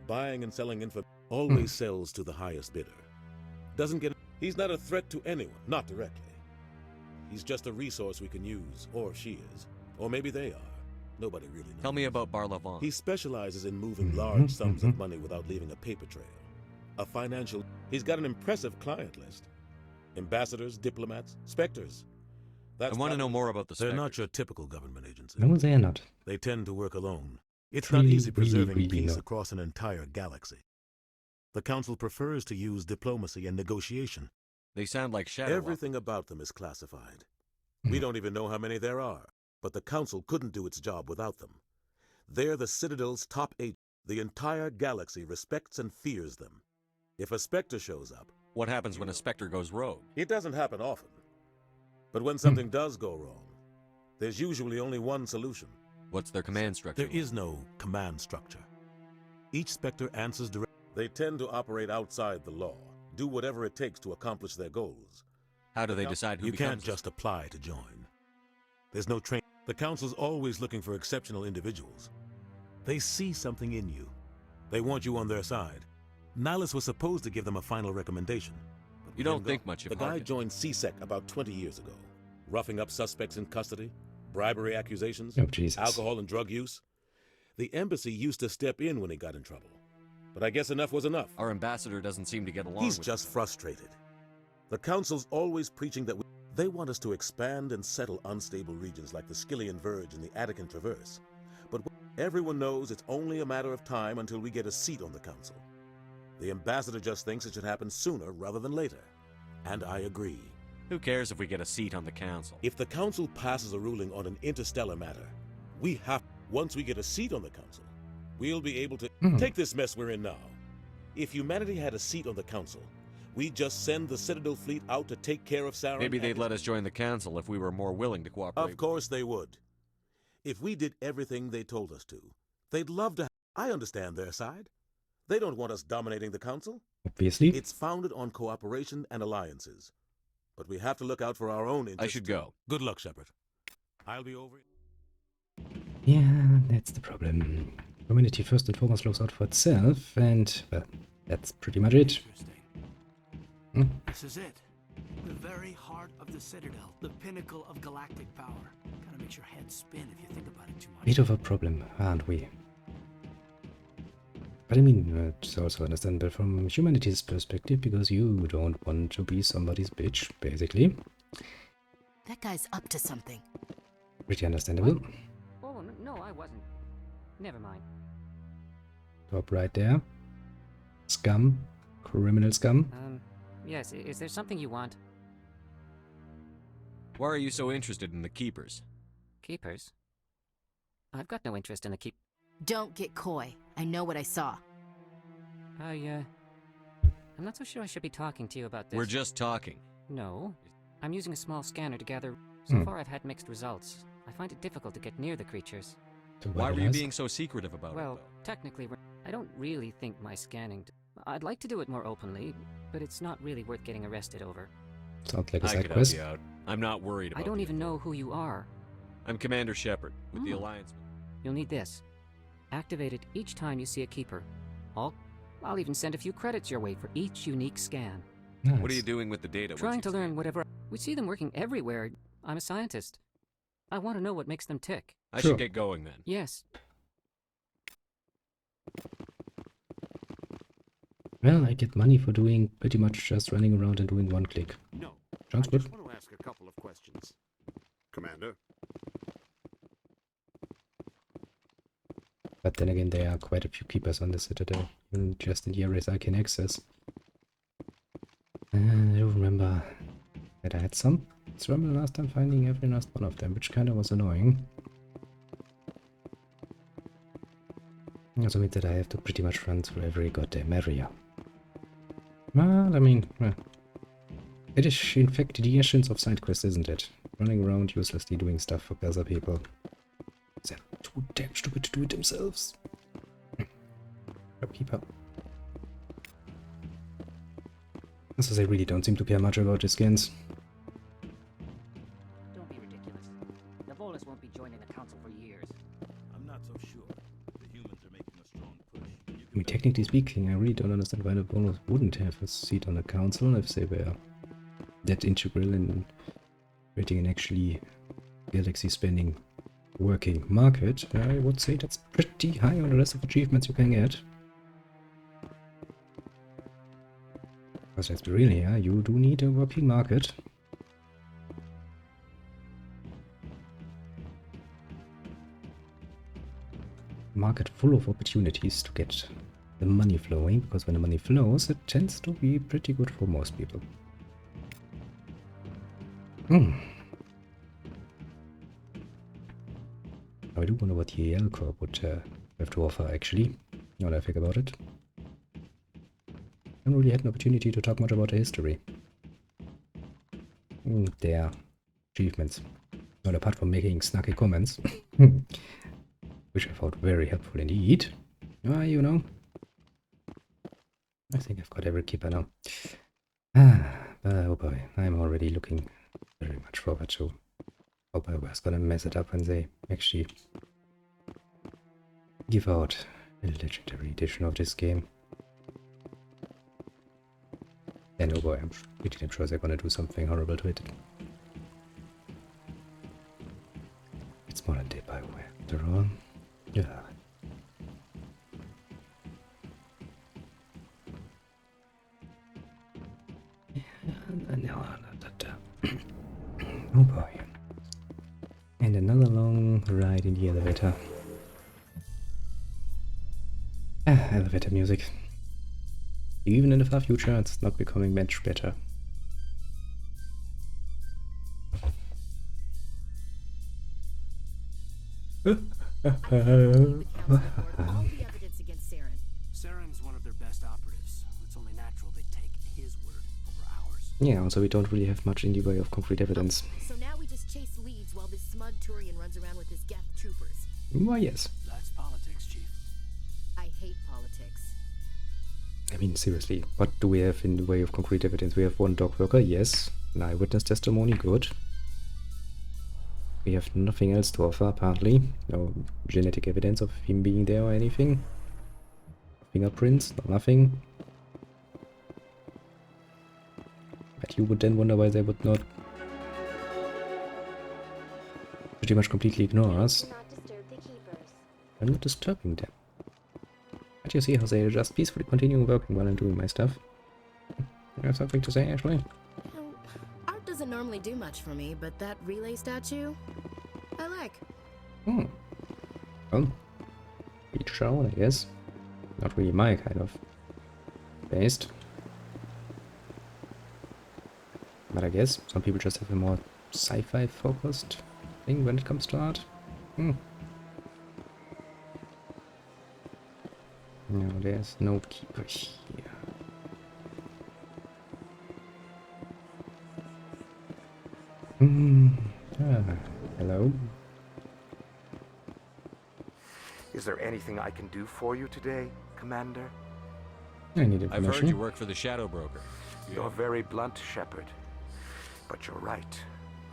Buying and selling info always sells to the highest bidder. Doesn't get. He's not a threat to anyone, not directly. He's just a resource we can use, or she is. Or maybe they are. Nobody really knows. Tell me about Barla Vaughn. He specializes in moving large sums of money without leaving a paper trail. A financial. He's got an impressive client list. Ambassadors, diplomats, specters. I want to know more about the They're Spectres. not your typical government agency. No, they're not. They tend to work alone. It's Really, not easy really, preserving really peace not. across an entire galaxy. The Council prefers to use diplomacy and negotiation. They sound like Shadow. Everything about them is classified. We don't even know how many there are, but the Council couldn't do its job without them. They're the Citadel's top agent. The entire galaxy respects and fears them. If a Spectre shows up... What happens when a Spectre goes rogue? It doesn't happen often. But when something does go wrong, there's usually only one solution. What's their command structure? There is no command structure. Each Spectre answers directly. They tend to operate outside the law, do whatever it takes to accomplish their goals. How do they decide who You becomes can't just apply to join. There's no training. The Council's always looking for exceptional individuals. They see something in you. They want you on their side. Nihilus was supposed to give them a final recommendation. You don't think much of The guy Harkin. joined CSEC about 20 years ago. Roughing up suspects in custody, bribery accusations, Oh, Jesus. alcohol and drug use. The embassy used to step in when he got in trouble. But I guess enough was enough. Our ambassador doesn't seem to get along He's with just frustrated. The Council's always preaching that they want us to expand and settle unstable regions like the Skillian Verge and the Attican Traverse. But everyone knows it's only a matter of time until we get a seat on the Council. The ambassador just thinks it should happen sooner rather than later. And I agree. Who cares if we get a seat on the council? If the Council passes a ruling on an interstellar matter, we have... Once we get a seat on the Council, we'll be able to... Take this mess we're in now. If humanity had a seat on the Council, we'd just send the Citadel fleet out to take care of Saren. Maybe they'd let us join the council if we were more willing to cooperate. Of course they would. If we did everything they told us to, they'd love to... I understand their side. They don't want us dominating the Council. Obviously. It's founded on cooperation and alliances. But we have to look out for our own interests. I should go. Good luck, Shepard. I'll be over... Yeah, that's the problem. Humanity first and foremost looks out for itself, and, well, that's pretty much it. This is it. The very heart of the Citadel. The pinnacle of galactic power. Kinda makes your head spin if you think about it too much. Bit of a problem, aren't we? But I mean, it's also understandable from humanity's perspective, because you don't want to be somebody's bitch, basically. That guy's up to something. Pretty understandable. Oh, no, I wasn't. Never mind. Top right there. Scum. Criminal scum. Yes, is there something you want? Why are you so interested in the Keepers? Keepers? I've got no interest in the Don't get coy. I know what I saw. I'm not so sure I should be talking to you about this. We're just talking. No. I'm using a small scanner to gather... So far I've had mixed results. I find it difficult to get near the creatures. Why were you being so secretive about it, Well, though? technically, I don't really think my scanning... I'd like to do it more openly, but it's not really worth getting arrested over. Sounds like a I side could quest. help you out. I'm not worried about I don't even know who you are. I'm Commander Shepard with the Alliance. You'll need this. Activate it each time you see a keeper. I'll even send a few credits your way for each unique scan. Nice. What are you doing with the data? Trying to learn whatever. We see them working everywhere. I'm a scientist. I want to know what makes them tick. I should get going then. Yes. Well, I get money for doing pretty much just running around and doing one click. No. Sounds good. I just want to ask a couple of questions. Commander? But then again, there are quite a few keepers on the Citadel, even just in the areas I can access. And I don't remember that I had some. It's remember the last time finding every last one of them, which kind of was annoying. Also means that I have to pretty much run through every goddamn area. Well, I mean, it is in fact the essence of side quests, isn't it? Running around uselessly doing stuff for other people. They're too damn stupid to do it themselves. People. So they really don't seem to care much about the skins. Don't be ridiculous. The Volus won't be joining the council for years. I'm not so sure. The humans are making a strong push. I mean, technically speaking, I really don't understand why the Volus wouldn't have a seat on the council if they were that integral in creating an actually galaxy-spanning working market. I would say that's pretty high on the list of achievements you can get. Because let's be real here, you do need a working market. Market full of opportunities to get the money flowing, because when the money flows, it tends to be pretty good for most people. I do wonder what the EL Corp would have to offer, actually, now that I think about it. I haven't really had an opportunity to talk much about the history. Their achievements. Well, apart from making snarky comments, which I found very helpful indeed. You know, I think I've got every keeper now. Oh boy, I'm already looking very much forward to how BioWare's gonna mess it up when they actually give out a legendary edition of this game. And oh boy, I'm pretty damn sure they're gonna do something horrible to it. It's modern day BioWare, after all. Yeah. Oh boy. And another long ride in the elevator. Elevator music. Even in the far future, it's not becoming much better. Saren's one of their best operatives. It's only natural they take his word over ours. Yeah, also we don't really have much in the way of concrete evidence. So now we just chase leads while this smug Turian runs around with his Geth troopers. Why, yes. That's politics, Chief. I hate politics. I mean, seriously, what do we have in the way of concrete evidence? We have one dog worker, yes. An eyewitness testimony, good. We have nothing else to offer, apparently. No genetic evidence of him being there or anything. Fingerprints, no nothing. But you would then wonder why they would not pretty much completely ignore us. I'm not disturbing them. But you see how they are just peacefully continuing working while I'm doing my stuff. You have something to say, Ashley? Art doesn't normally do much for me, but that relay statue, I like. Well, each show, I guess. Not really my kind of taste. But I guess some people just have a more sci-fi focused thing when it comes to art. No, there's no keeper here. Hello? Is there anything I can do for you today, Commander? I need information. I've heard you work for the Shadow Broker. You're very blunt, Shepard. But you're right.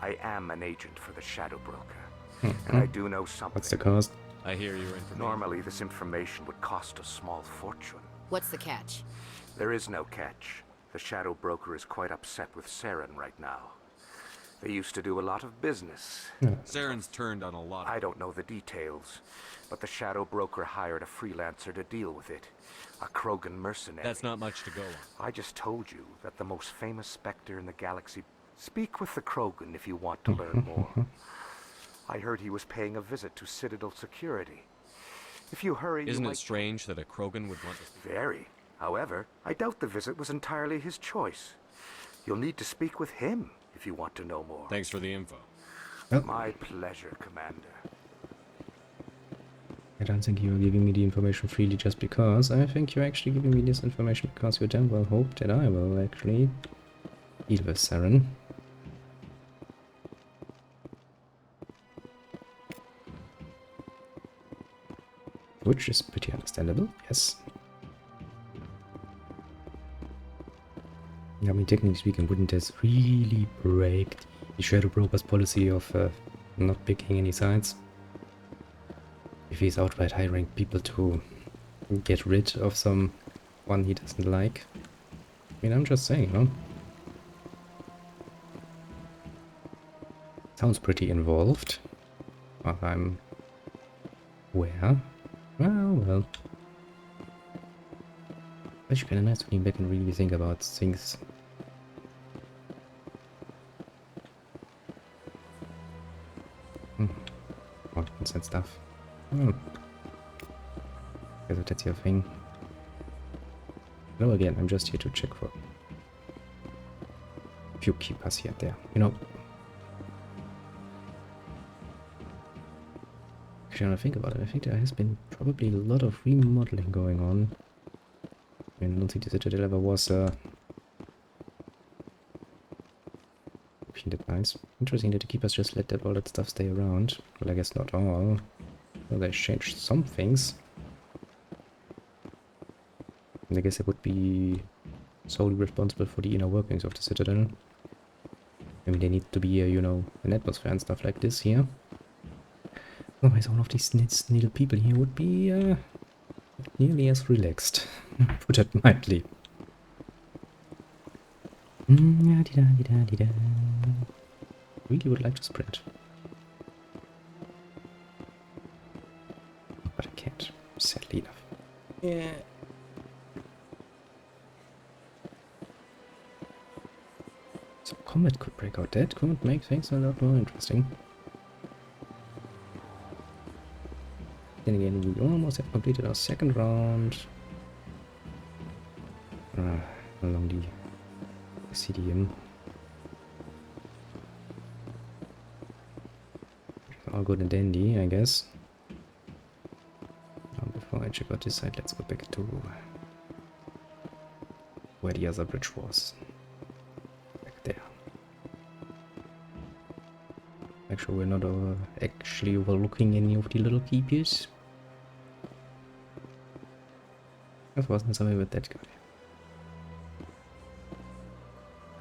I am an agent for the Shadow Broker. And I do know something. What's the cost? I hear you're in. Normally, this information would cost a small fortune. What's the catch? There is no catch. The Shadow Broker is quite upset with Saren right now. They used to do a lot of business. Saren's turned on a lot. I don't know the details, but the Shadow Broker hired a freelancer to deal with it. A Krogan mercenary. That's not much to go on. I just told you that the most famous Spectre in the galaxy... Speak with the Krogan if you want to learn more. I heard he was paying a visit to Citadel security. If you hurry, Isn't it strange that a Krogan would want to... Very. However, I doubt the visit was entirely his choice. You'll need to speak with him if you want to know more. Thanks for the info. My pleasure, Commander. I don't think you're giving me the information freely just because. I think you're actually giving me this information because you damn well hope that I will actually deal with Saren. Which is pretty understandable, yes. I mean, technically speaking, wouldn't this really break the Shadow Broker's policy of not picking any sides? If he's outright hiring people to get rid of someone he doesn't like. I mean, I'm just saying, no? Sounds pretty involved. But I'm... Where? Well. Actually kinda nice looking back and really think about things. More consent stuff. Okay, so that's your thing. No, again, I'm just here to check for a few keepers here and there, you know. Actually, when I think about it, I think there has been probably a lot of remodeling going on. I mean, I don't think the Citadel ever was that nice. Interesting that the keepers just let all that stuff stay around. Well, I guess not all. Well, they changed some things. And I guess they would be solely responsible for the inner workings of the Citadel. I mean, they need to be, you know, an atmosphere and stuff like this here. Otherwise, all of these little people here would be nearly as relaxed, put it mildly. Really would like to sprint. But I can't, sadly enough. Yeah. So combat could break out. That could make things a lot more interesting. Then again, we almost have completed our second round. Along the CDM. All good and dandy, I guess. Now, before I check out this side, let's go back to where the other bridge was. Back there. Make sure we're not actually overlooking any of the little keepers. That wasn't something with that guy.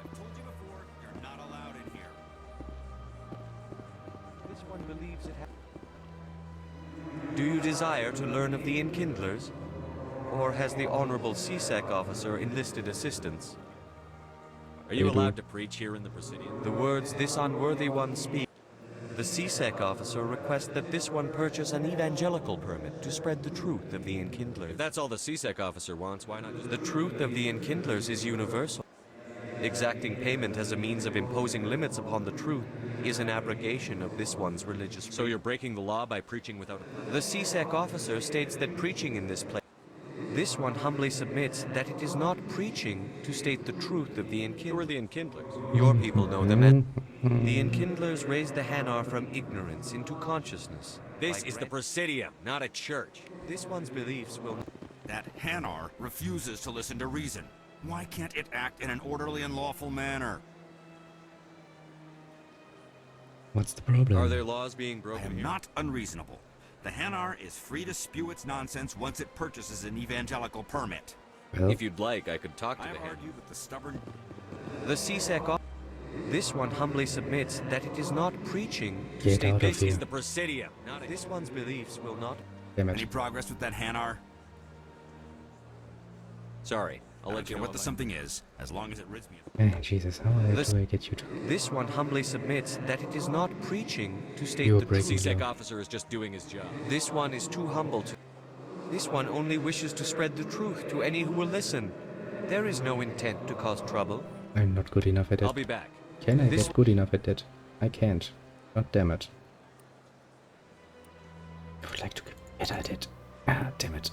I've told you before, you're not allowed in here. This one believes it Do you desire to learn of the Enkindlers? Or has the Honorable CSEC officer enlisted assistance? Are you allowed to preach here in the Presidium? The words this unworthy one speaks. The CSEC officer requests that this one purchase an evangelical permit to spread the truth of the Enkindlers. If that's all the CSEC officer wants, why not just... The truth of the Enkindlers is universal. Exacting payment as a means of imposing limits upon the truth is an abrogation of this one's religious... So you're breaking the law by preaching without a permit? The CSEC officer states that preaching in this place... This one humbly submits that it is not preaching to state the truth of the Enkindlers. Who are the Enkindlers? Your people know them as... The Enkindlers raised the Hanar from ignorance into consciousness. This is the Presidium, not a church. This one's beliefs will... That Hanar refuses to listen to reason. Why can't it act in an orderly and lawful manner? What's the problem? Are there laws being broken I am here? not unreasonable. The Hanar is free to spew its nonsense once it purchases an evangelical permit. Well, if you'd like, I could talk to the argue with the stubborn... The CSEC This one humbly submits that it is not preaching to Get state out of this here. is the Presidium. This one's beliefs will not. Damn it. Any progress with that Hanar? Sorry, I'll I let don't you care know what the if I- something is, as long as it rids me of... Hey, Jesus, how the hell do I get you to... This one humbly submits that it is not preaching to state You're the breaking truth. CSEC down. officer is just doing his job. This one is too humble to. This one only wishes to spread the truth to any who will listen. There is no intent to cause trouble. I'm not good enough at it. I'll be back. Can I This- get good enough at that? I can't. God damn it. I would like to get better at it. Ah, damn it.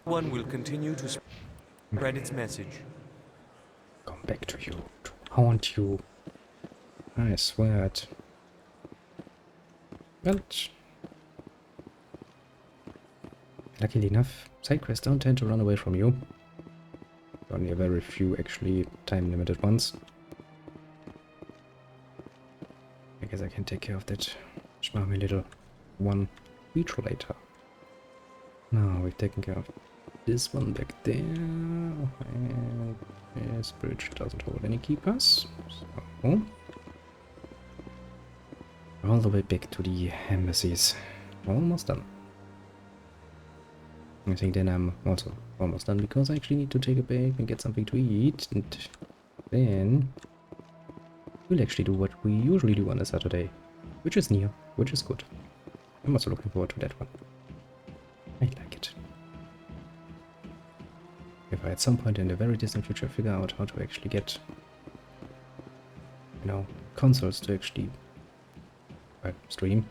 One will continue to spread its message. Come back to you. To haunt you. I swear it. But... luckily enough, side quests don't tend to run away from you. Only a very few actually time-limited ones. I guess I can take care of that schmarmy little one week later. Now we've taken care of this one back there. And this bridge doesn't hold any keepers. So all the way back to the embassies. Almost done. I think then I'm also almost done because I actually need to take a break and get something to eat, and then we'll actually do what we usually do on a Saturday, which is near, which is good. I'm also looking forward to that one. I like it. If I at some point in the very distant future figure out how to actually get, you know, consoles to actually stream,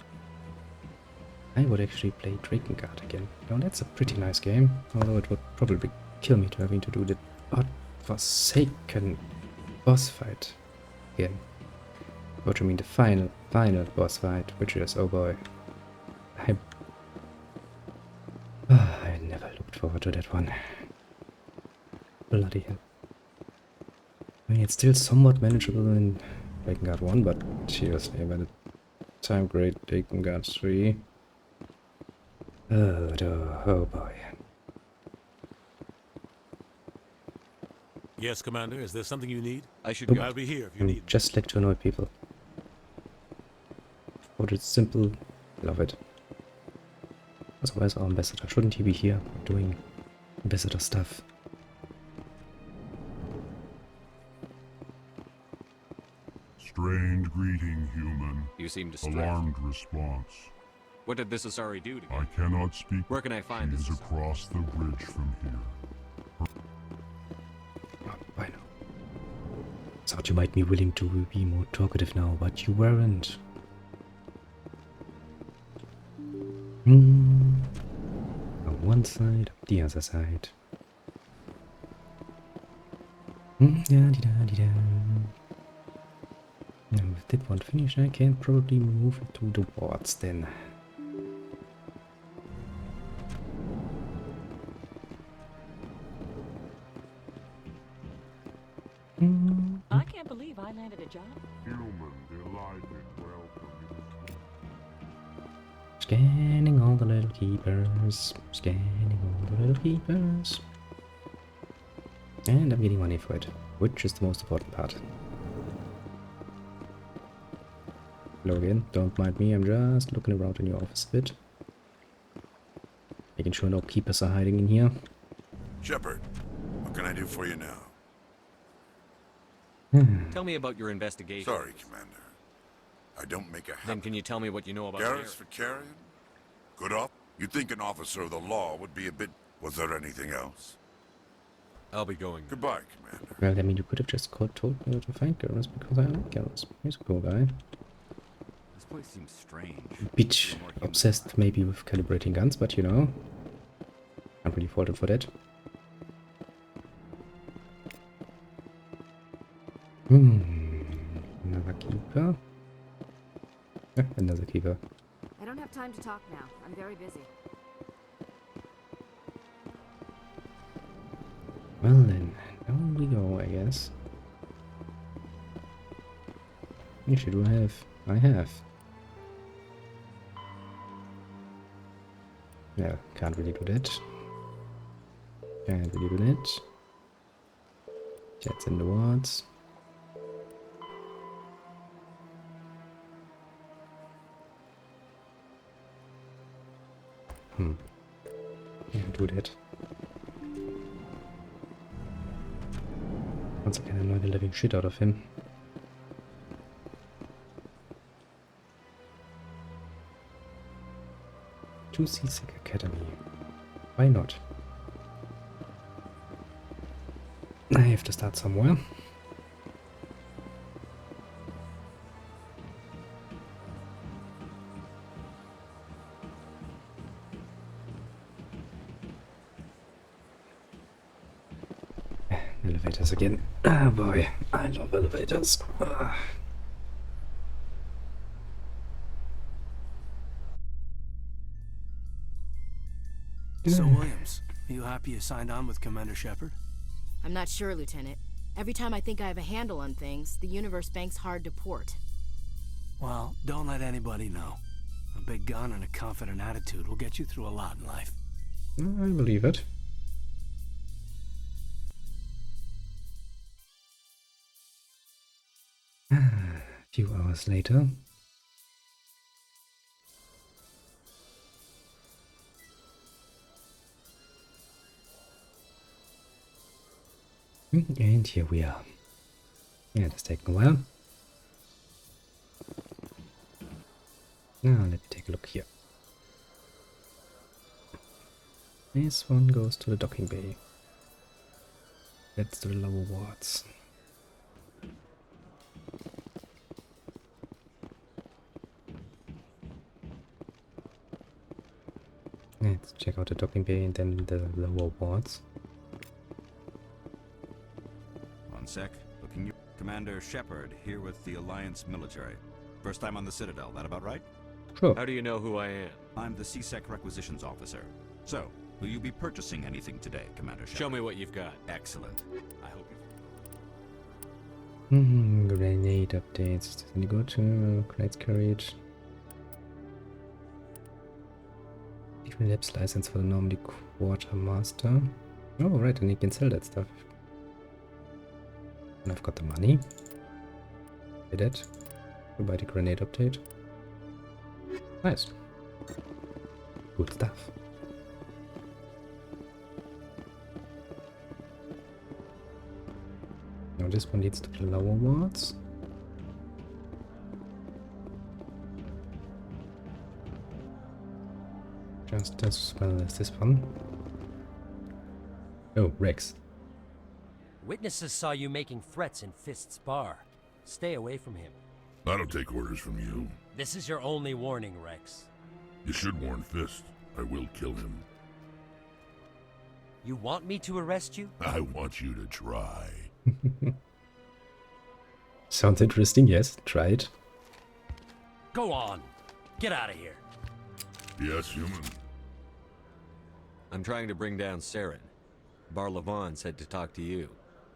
I would actually play Drakengard again. Now that's a pretty nice game, although it would probably kill me to having to do the godforsaken boss fight again. What do you mean the final boss fight, which is, oh boy. I never looked forward to that one. Bloody hell. I mean, it's still somewhat manageable in Drakengard 1, but seriously, by the time Great Drakengard 3... Oh boy. Yes, Commander. Is there something you need? I should Nope. go. I'll be here if you need. Just like to annoy people. But it's simple. Love it. Otherwise our ambassador, shouldn't he be here doing ambassador stuff? Strange greeting, human. You seem distressed. Alarmed response. What did this Asari do to you? I cannot speak. Where can I find She this is Asari? across the bridge from here. I know. Thought you might be willing to be more talkative now, but you weren't. On one side, the other side. Da-di-da-di-da. Now with that one finished, I can probably move it to the wards then. I can't believe I landed a job. Human, delighted welcome. Scanning all the little keepers. Scanning all the little keepers. And I'm getting money for it, which is the most important part. Hello again, don't mind me, I'm just looking around in your office a bit. Making sure no keepers are hiding in here. Shepard, what can I do for you now? Tell me about your investigation. Sorry, Commander. I don't make a habit. Then can you tell me what you know about Garrus Vakarian? Good off. You'd think an officer of the law would be a bit... Was there anything else? I'll be going. Goodbye, Commander. Well, I mean, you could have just told me to find Garrus because I like Garrus. He's a cool guy. place seems strange. Bit obsessed maybe with calibrating guns, but you know, can't really fault it for that. Another keeper. Another keeper. I don't have time to talk now. I'm very busy. Well then, down we go, I guess. Actually, do I have? I have. Yeah, can't really do that. Can't really do that. Jets in the wards. Can't do that. Once again, annoy the living shit out of him. To CSEC Academy. Why not? I have to start somewhere. Elevators again. Oh boy, I love elevators. So, Williams, are you happy you signed on with Commander Shepard? I'm not sure, Lieutenant. Every time I think I have a handle on things, the Universe Bank's hard to port. Well, don't let anybody know. A big gun and a confident attitude will get you through a lot in life. I believe it. A few hours later. And here we are. Yeah, it's taken a while. Now let me take a look here. This one goes to the docking bay. That's to the lower wards. Let's check out the docking bay and then the lower wards. One sec. Looking you. Commander Shepard, here with the Alliance military. First time on the Citadel, that about right? Sure. How do you know who I am? I'm the CSEC Requisitions Officer. So, will you be purchasing anything today, Commander Shepard? Show me what you've got. Excellent. I hope Grenade updates. Did you go to grenades carried? Even Labs license for the Normandy Quartermaster. Oh, right, and you can sell that stuff. And I've got the money. Pay that. Go buy the grenade update. Nice. Good stuff. Now this one leads to the lower wards. Just as well as this one. Oh, Rex. Witnesses saw you making threats in Fist's bar. Stay away from him. I don't take orders from you. This is your only warning, Rex. You should warn Fist. I will kill him. You want me to arrest you? I want you to try. Sounds interesting, yes. Try it. Go on. Get out of here. Yes, human. I'm trying to bring down Saren. Bar-Levon said to talk to you.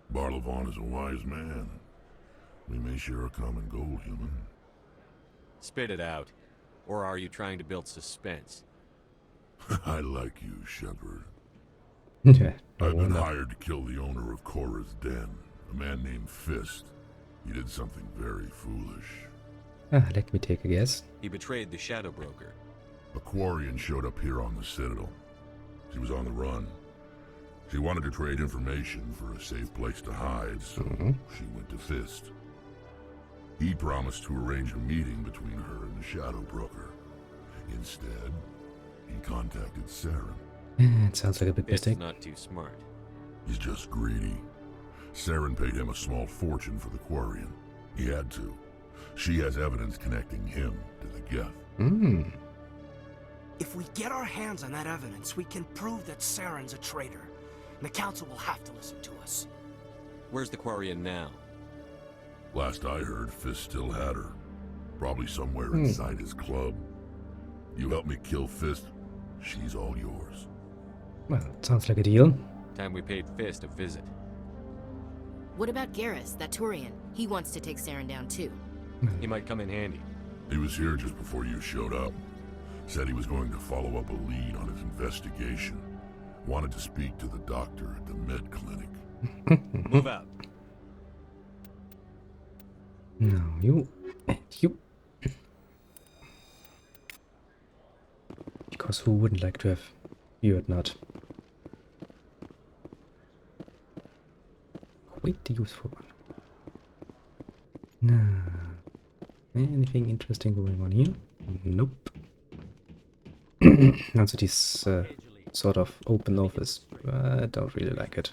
Bar-Levon is a wise man. We may share a common goal, human. Spit it out. Or are you trying to build suspense? I like you, Shepard. Yeah, I've been hired to kill the owner of Korra's Den, a man named Fist. He did something very foolish. Let me take a guess. He betrayed the Shadow Broker. A Quarian showed up here on the Citadel. She was on the run. She wanted to trade information for a safe place to hide, so she went to Fist. He promised to arrange a meeting between her and the Shadow Broker. Instead, he contacted Saren. It sounds like a big mistake. It's not too smart. He's just greedy. Saren paid him a small fortune for the Quarian. He had to. She has evidence connecting him to the Geth. If we get our hands on that evidence, we can prove that Saren's a traitor. And the Council will have to listen to us. Where's the Quarian now? Last I heard, Fist still had her. Probably somewhere inside his club. You help me kill Fist, she's all yours. Well, sounds like a deal. Time we paid Fist a visit. What about Garrus, that Turian? He wants to take Saren down too. He might come in handy. He was here just before you showed up. Said he was going to follow up a lead on his investigation. Wanted to speak to the doctor at the med clinic. Move out. No, you and you. Because who wouldn't like to have you at not? Quite the useful one. Nah. Anything interesting going on here? Nope. Also this sort of open office. I don't really like it.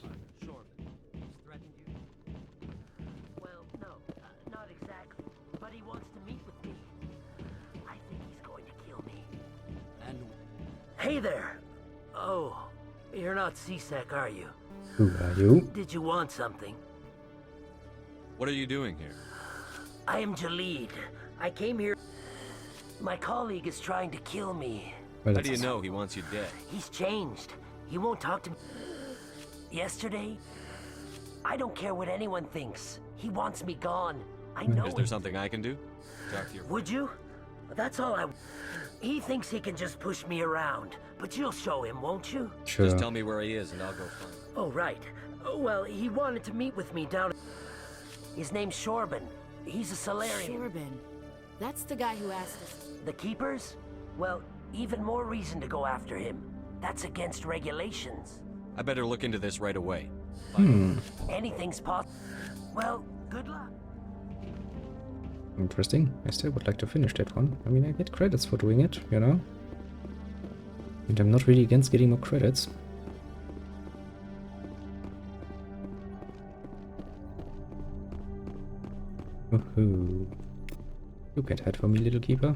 Well, no, not exactly. But he wants to meet with me. I think he's going to kill me. And hey there! Oh, you're not C-Sec, are you? Who are you? Did you want something? What are you doing here? I am Jalid. I came here. My colleague is trying to kill me. Well, how do you know he wants you dead? He's changed. He won't talk to me. Yesterday, I don't care what anyone thinks. He wants me gone. I know. Is there something I can do? Talk to your... Would you? That's all I... He thinks he can just push me around, but you'll show him, won't you? Sure. Just tell me where he is and I'll go find him. Oh, right. Well, he wanted to meet with me down... His name's Shorban. He's a Salarian. Shorban. That's the guy who asked us. The Keepers? Well, even more reason to go after him. That's against regulations. I better look into this right away. Anything's possible. Well, good luck. Interesting. I still would like to finish that one. I mean, I get credits for doing it, you know? And I'm not really against getting more credits. Woohoo. You can't hide from me, little keeper.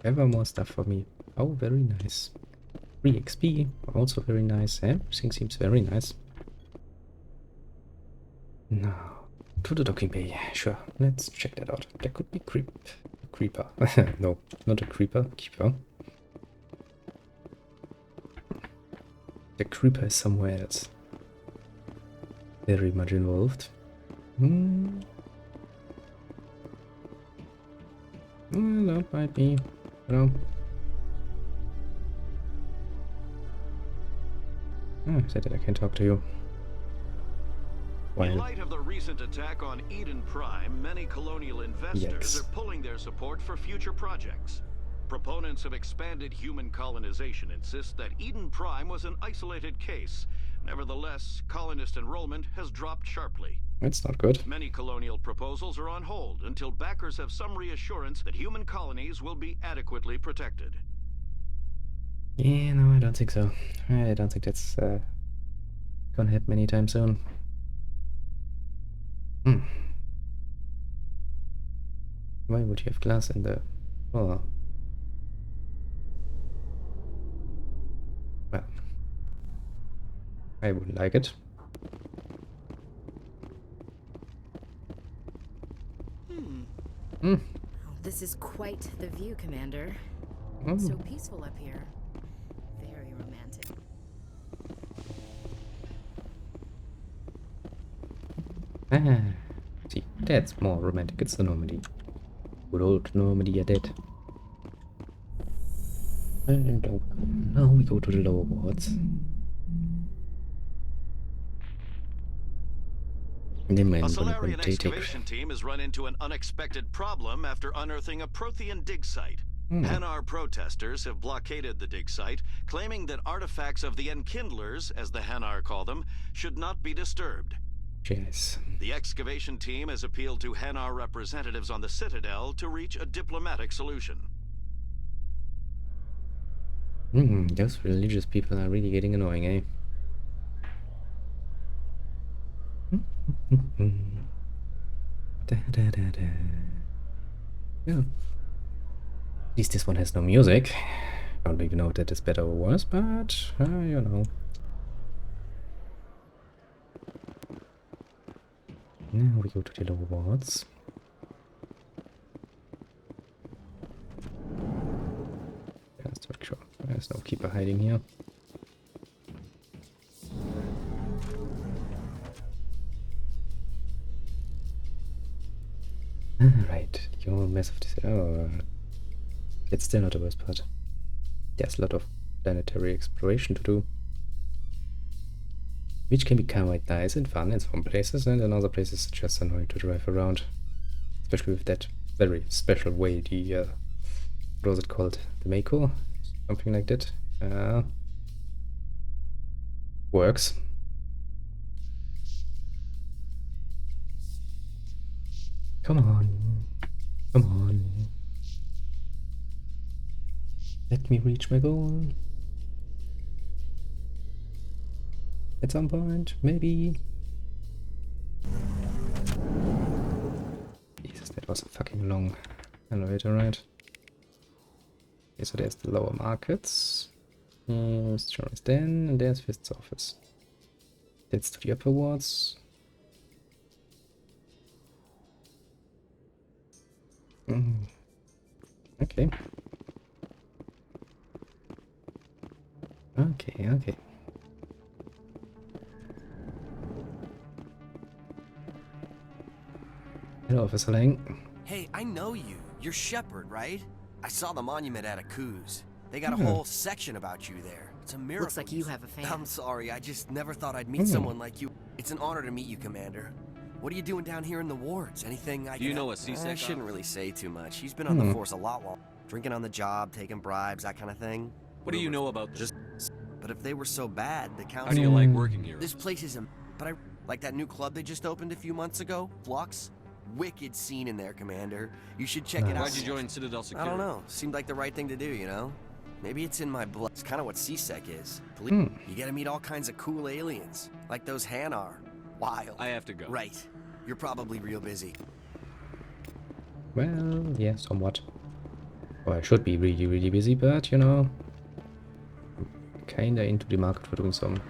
Ever more stuff for me. Oh, very nice. Free XP, also very nice. Everything seems very nice. Now, to the docking bay. Sure, let's check that out. There could be creeper. No, not a creeper. Keeper. The creeper is somewhere else. Very much involved. Well, that might be, you know. Said that I can talk to you. In light of the recent attack on Eden Prime, many colonial investors are pulling their support for future projects. Proponents of expanded human colonization insist that Eden Prime was an isolated case. Nevertheless, colonist enrollment has dropped sharply. That's not good. Many colonial proposals are on hold until backers have some reassurance that human colonies will be adequately protected. Yeah, no, I don't think so. I don't think that's gonna happen anytime soon. Why would you have glass in the... Oh. Well, I wouldn't like it. This is quite the view, Commander. So peaceful up here. Very romantic. See, that's more romantic. It's the Normandy. Good old Normandy at that. And now we go to the lower wards. A Solarian excavation team has run into an unexpected problem after unearthing a Prothean dig site. Hanar protesters have blockaded the dig site, claiming that artifacts of the Enkindlers, as the Hanar call them, should not be disturbed. Yes. The excavation team has appealed to Hanar representatives on the Citadel to reach a diplomatic solution. Those religious people are really getting annoying, eh? Yeah. At least this one has no music. I don't even know if that is better or worse, but you know. Now we go to the lower wards. Structure. There's no keeper hiding here. Right, your mess of this. Oh, it's still not the worst part. There's a lot of planetary exploration to do, which can be quite nice and fun in some places, and in other places it's just annoying to drive around, especially with that very special way the what was it called? The Mako? Something like that. Works. Come on. Come on. Let me reach my goal. At some point, maybe. Jesus, that was a fucking long elevator ride. Okay, so there's the lower markets. Here's Jonas Den, and there's Fist's office. That's to the upper wards. Okay. Okay. Hello, Officer Lang. Hey, I know you. You're Shepard, right? I saw the monument at Akuz. They got a whole section about you there. It's a miracle. Looks like you have a fan. I'm sorry, I just never thought I'd meet someone like you. It's an honor to meet you, Commander. What are you doing down here in the wards? Anything I can... Do you know a C-Sec? I shouldn't really say too much. He's been on the force a lot longer. Drinking on the job, taking bribes, that kind of thing. What do you know about this? But if they were so bad, the council... How do you like working here? This place is But I... Like that new club they just opened a few months ago? Flux? Wicked scene in there, Commander. You should check it out. Why'd you join Citadel Security? I don't know. Seemed like the right thing to do, you know? Maybe it's in my blood. It's kind of what C-Sec is. You get to meet all kinds of cool aliens. Like those Hanar. Wild. I have to go. Right. You're probably real busy. Well, yeah, somewhat. Well, I should be really, really busy, but, you know, kinda into the market for doing some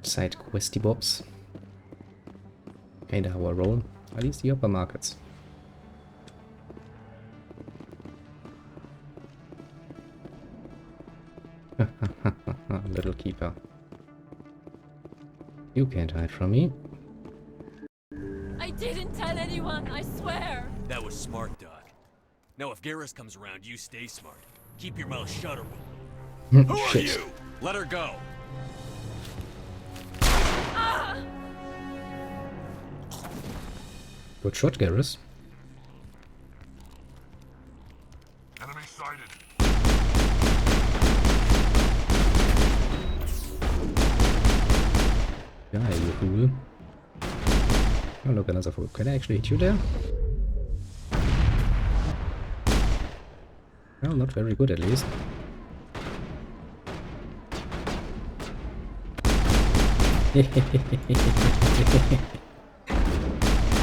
side questy bobs. Kinda how I roll. At least the upper markets. Little keeper. You can't hide from me. I didn't tell anyone, I swear. That was smart, Doc. Now if Garrus comes around, you stay smart. Keep your mouth shut or we'll... Who are you? Let her go. Ah! Good shot, Garrus. Enemy sighted. Yeah, you fool. Oh, look, another fool. Can I actually hit you there? Well, not very good at least.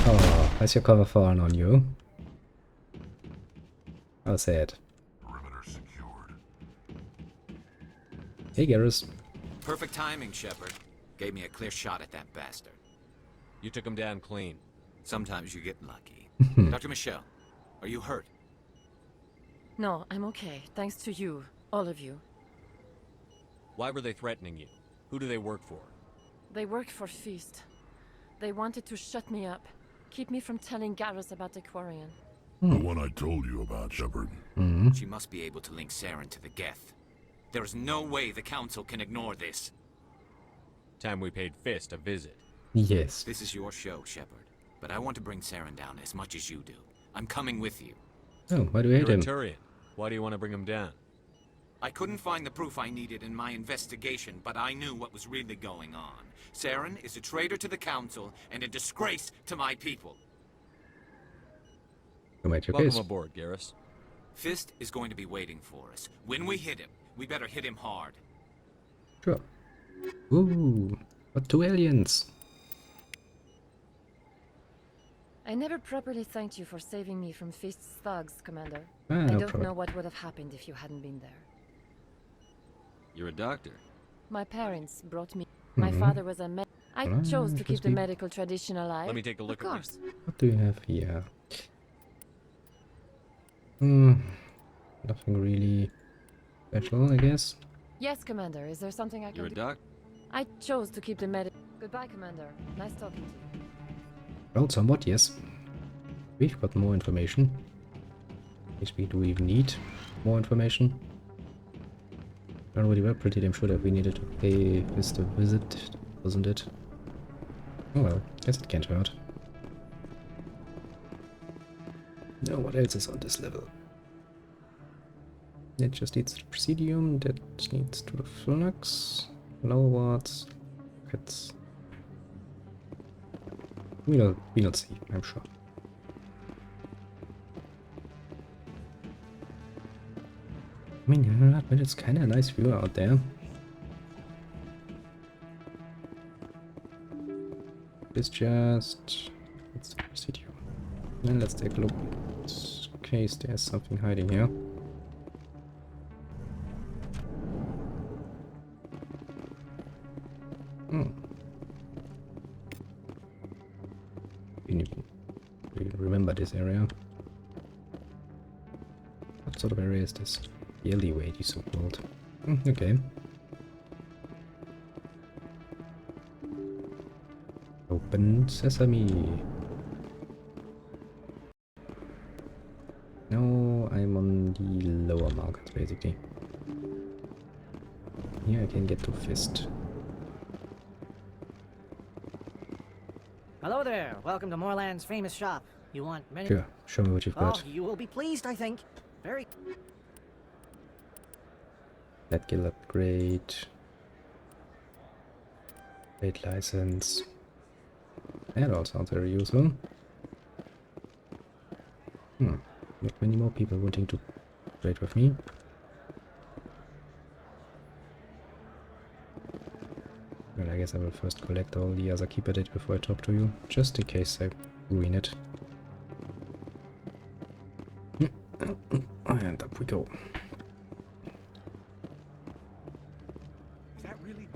Oh, has your cover fallen on you? How sad. Perimeter secured. Hey, Garrus. Perfect timing, Shepard. Gave me a clear shot at that bastard. You took him down clean. Sometimes you get lucky. Dr. Michelle, are you hurt? No, I'm okay. Thanks to you. All of you. Why were they threatening you? Who do they work for? They worked for Feast. They wanted to shut me up. Keep me from telling Garrus about the Quarian. The one I told you about, Shepard. She must be able to link Saren to the Geth. There is no way the Council can ignore this. Time we paid Fist a visit. Yes. This is your show, Shepard. But I want to bring Saren down as much as you do. I'm coming with you. Oh, why do you hate him? You're a Turian. Why do you want to bring him down? I couldn't find the proof I needed in my investigation, but I knew what was really going on. Saren is a traitor to the Council and a disgrace to my people. You made your Welcome case. aboard, Garrus. Fist is going to be waiting for us. When we hit him, we better hit him hard. Sure. Ooh, but 2 aliens. I never properly thanked you for saving me from Fist's thugs, Commander. Ah, I no don't problem. know what would have happened if you hadn't been there. You're a doctor. My parents brought me. My father was a I chose to keep the interesting. medical tradition alive. Let me take a look of at course. What do you have here? Nothing really special, I guess. Yes, Commander. Is there something I can You're a do? doc? I chose to keep the medic. Goodbye, Commander. Nice talking to you. Well, somewhat, yes. We've got more information. Maybe do we even need more information? I already were pretty damn sure that we needed to pay Fist a visit, wasn't it? Oh well, guess it can't hurt. Now what else is on this level? It just needs the Presidium, that needs to the Flux, Lower Wards, Rockets. We'll see, I'm sure. I mean, you know, it's kind of a nice view out there. It's just... Let's Presidium. And let's take a look in case there's something hiding here. You remember this area? What sort of area is this? The alleyway, the so-called. Okay. Open sesame. No, I'm on the lower markets basically. Here I can get to Fist. Hello there. Welcome to Moorland's famous shop. You want many? Sure, show me what you've got. Oh, you will be pleased, I think. Very. Net Guild upgrade. Trade license. That all sounds very useful. Not many more people wanting to trade with me. Well, I guess I will first collect all the other keeper data before I talk to you, just in case I ruin it. And up we go. Is that really?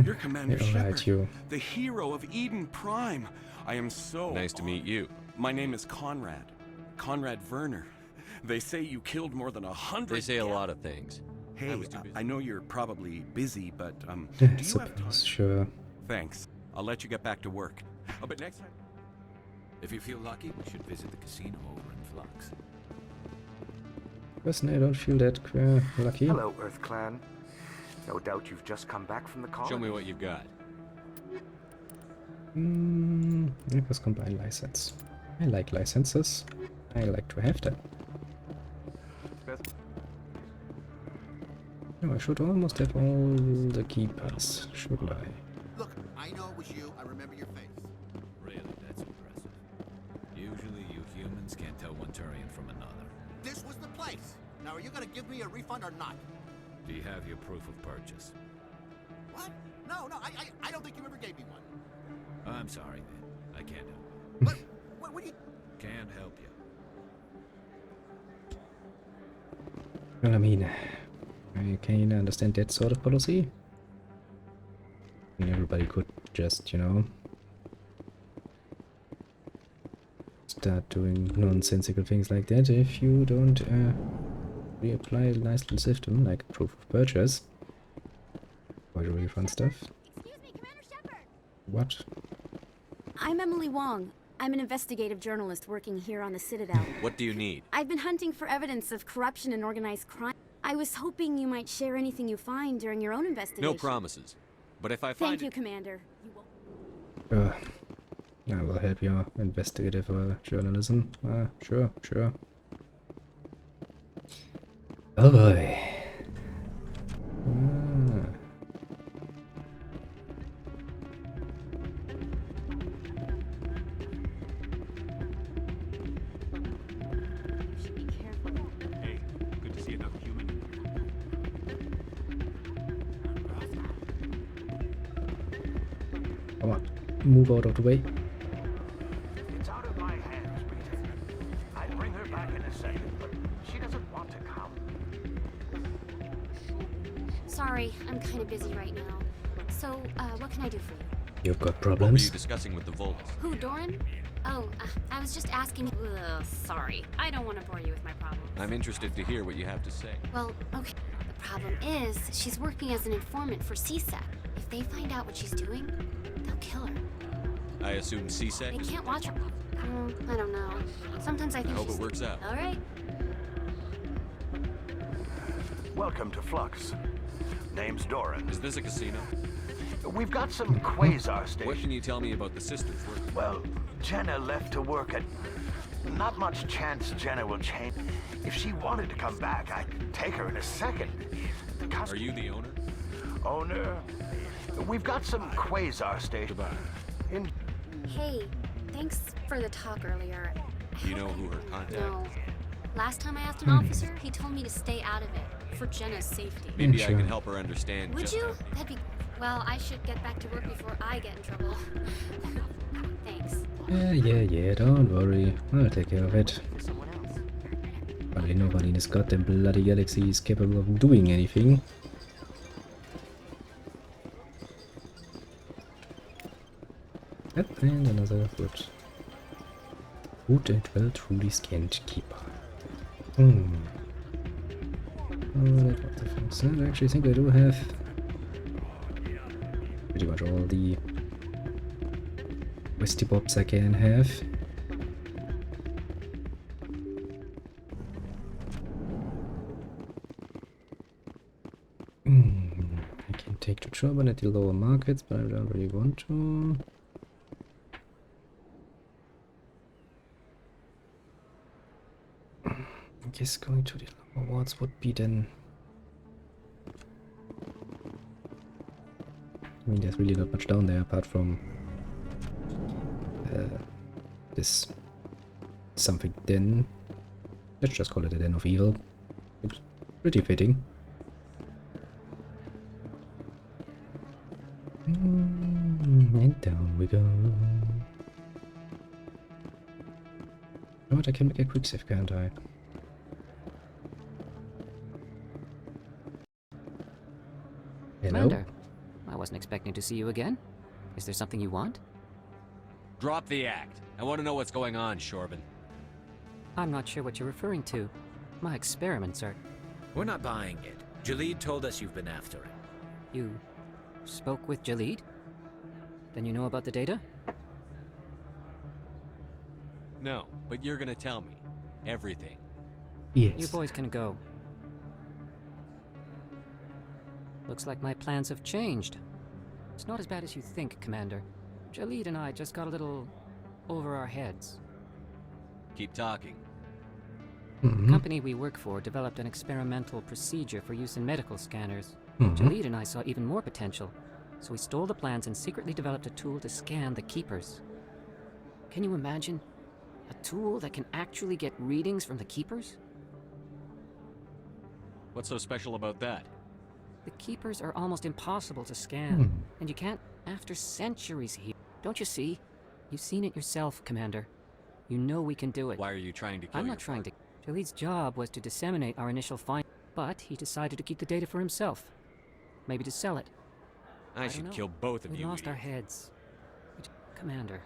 You're Commander Yeah, Shepard, right, you. the hero of Eden Prime. I am so Nice to meet you. My name is Conrad. Conrad Werner. They say you killed more than 100. They say a lot of things. Hey, I know you're probably busy, but I do you have suppose, sure. Thanks. I'll let you get back to work. Oh, but next time. If you feel lucky, we should visit the casino over in Flux. Personally, I don't feel that lucky. Hello, Earth Clan. No doubt you've just come back from the colony. Show me what you've got. Let's combine license. I like licenses. I like to have them. No, I should almost have all the keepers, shouldn't I? Look, I know it was you. I remember your face. Really, that's impressive. Usually you humans can't tell one Turian from another. This was the place. Now, are you going to give me a refund or not? Do you have your proof of purchase? What? No, I don't think you ever gave me one. I'm sorry, man. I can't help you. What do you... Can't help you. Well, I mean, I can understand that sort of policy. I mean, everybody could just, you know, start doing nonsensical things like that if you don't reapply a nice little system like proof of purchase. Or really fun stuff. Excuse me, Commander Shepard. What? I'm Emily Wong. I'm an investigative journalist working here on the Citadel. What do you need? I've been hunting for evidence of corruption and organized crime. I was hoping you might share anything you find during your own investigation. No promises. But if I find Thank you, Commander. I will help your investigative journalism. Sure. Oh boy. You should be careful. move out of the way. It's out of my hands, Rita. I'll bring her back in a second, but she doesn't want to come. Sorry, I'm kind of busy right now. So, what can I do for you? You've got What were problems? you discussing with the Volks? Who, Doran? Oh, I was just asking. Sorry, I don't want to bore you with my problems. I'm interested to hear what you have to say. Well, okay. The problem is, she's working as an informant for CSEC. If they find out what she's doing, they'll kill her. I assume CSEC They is... can't watch her. I don't know. Sometimes I I think hope she's... it works out. All right. Welcome to Flux. Name's Doran. Is this a casino? We've got some quasar stations. What can you tell me about the sisters' work? Well, Jenna left to work at... Not much chance Jenna will change. If she wanted to come back, I'd take her in a second. Are you the owner? Owner? We've got some quasar stations. In... Hey, thanks for the talk earlier. Do you know who her contact No. Last time I asked an officer, he told me to stay out of it, for Jenna's safety. Maybe I can help her understand. Would just you? how- That'd be... Well, I should get back to work before I get in trouble. Thanks. Yeah, don't worry. I'll take care of it. Probably nobody in this goddamn bloody galaxy is capable of doing anything. Yep, and another foot. Good and well truly scanned keeper. Oh, that was the things. I actually think I do have pretty much all the Westy Bobs I can have. I can take the job at the lower markets, but I don't really want to. I guess going to the lower wards would be then. I mean, there's really not much down there apart from this something den. Let's just call it a den of evil. Looks pretty fitting. And down we go. But I can make a quick save, can't I? Hello? Commander, I wasn't expecting to see you again. Is there something you want? Drop the act. I want to know what's going on, Shorban. I'm not sure what you're referring to. My experiments are... We're not buying it. Jalid told us you've been after it. You spoke with Jalid? Then you know about the data? No, but you're gonna tell me. Everything. Yes. You boys can go. Looks like my plans have changed. It's not as bad as you think, Commander. Jalid and I just got a little over our heads. Keep talking. The company we work for developed an experimental procedure for use in medical scanners. Mhm. Jalid and I saw even more potential, so we stole the plans and secretly developed a tool to scan the Keepers. Can you imagine? A tool that can actually get readings from the Keepers? What's so special about that? The Keepers are almost impossible to scan, and you can't after centuries here. Don't you see? You've seen it yourself, Commander. You know we can do it. Why are you trying to kill I'm your not trying to... Jalid's job was to disseminate our initial find, but he decided to keep the data for himself. Maybe to sell it. I don't should know. kill both of We you. lost our heads. Commander,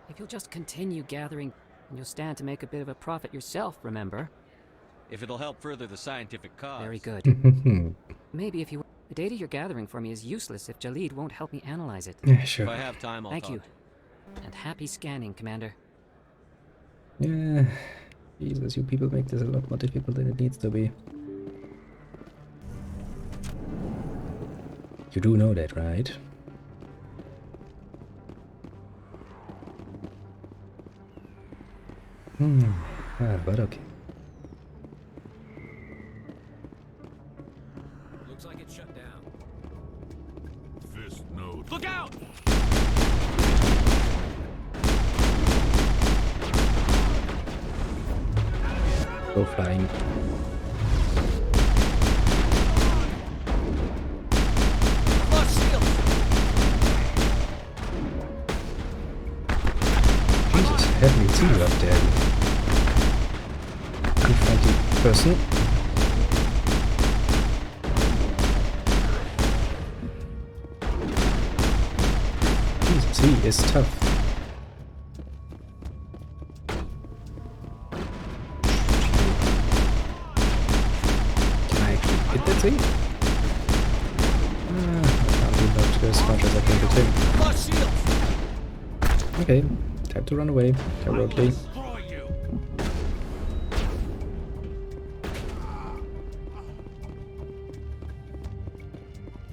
if you'll just continue gathering, and you'll stand to make a bit of a profit yourself, remember? If it'll help further the scientific cause. Very good. Maybe if you... The data you're gathering for me is useless if Jalid won't help me analyze it. Yeah, sure. If I have time, I'll Thank talk. you. And happy scanning, Commander. Yeah. Jesus, you people make this a lot more difficult than it needs to be. You do know that, right? But okay. Looks like it's shut down. Fist node. Look out! Go flying. Lost shield! Jesus, help me see you up there. Unfriendly person. Jesus, he is tough. Can I actually hit that thing? I can't do that as much as I can hit him. Okay, time to run away, heroically.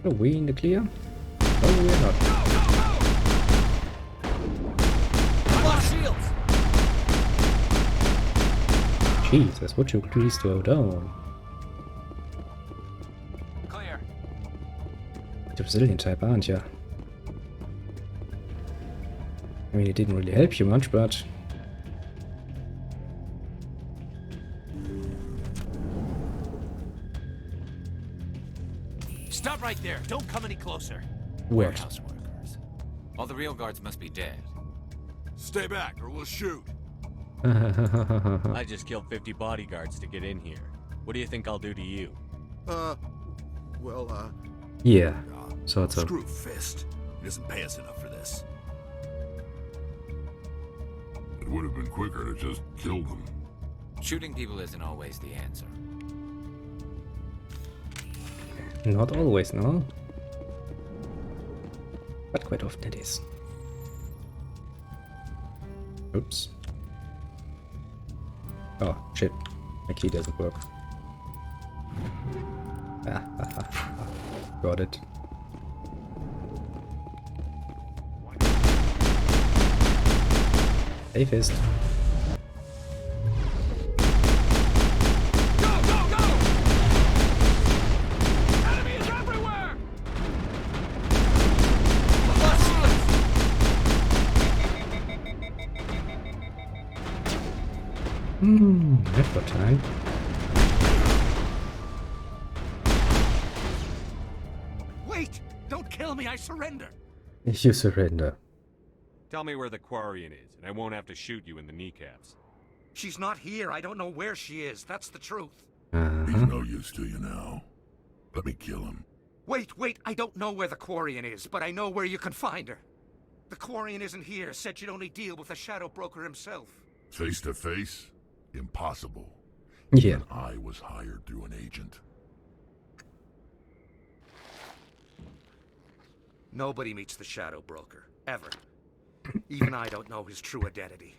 Are we in the clear? Oh, we're not. Jesus, would you please slow down? Clear. The Brazilian type, aren't you? I mean, it didn't really help you much, but... Stop right there. Don't come any closer. Where? Warehouse workers. All the real guards must be dead. Stay back or we'll shoot. I just killed 50 bodyguards to get in here. What do you think I'll do to you? Yeah, sort of. Screw Fist. He doesn't pay us enough for this. It would have been quicker to just kill them. Shooting people isn't always the answer. Not always, no? But quite often it is. Oops. Oh, shit. My key doesn't work. Got it. Hey, Fist. I've got time. Wait! Don't kill me, I surrender! You surrender. Tell me where the Quarian is, and I won't have to shoot you in the kneecaps. She's not here. I don't know where she is. That's the truth. He's no use to you now. Let me kill him. Wait. I don't know where the Quarian is, but I know where you can find her. The Quarian isn't here. Said she'd only deal with the Shadow Broker himself. Face to face? Impossible. Yeah. Even I was hired through an agent. Nobody meets the Shadow Broker. Ever. Even I don't know his true identity.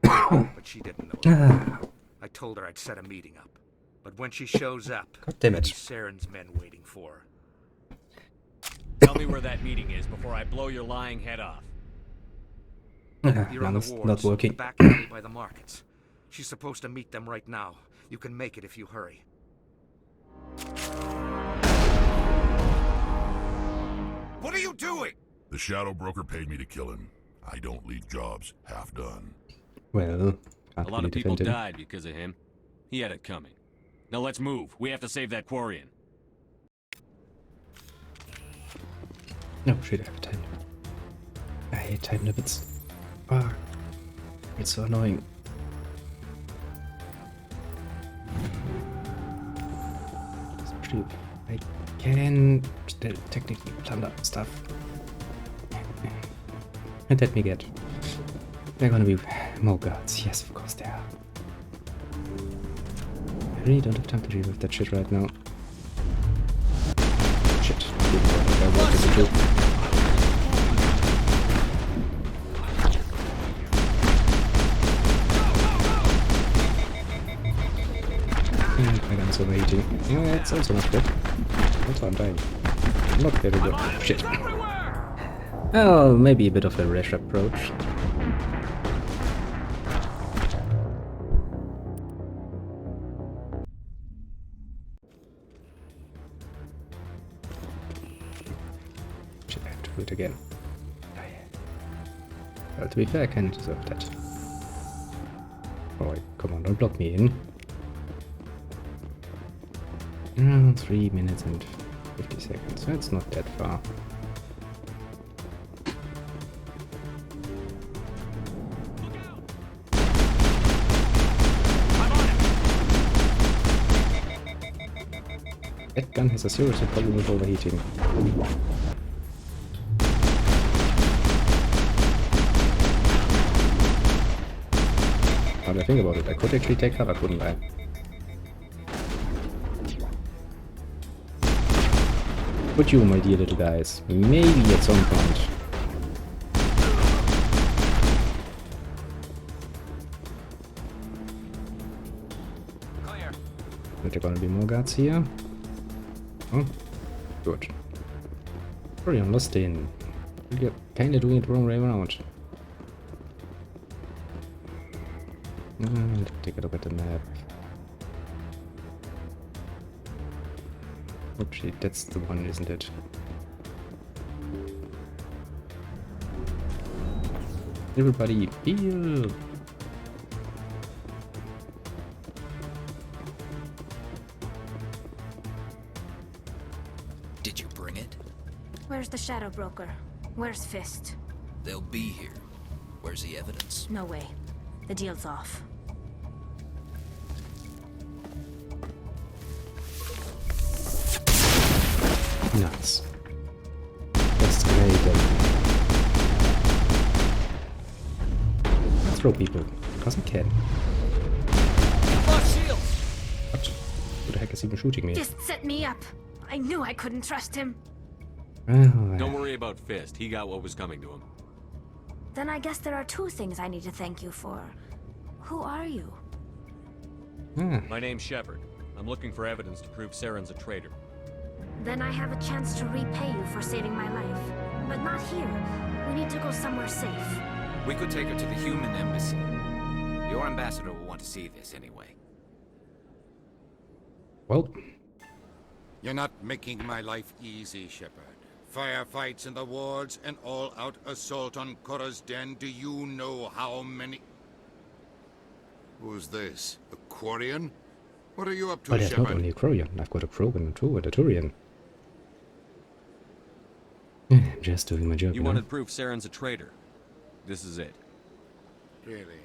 But she didn't know it. I told her I'd set a meeting up. But when she shows up, God damn it. Saren's men waiting for her. Tell me where that meeting is before I blow your lying head off. You're on the wards, not working. The back alley by the markets. She's supposed to meet them right now. You can make it if you hurry. What are you doing? The Shadow Broker paid me to kill him. I don't leave jobs half done. Well, a lot of people died because of him. He had it coming. Now let's move. We have to save that Quarian. No, shit, I have time. I hate time limits. Ah, it's so annoying. Especially, I can still technically plunder stuff. And let me get. There are gonna be more guards. Yes, of course there are. I really don't have time to deal with that shit right now. Shit. What did I do? My guns are waiting. Yeah, it's also not good. Also, I'm dying. Not very good. Shit. Well, maybe a bit of a rash approach. Shit, I have to do it again. Well, to be fair, I kind of deserve that. Oh, come on, don't block me in. 3 minutes and 50 seconds. That's not that far. That gun has a serious problem with overheating. Now that I think about it, I could actually take cover, couldn't I? Would you, my dear little guys? Maybe at some point. Clear. Are there gonna be more guards here? Oh, good. Orion lost in. You're kinda doing it wrong way around. Let's take a look at the map. Actually, that's the one, isn't it? Everybody, heal! Did you bring it? Where's the Shadow Broker? Where's Fist? They'll be here. Where's the evidence? No way. The deal's off. Nuts. That's great. Let's throw people, because I can. What? Who the heck is even shooting me? Fist set me up. I knew I couldn't trust him. Don't worry about Fist. He got what was coming to him. Then I guess there are two things I need to thank you for. Who are you? My name's Shepard. I'm looking for evidence to prove Saren's a traitor. Then I have a chance to repay you for saving my life. But not here. We need to go somewhere safe. We could take her to the human embassy. Your ambassador will want to see this anyway. Well. You're not making my life easy, Shepard. Firefights in the wards, an all-out assault on Korra's den. Do you know how many... Who's this? A Quarian? What are you up to, But it's not Shepard? only a Quarian. I've got a Krogan too, and a Turian. Just doing my job. You wanted proof Saren's a traitor. This is it. Really?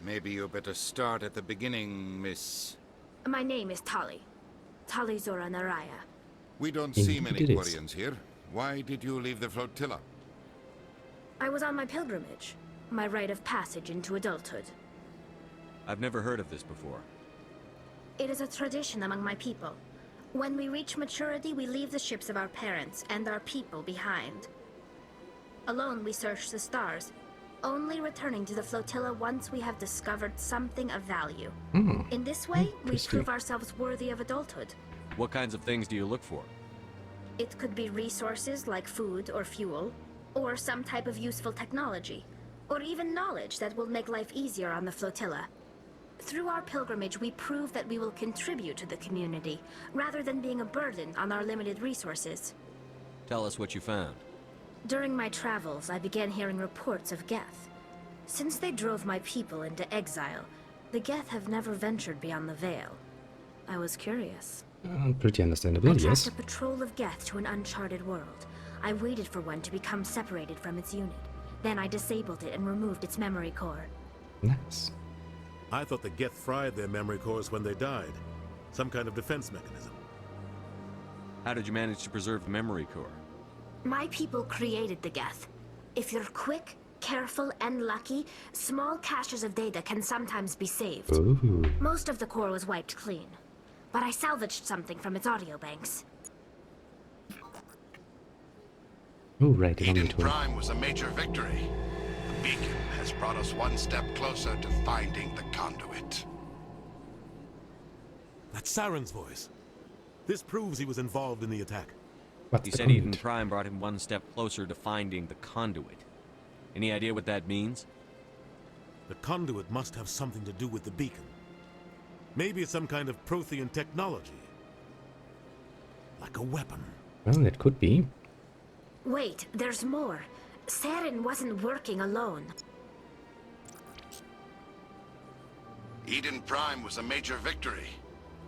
Maybe you better start at the beginning, Miss... My name is Tali. Tali Zora Naraya. We don't Indeed see many it is. Quarians here. Why did you leave the flotilla? I was on my pilgrimage. My rite of passage into adulthood. I've never heard of this before. It is a tradition among my people. When we reach maturity, we leave the ships of our parents and our people behind. Alone, we search the stars, only returning to the flotilla once we have discovered something of value. In this way, we prove ourselves worthy of adulthood. What kinds of things do you look for? It could be resources like food or fuel, or some type of useful technology, or even knowledge that will make life easier on the flotilla. Through our pilgrimage, we prove that we will contribute to the community, rather than being a burden on our limited resources. Tell us what you found. During my travels, I began hearing reports of Geth. Since they drove my people into exile, the Geth have never ventured beyond the Veil. I was curious. Pretty understandable, I yes. tracked a patrol of Geth to an uncharted world. I waited for one to become separated from its unit. Then I disabled it and removed its memory core. Nice. I thought the Geth fried their memory cores when they died. Some kind of defense mechanism. How did you manage to preserve the memory core? My people created the Geth. If you're quick, careful, and lucky, small caches of data can sometimes be saved. Ooh. Most of the core was wiped clean. But I salvaged something from its audio banks. Oh, right, Eden Prime was a major victory. The beacon has brought us one step closer to finding the conduit. That's Saren's voice. This proves he was involved in the attack. He said Eden Prime brought him one step closer to finding the conduit. Any idea what that means? The conduit must have something to do with the beacon. Maybe it's some kind of Prothean technology. Like a weapon. Well, it could be. Wait, there's more. Saren wasn't working alone. Eden Prime was a major victory.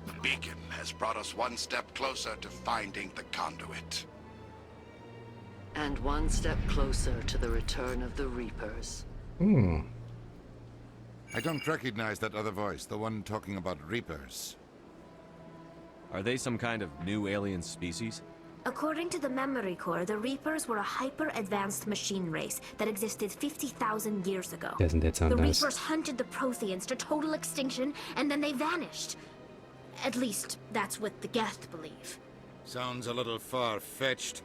The beacon has brought us one step closer to finding the conduit. And one step closer to the return of the Reapers. I don't recognize that other voice, the one talking about Reapers. Are they some kind of new alien species? According to the Memory Core, the Reapers were a hyper-advanced machine race that existed 50,000 years ago. Doesn't that sound the nice? Reapers hunted the Protheans to total extinction, and then they vanished. At least, that's what the Geth believe. Sounds a little far-fetched.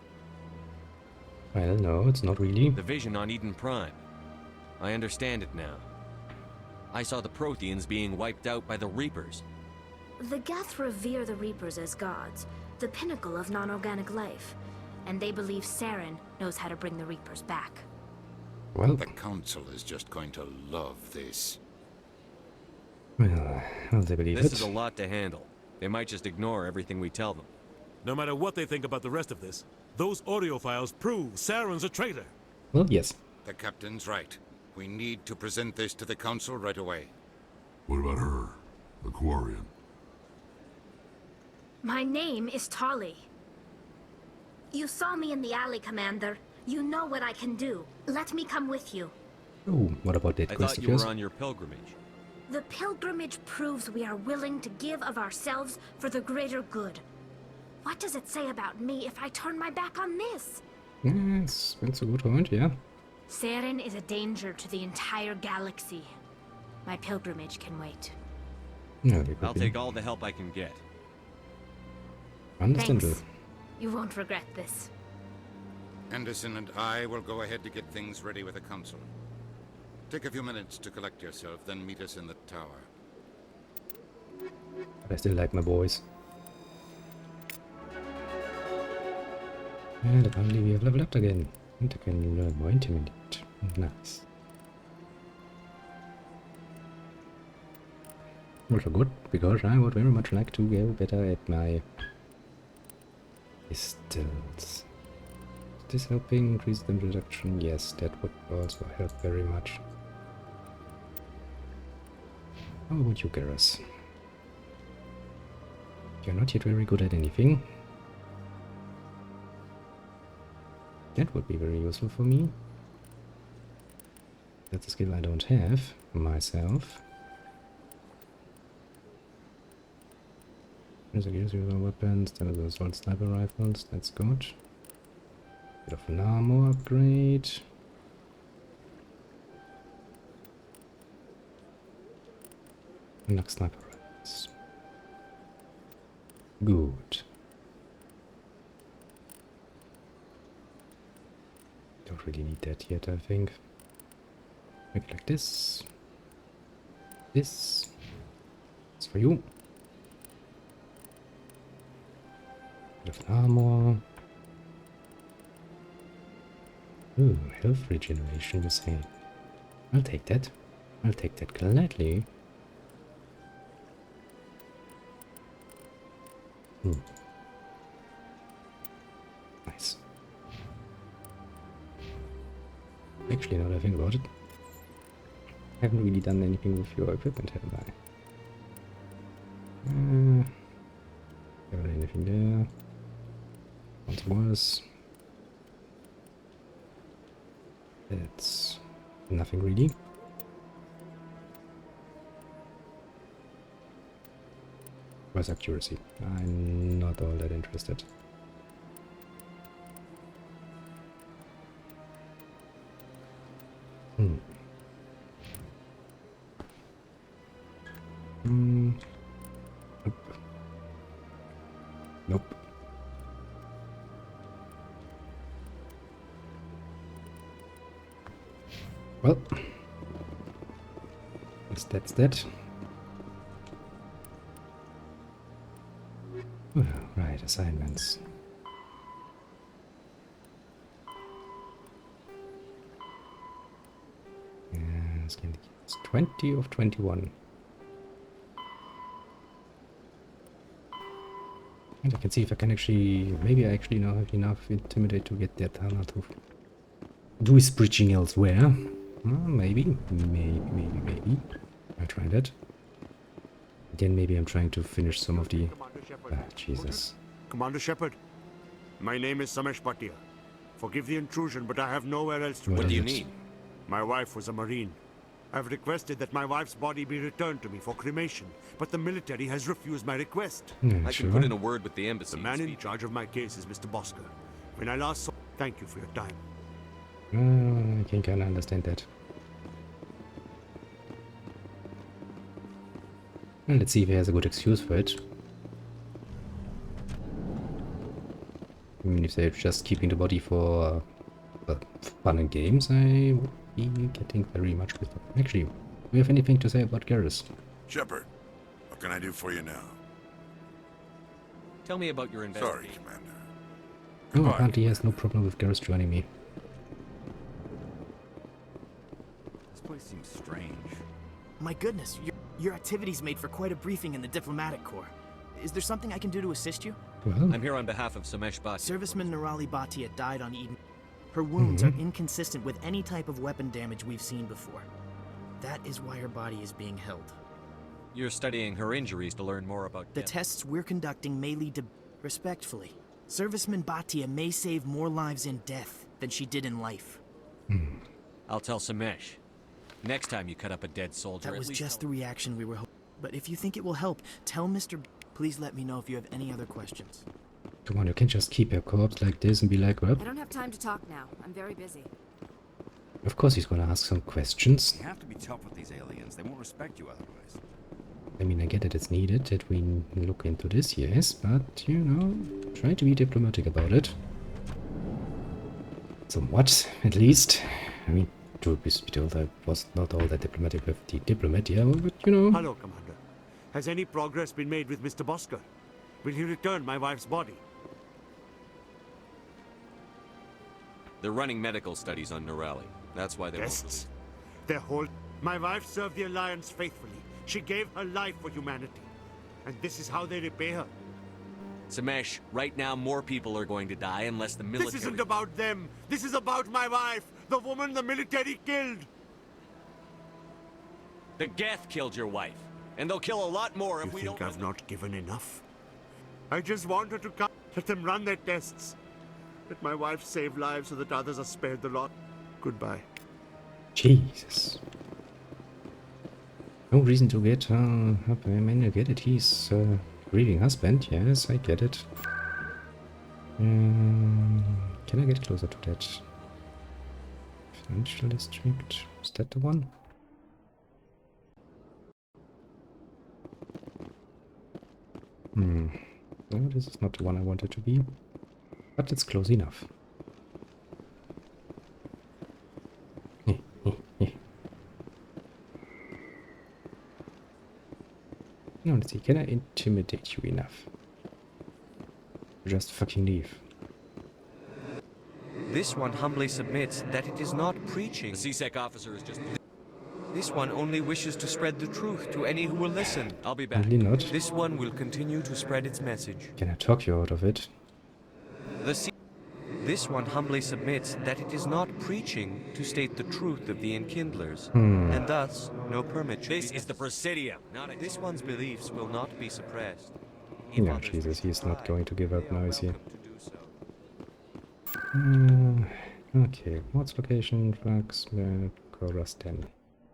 Well, no, it's not really. The vision on Eden Prime. I understand it now. I saw the Protheans being wiped out by the Reapers. The Geth revere the Reapers as gods, the pinnacle of non-organic life, and they believe Saren knows how to bring the Reapers back. Well, the Council is just going to love this. Well, they believe This it. is a lot to handle. They might just ignore everything we tell them. No matter what they think about the rest of this, those audio files prove Saren's a traitor. Well, yes. The Captain's right. We need to present this to the Council right away. What about her? The Quarian? My name is Tali. You saw me in the alley, Commander. You know what I can do. Let me come with you. Oh, what about that I quest thought of you yours? were on your pilgrimage. The pilgrimage proves we are willing to give of ourselves for the greater good. What does it say about me if I turn my back on this? Yes, that's a good point, yeah. Saren is a danger to the entire galaxy. My pilgrimage can wait. No, they could I'll be. take all the help I can get. Understandable. Thanks. You won't regret this. Anderson and I will go ahead to get things ready with the Council. Take a few minutes to collect yourself, then meet us in the tower. But I still like my boys. And apparently we have leveled up again. And I can learn more Intimidate. Nice. Also good, because I would very much like to go better at my pistols. Is this helping increase the reduction? Yes, that would also help very much. How about you, Garrus? You're not yet very good at anything. That would be very useful for me. That's a skill I don't have myself. There's a gears user weapons, then there's assault sniper rifles, that's good. Bit of an armor upgrade. Enough sniper rifles. Good. Don't really need that yet, I think. Make it like this. This. It's for you. Bit of armor. Ooh, health regeneration, you say. I'll take that. I'll take that gladly. Nice. Actually, now that I think about it, I haven't really done anything with your equipment, have I? Haven't anything there. Once was. That's nothing really. Was accuracy. I'm not all that interested. Nope. Nope. Well, that's that. Well, right, assignments. Yes, it's 20 of 21. And I can see if I can actually, maybe I actually now have enough Intimidate to get that Hana to do his preaching elsewhere. Maybe. I'll try that. Then maybe I'm trying to finish some of the... Jesus. Commander Shepard, my name is Samesh Bhatia. Forgive the intrusion, but I have nowhere else to What go. do you need? My wife was a Marine. I've requested that my wife's body be returned to me for cremation, but the military has refused my request. I can put in a word with the embassy. The man in charge of my case is Mr. Bosker. When I last saw... Thank you for your time. I can kind of understand that. Well, let's see if he has a good excuse for it. I mean, if they're just keeping the body for fun and games, I would be getting very much with them. Actually, do you have anything to say about Garrus? Shepard, what can I do for you now? Tell me about your investigation. Sorry, Commander. Oh, apparently he has no problem with Garrus joining me. This place seems strange. My goodness, your activities made for quite a briefing in the diplomatic corps. Is there something I can do to assist you? Well, I'm here on behalf of Samesh Bhatia. Serviceman Nirali Bhatia died on Eden. Her wounds are inconsistent with any type of weapon damage we've seen before. That is why her body is being held. You're studying her injuries to learn more about The tests we're conducting may lead to... Respectfully, Serviceman Bhatia may save more lives in death than she did in life. I'll tell Samesh. Next time you cut up a dead soldier, That was just the reaction we were hoping. But if you think it will help, tell Mr. Please let me know if you have any other questions. come on, you can't just keep your corpse like this and be like, well... I don't have time to talk now. I'm very busy. Of course he's gonna ask some questions. You have to be tough with these aliens. They won't respect you otherwise. I mean, I get that it's needed that we look into this, yes, but, you know, try to be diplomatic about it. Somewhat, at least. I mean, truth be told, I was not all that diplomatic with the diplomat, yeah, but, you know... Hello, Commander. Has any progress been made with Mr. Bosker? Will he return my wife's body? They're running medical studies on Nirali. That's why they Guests. Their whole... My wife served the Alliance faithfully. She gave her life for humanity. And this is how they repay her. Samesh, right now more people are going to die unless the military... This isn't about them. This is about my wife. The woman the military killed. The Geth killed your wife. And they'll kill a lot more if we don't... You think I've not given enough? I just want her to come. Let them run their tests. Let my wife save lives so that others are spared the lot. Goodbye. Jesus. No reason to get, I mean, I get it, he's grieving husband, yes, I get it. Can I get closer to that? Financial district, is that the one? No, this is not the one I wanted to be, but it's close enough. No, let's see, can I intimidate you enough? Just fucking leave. This one humbly submits that it is not preaching. The CSEC officer is just... This one only wishes to spread the truth to any who will listen. I'll be back. Really not. This one will continue to spread its message. Can I talk you out of it? This one humbly submits that it is not preaching to state the truth of the Enkindlers, Hmm. and thus no permit should This be is the Presidium, not a... This one's beliefs will not be suppressed. No, Jesus, he's not going to give up now, is he? Okay, what's location? Flagsmith, Coruscant.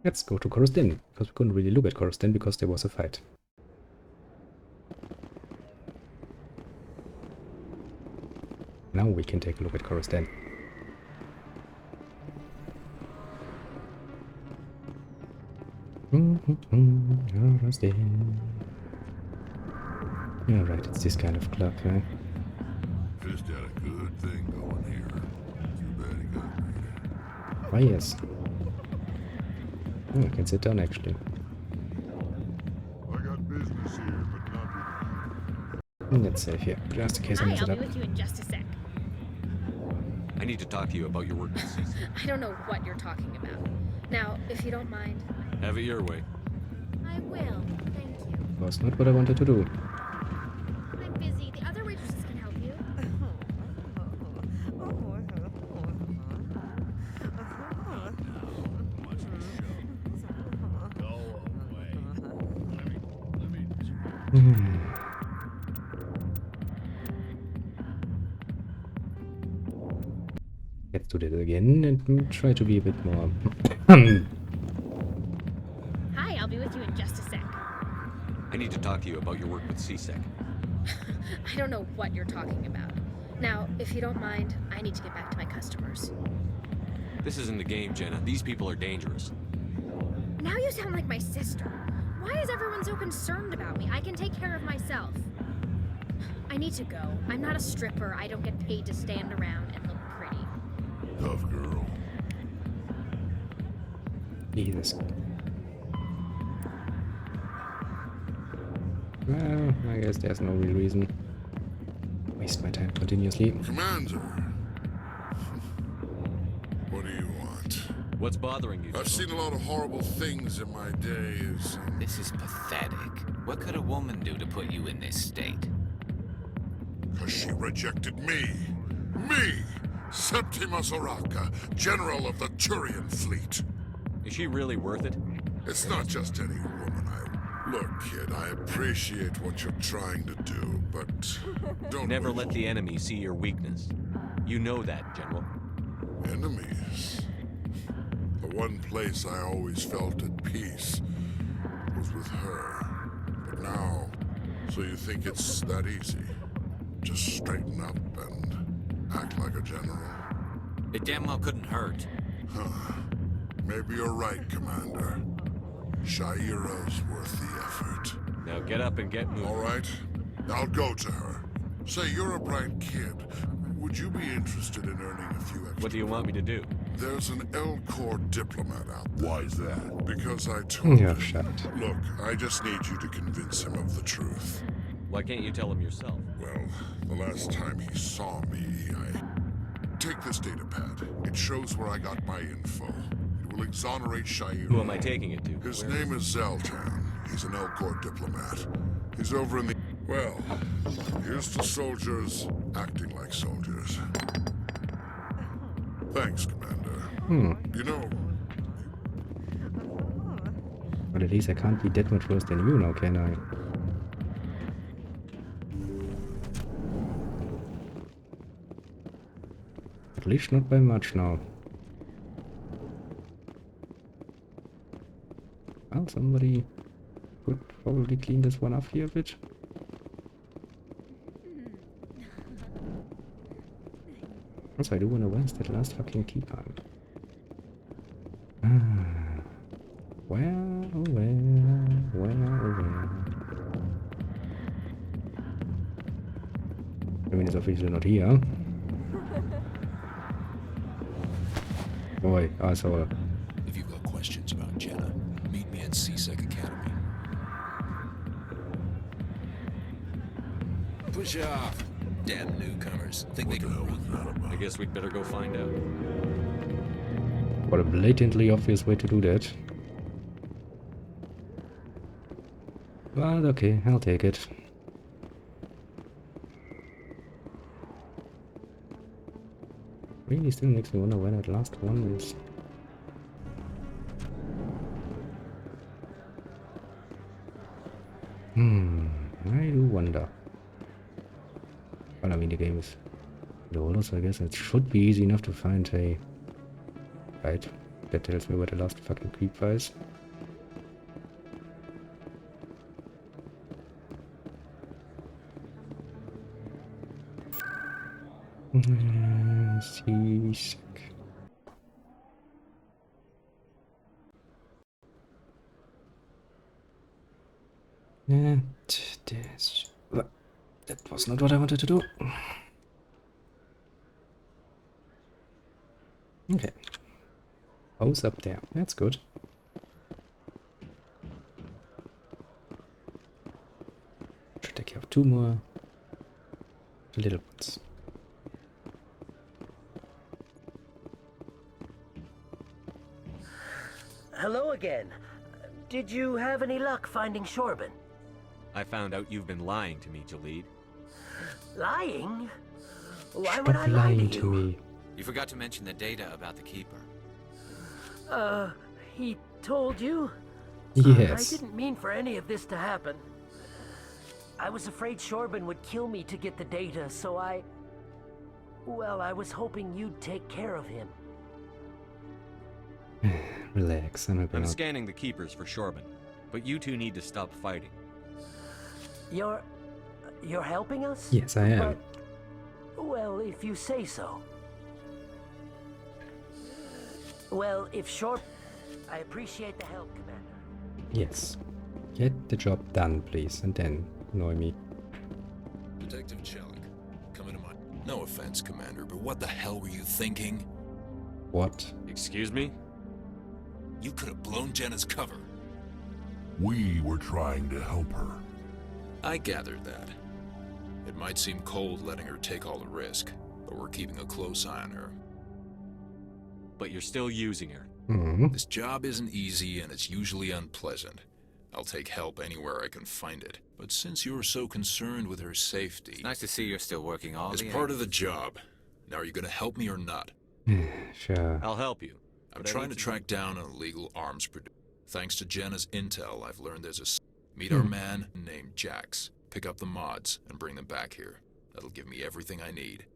Let's go to Coruscant, because we couldn't really look at Coruscant because there was a fight. Now we can take a look at Coruscant. Coruscant. Yeah, right, it's this kind of club, huh? Just had a good thing going here. Too bad he got greedy. Why, yes. Oh, I can sit down, actually. I got business here, but not with you. Let's save here, just in case I Hi, mess I'll it be up. with you in just a sec. I need to talk to you about your work. I don't know what you're talking about. Now, if you don't mind. Have it your way. I will, thank you. Was not what I wanted to do. I'm busy. The other waitresses can help you. Let's do that again and try to be a bit more Hi, I'll be with you in just a sec. I need to talk to you about your work with CSEC. I don't know what you're talking about. Now, if you don't mind, I need to get back to my customers. This isn't a game, Jenna. These people are dangerous. Now you sound like my sister. Why is everyone so concerned about me? I can take care of myself. I need to go. I'm not a stripper. I don't get paid to stand around and look pretty. Tough girl. Jesus. Well, I guess there's no real reason. Waste my time continuously. Commander. What do you want? What's bothering you? I've seen a lot of horrible things in my days. This is pathetic. What could a woman do to put you in this state? Because she rejected me. Me! Septimus Oraka, General of the Turian Fleet. Is she really worth it? It's not just any woman Look, kid, I appreciate what you're trying to do, but don't Never let the enemy see your weakness. You know that, General. Enemies? The one place I always felt at peace was with her. But now, so you think it's that easy? Just straighten up and act like a general? It damn well couldn't hurt. Huh. Maybe you're right, Commander. Sha'ira's worth the effort. Now get up and get moving. All right. I'll go to her. Say, you're a bright kid. Would you be interested in earning a few extra? What do you want me to do? There's an Elcor diplomat out there. Why is that? Because I told him. Shut. Look, I just need you to convince him of the truth. Why can't you tell him yourself? Well, the last time he saw me, Take this data pad. It shows where I got my info. Will exonerate Sha'ira. Who am I taking it to? His name is Zaltan. He's an Elcor diplomat. He's over in the... Well, here's to soldiers acting like soldiers. Thanks, Commander. You know... But at least I can't be that much worse than you now, can I? At least not by much now. Well, somebody could probably clean this one up here a bit. Also, I do wanna where's that last fucking key card? Where? I mean, it's obviously not here. Boy, asshole. If you've got questions about Jenna, meet me at CSEC Academy. Push off! Damn newcomers. Think they can run. I guess we'd better go find out. What a blatantly obvious way to do that. But okay, I'll take it. Really still makes me wonder where that last one is. I do wonder. Well, I mean, the game is old, so I guess it should be easy enough to find a... Right, that tells me where the last fucking creeper is. CSEC. And this... That was not what I wanted to do. Okay. Hose up there. That's good. Should take care of two more little ones. Hello again. Did you have any luck finding Shorban? I found out you've been lying to me, Jalid. Lying? Why would I lie to you? Me. You forgot to mention the data about the Keeper. He told you? Yes. I didn't mean for any of this to happen. I was afraid Shorban would kill me to get the data, so well, I was hoping you'd take care of him. Relax, I'm I'm about... scanning the keepers for Shorban, but you two need to stop fighting. You're helping us? Yes, I am. Well, if you say so. Well, if Shorb... I appreciate the help, Commander. Yes. Get the job done, please, and then annoy me. Detective Chelik, come into my... No offense, Commander, but what the hell were you thinking? What? Excuse me? You could have blown Jenna's cover. We were trying to help her. I gathered that. It might seem cold letting her take all the risk, but we're keeping a close eye on her. But you're still using her. This job isn't easy and it's usually unpleasant. I'll take help anywhere I can find it. But since you're so concerned with her safety... It's nice to see you're still working all As the part of the job. Now are you gonna help me or not? Sure. I'll help you. I'm trying to track down an illegal arms producer. Thanks to Jenna's intel, I've learned there's a... Meet our man named Jax. Pick up the mods and bring them back here. That'll give me everything I need.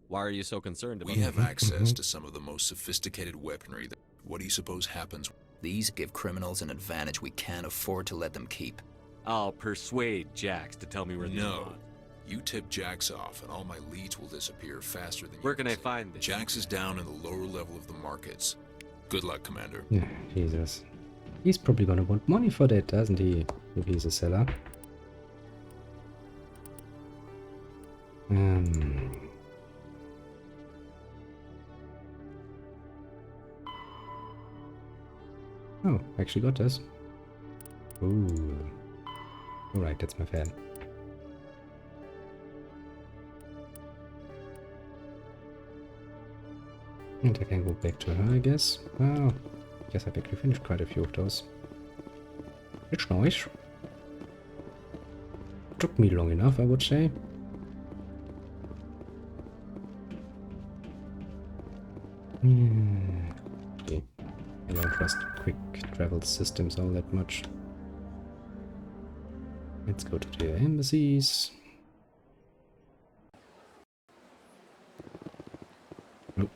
Why are you so concerned about We have access to some of the most sophisticated weaponry. What do you suppose happens? These give criminals an advantage we can't afford to let them keep. I'll persuade Jax to tell me where these No. are. You tip Jax off and all my leads will disappear faster than you. Where can I find this? Jax is down in the lower level of the markets. Good luck, Commander. Yeah, Jesus. He's probably gonna want money for that, doesn't he? If he's a seller. Oh, actually got this. Ooh. Alright, that's my fan. And I can go back to her, I guess. Oh, guess I've actually finished quite a few of those. It's nice. Took me long enough, I would say. Okay. I don't trust quick travel systems all that much. Let's go to the embassies. Nope.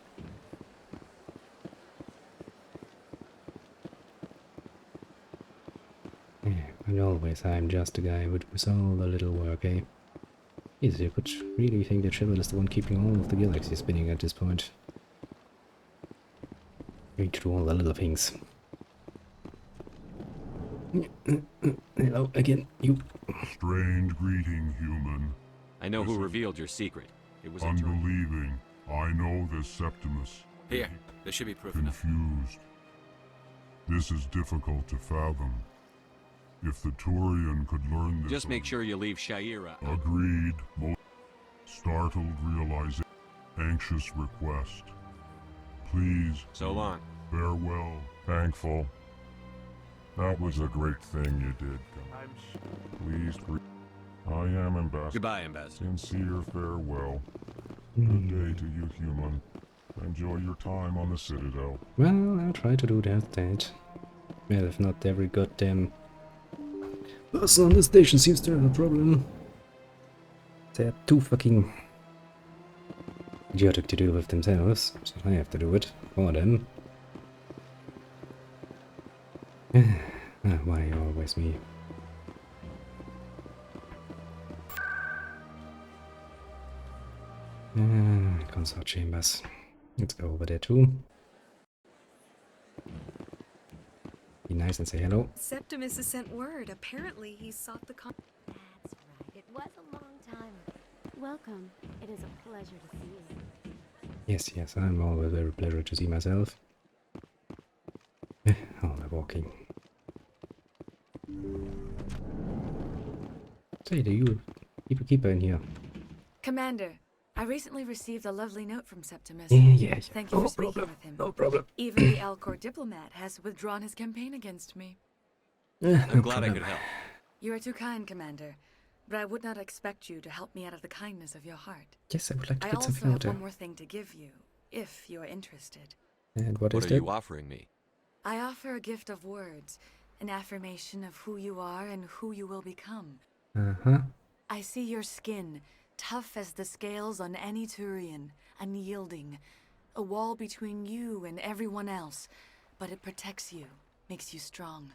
Yeah, and always I'm just a guy who does all the little work, eh? Yes, you could really think that Cheryl is the one keeping all of the galaxy spinning at this point. We to do all the little things. Hello again, you. Strange greeting, human. I know who revealed your secret. It was unbelieving. I know this Septimus. Here, there should be proof enough. Confused. This is difficult to fathom. If the Turian could learn this... Just make sure you leave Shaira. Agreed. Startled realization. Anxious request. Please. So long. Farewell. Thankful. That was a great thing you did. Please. I am Ambassador. Goodbye, Ambassador. Sincere farewell. Good day to you, human. Enjoy your time on the Citadel. Well, I'll try to do that. Well, if not, every goddamn person on the station seems to have a problem. They're too fucking idiotic to deal with themselves, so I have to do it for them. Why always me? Consort chambers. Let's go over there too. Be nice and say hello. Septimus has sent word. Apparently, he sought the That's right. It was a long time. Welcome. It is a pleasure to see you. Yes, I'm always very pleasure to see myself. All the walking. Say, do you keep a keeper in here? Commander, I recently received a lovely note from Septimus. Yeah. Thank you for speaking with him. No problem. Even the Alcor diplomat has withdrawn his campaign against me. I'm glad I could help. You are too kind, Commander. But I would not expect you to help me out of the kindness of your heart. Yes, I would like to get I something also out have one there. more thing to give you, if you are interested. And what is are that? you offering me? I offer a gift of words, an affirmation of who you are and who you will become. Uh-huh. I see your skin, tough as the scales on any Turian, unyielding, a wall between you and everyone else, but it protects you, makes you strong.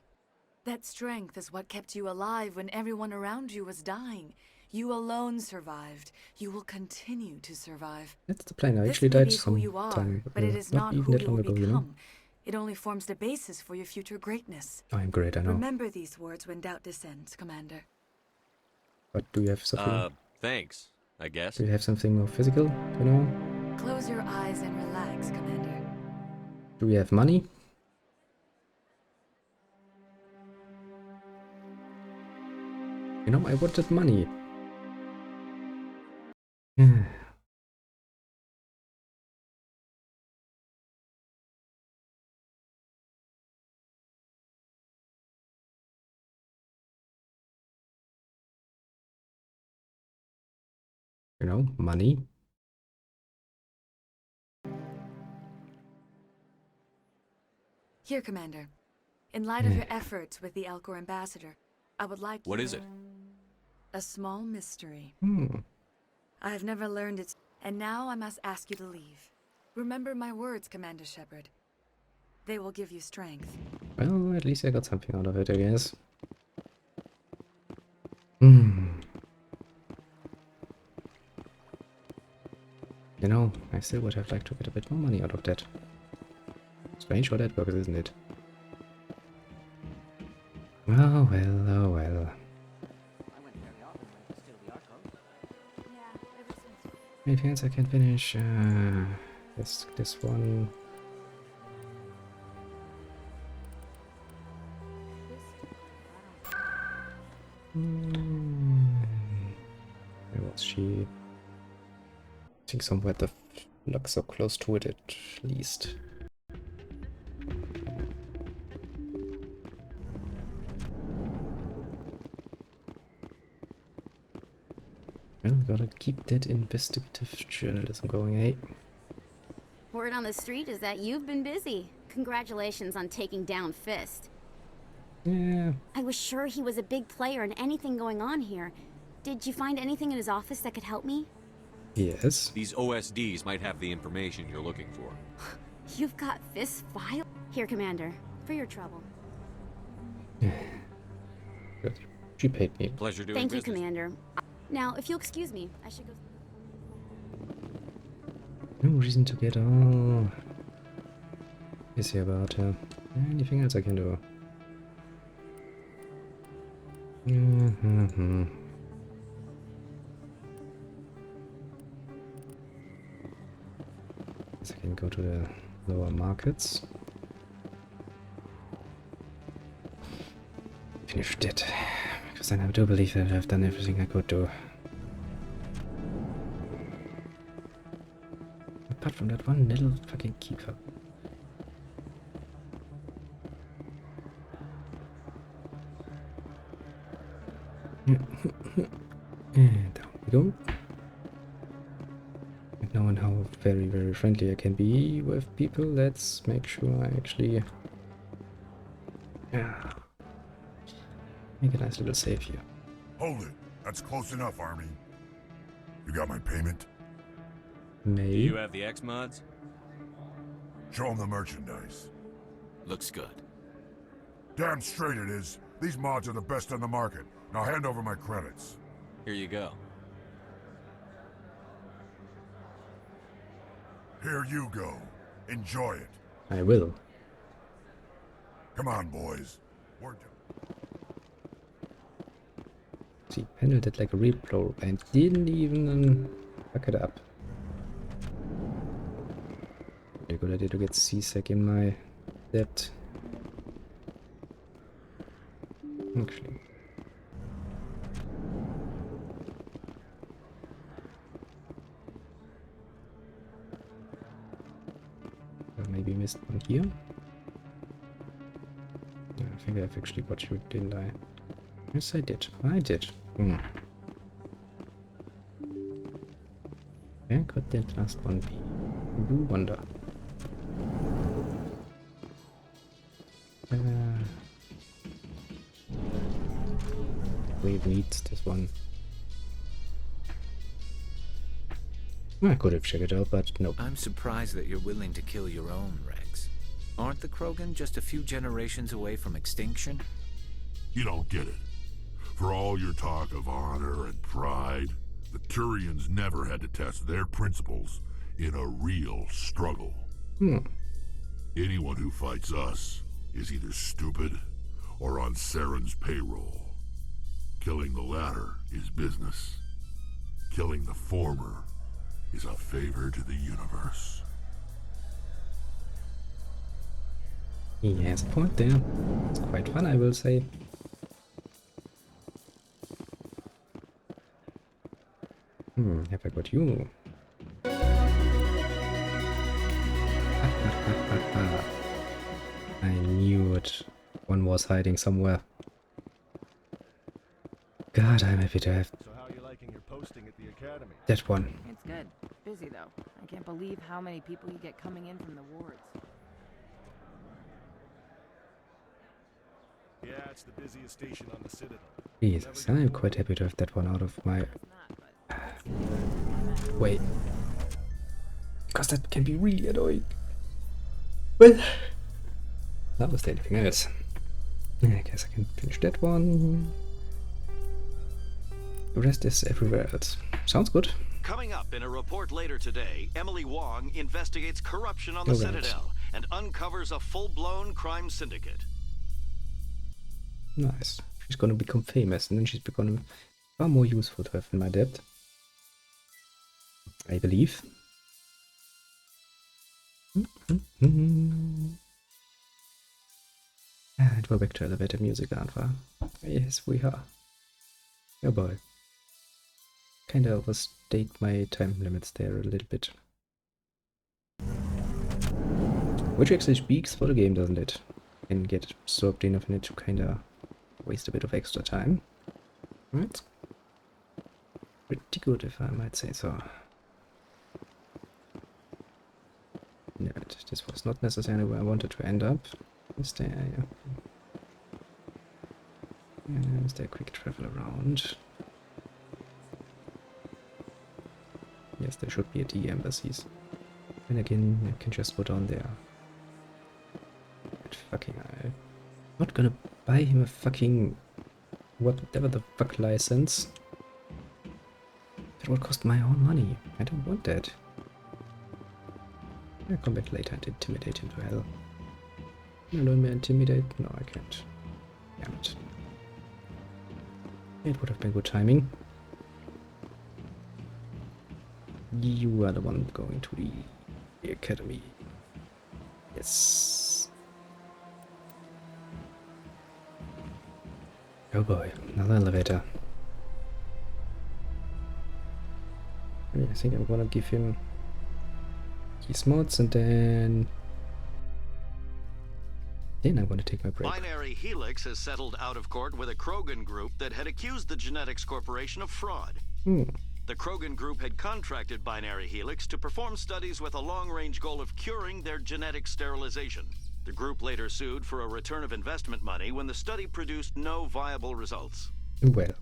That strength is what kept you alive when everyone around you was dying. You alone survived. You will continue to survive. That's the plan. I This actually maybe died is who you sometime, are, but it is not even who that you long will ago, become. you know? It only forms the basis for your future greatness. I'm great, I know. Remember these words when doubt descends, Commander. But do you have something? Thanks, I guess. Do you have something more physical, you know? Close your eyes and relax, Commander. Do we have money? You know, I wanted money. You know, money. Here, Commander. In light of your efforts with the Elcor ambassador, I would like What you is it? a small mystery. Hmm. I have never learned it, and now I must ask you to leave. Remember my words, Commander Shepard. They will give you strength. Well, at least I got something out of it, I guess. Hmm. You know, I still would have liked to get a bit more money out of that. Strange how that works, isn't it? Oh well, oh well. Maybe else I can finish this one. Where was she? I think somewhere the look so close to it at least. Well, gotta keep that investigative journalism going, eh? Word on the street is that you've been busy. Congratulations on taking down Fist. Yeah. I was sure he was a big player in anything going on here. Did you find anything in his office that could help me? Yes. These OSDs might have the information you're looking for. You've got Fist's file? Here, Commander, for your trouble. Good. She paid me. Pleasure doing Thank business. you, Commander. Now, if you'll excuse me, I should go... No reason to get all busy about her. Anything else I can do? So I can go to the lower markets. Finish that. Because then I do believe that I've done everything I could do. Apart from that one little fucking key card. And down we go. And knowing how very, very friendly I can be with people, let's make sure I actually make a nice little save here. Hold it. That's close enough, Army. You got my payment? Maybe. Do you have the X-Mods? Show them the merchandise. Looks good. Damn straight it is. These mods are the best on the market. Now hand over my credits. Here you go. Here you go. Enjoy it. I will. Come on, boys. Word to... She handled it like a real pro and didn't even fuck it up. A good idea to get C-Sec in my debt. Actually. Maybe missed one here. Yeah, I think I've actually got you, didn't I? Yes, I did. I did. Where could that last one be? I do wonder. We need this one. I could have checked it out, but nope. I'm surprised that you're willing to kill your own, Rex. Aren't the Krogan just a few generations away from extinction? You don't get it. For all your talk of honor and pride, the Turians never had to test their principles in a real struggle. Anyone who fights us is either stupid or on Saren's payroll. Killing the latter is business. Killing the former is a favor to the universe. He has a point there. It's quite fun, I will say. Have I got you? I knew it. One was hiding somewhere. God, I'm happy to have So how are you liking your posting at the academy? that one. It's good. Busy though. I can't believe how many people you get coming in from the wards. Yeah, it's the busiest station on the Citadel. Jesus, I'm quite happy to have that one out of my way. Because that can be really annoying. Well, that was anything else. I guess I can finish that one. The rest is everywhere else. Sounds good. Coming up in a report later today, Emily Wong investigates corruption on the Citadel and uncovers a full-blown crime syndicate. Nice. She's gonna become famous and then she's becoming far more useful to have in my debt. I believe. And we're back to elevator music, aren't we? Yes, we are. Oh boy. Kinda overstayed my time limits there a little bit. Which actually speaks for the game, doesn't it? Can get absorbed enough in it to kinda waste a bit of extra time. Right? Pretty good, if I might say so. Yeah, this was not necessarily where I wanted to end up. Is there, is there a quick travel around? Yes, there should be a D embassies. And again, I can just go down there. But fucking I'm not gonna buy him a fucking whatever the fuck license. That would cost my own money. I don't want that. I'll come back later and intimidate him to hell. Can I learn me intimidate? No, I can't. Damn it. It would have been good timing. You are the one going to the academy. Yes. Oh boy, another elevator. I think I'm gonna give him his mods and then I'm gonna take my break. Binary Helix has settled out of court with a Krogan group that had accused the Genetics Corporation of fraud. The Krogan group had contracted Binary Helix to perform studies with a long-range goal of curing their genetic sterilization. The group later sued for a return of investment money when the study produced no viable results. Well,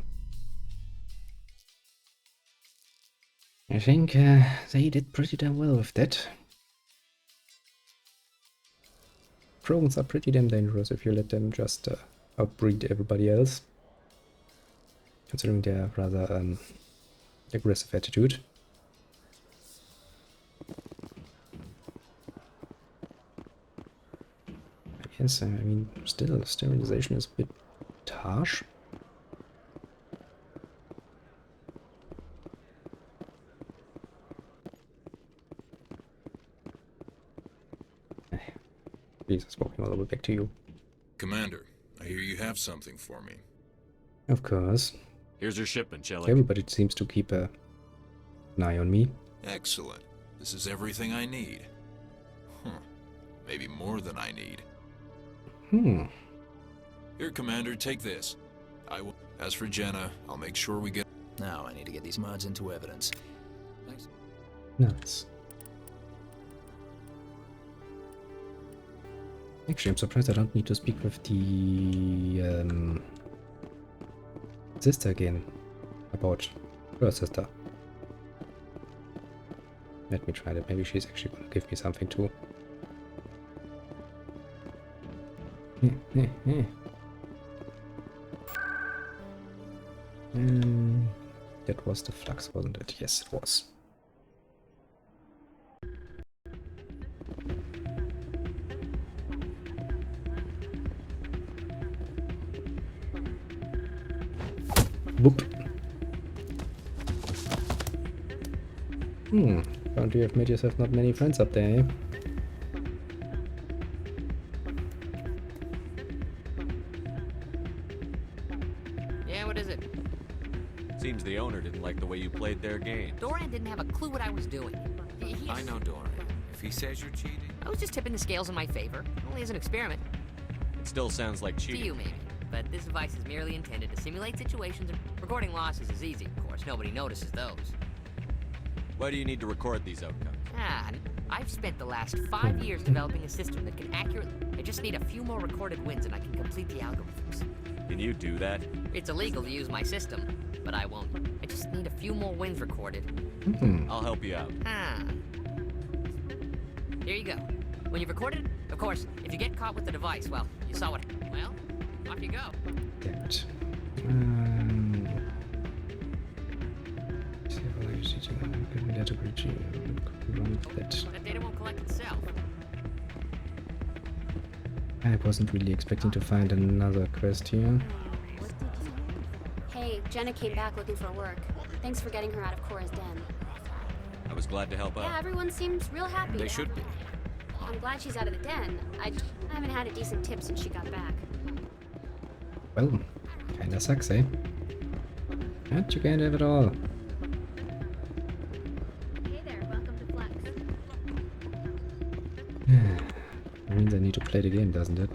I think they did pretty damn well with that. Krogans are pretty damn dangerous if you let them just outbreed everybody else, considering their rather aggressive attitude. Yes, I mean, still, sterilization is a bit harsh. Jesus, walking all the way back to you. Commander, I hear you have something for me. Of course. Here's your shipment, Shelly. Everybody seems to keep an eye on me. Excellent. This is everything I need. Maybe more than I need. Here, Commander, take this. I will. As for Jenna, I'll make sure we get. Now I need to get these mods into evidence. Thanks. Nice. Actually, I'm surprised I don't need to speak with the sister again about her sister. Let me try that. Maybe she's actually gonna give me something too. That was the flux, wasn't it? Yes, it was. Whoop. Apparently you've made yourself not many friends up there, eh? Yeah, what is it? Seems the owner didn't like the way you played their game. Doran didn't have a clue what I was doing. I know Doran. If he says you're cheating... I was just tipping the scales in my favor. Only as an experiment. It still sounds like To cheating. you, maybe. But this device is merely intended to simulate situations, and recording losses is easy, of course. Nobody notices those. Why do you need to record these outcomes? I've spent the last 5 years developing a system that can accurately... I just need a few more recorded wins and I can complete the algorithms. Can you do that? It's illegal to use my system, but I won't. I just need a few more wins recorded. I'll help you out. Here you go. When you've recorded it, of course, if you get caught with the device, well, you saw what... Well, off you go. Damn it. That data won't collect itself. I wasn't really expecting to find another quest here. Hey, Jenna came back looking for work. Thanks for getting her out of Cora's den. I was glad to help out. Yeah, everyone seems real happy. They should be. I'm glad she's out of the den. I haven't had a decent tip since she got back. Well, kinda sucks, eh? But you can't have it all. Hey there, welcome to Flex. That means I need to play the game, doesn't it?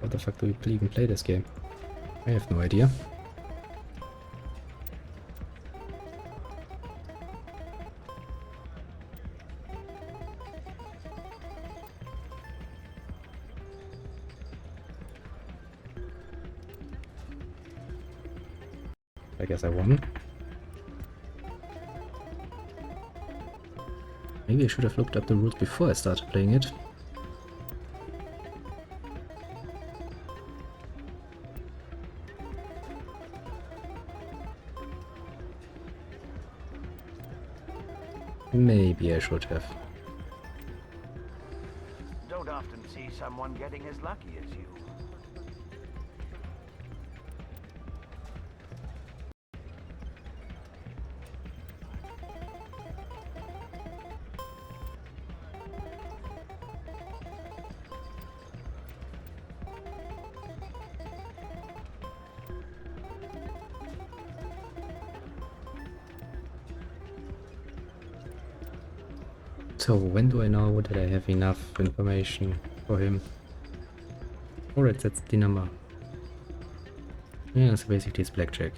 How the fuck do we even play this game? I have no idea. I guess I won. Maybe I should have looked up the rules before I started playing it. Maybe I should have. Don't often see someone getting as lucky as you. So when do I know that I have enough information for him? Alright, that's the number. Yeah, so basically it's blackjack.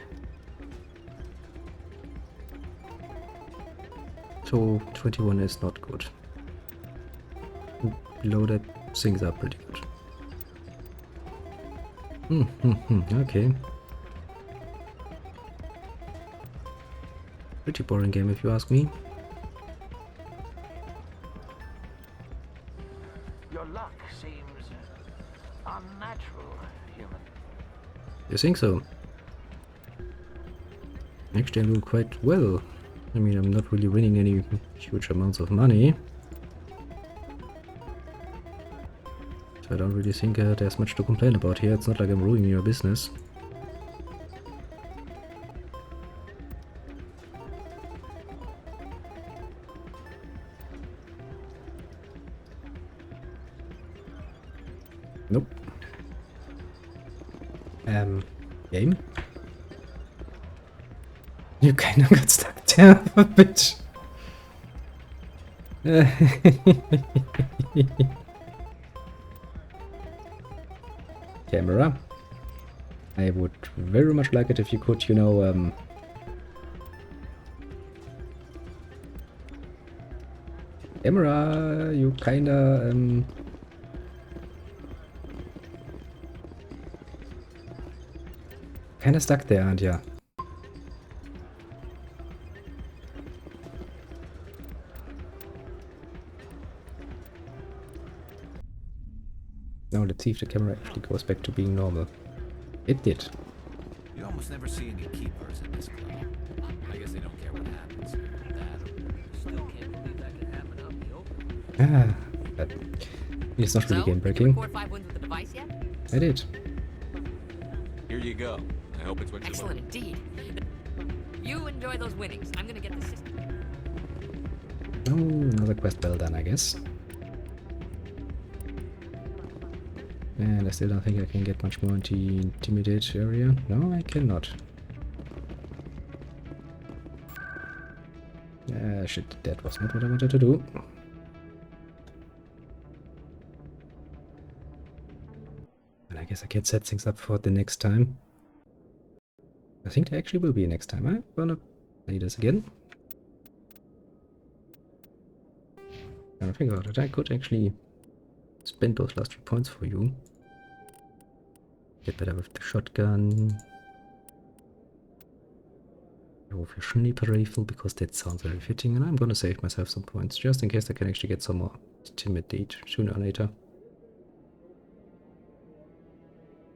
So 21 is not good. Below that, things are pretty good. Okay. Pretty boring game if you ask me. Your luck seems unnatural, human. You think so? Actually, I'm doing quite well. I mean, I'm not really winning any huge amounts of money. So I don't really think there's much to complain about here. It's not like I'm ruining your business. Nope. Game? You kind of got stuck there a bit. Camera. I would very much like it if you could, you know, camera, you kinda, Kinda stuck there, aren't ya? Now let's see if the camera actually goes back to being normal. It did. You almost never see any keepers in this club. I guess they don't care what happens. Still can't believe that could happen out in the open. But it's not really game breaking. Record 5 wins with the device yet? I did. Here you go. I hope it's what you Excellent want. indeed. You enjoy those winnings. I'm gonna get the system. Oh, another quest well done, I guess. And I still don't think I can get much more into the Intimidate area. No, I cannot. Shit, that was not what I wanted to do. And I guess I can set things up for the next time. I think there actually will be a next time. I'm gonna play this again. And I think about it, I could actually spend those last 3 points for you. Get better with the shotgun. Go with your sniper rifle, because that sounds very fitting, and I'm gonna save myself some points, just in case I can actually get some more Intimidate sooner or later.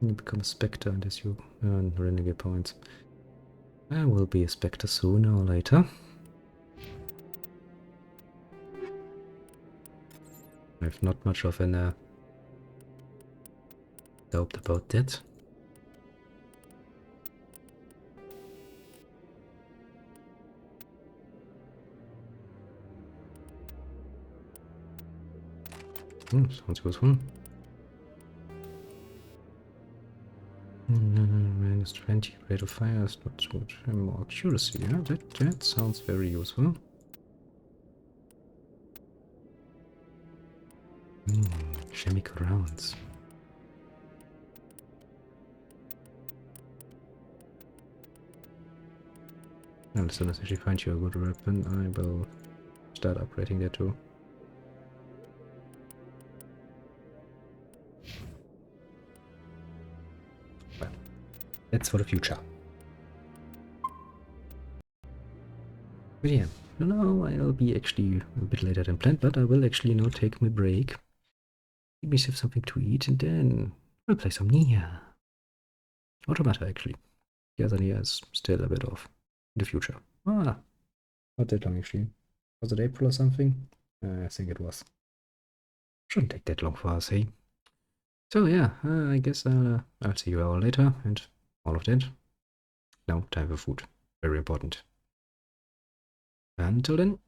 You become a Spectre, and as you earn Renegade points. I will be a Spectre sooner or later. I have not much of an doubt about that. Sounds useful. Minus 20 rate of fire is not so much more accuracy. Yeah, that sounds very useful. Chemical rounds. And as soon as I actually find you a good weapon, I will start upgrading that too. Well, that's for the future. But yeah, no, I'll be actually a bit later than planned, but I will actually now take my break. Give myself something to eat, and then we'll play some Nier. Automata, actually. The other Nier is still a bit off in the future. Not that long, actually. Was it April or something? I think it was. Shouldn't take that long for us, hey? So yeah, I guess I'll see you all later, and all of that. Now, time for food. Very important. Until then.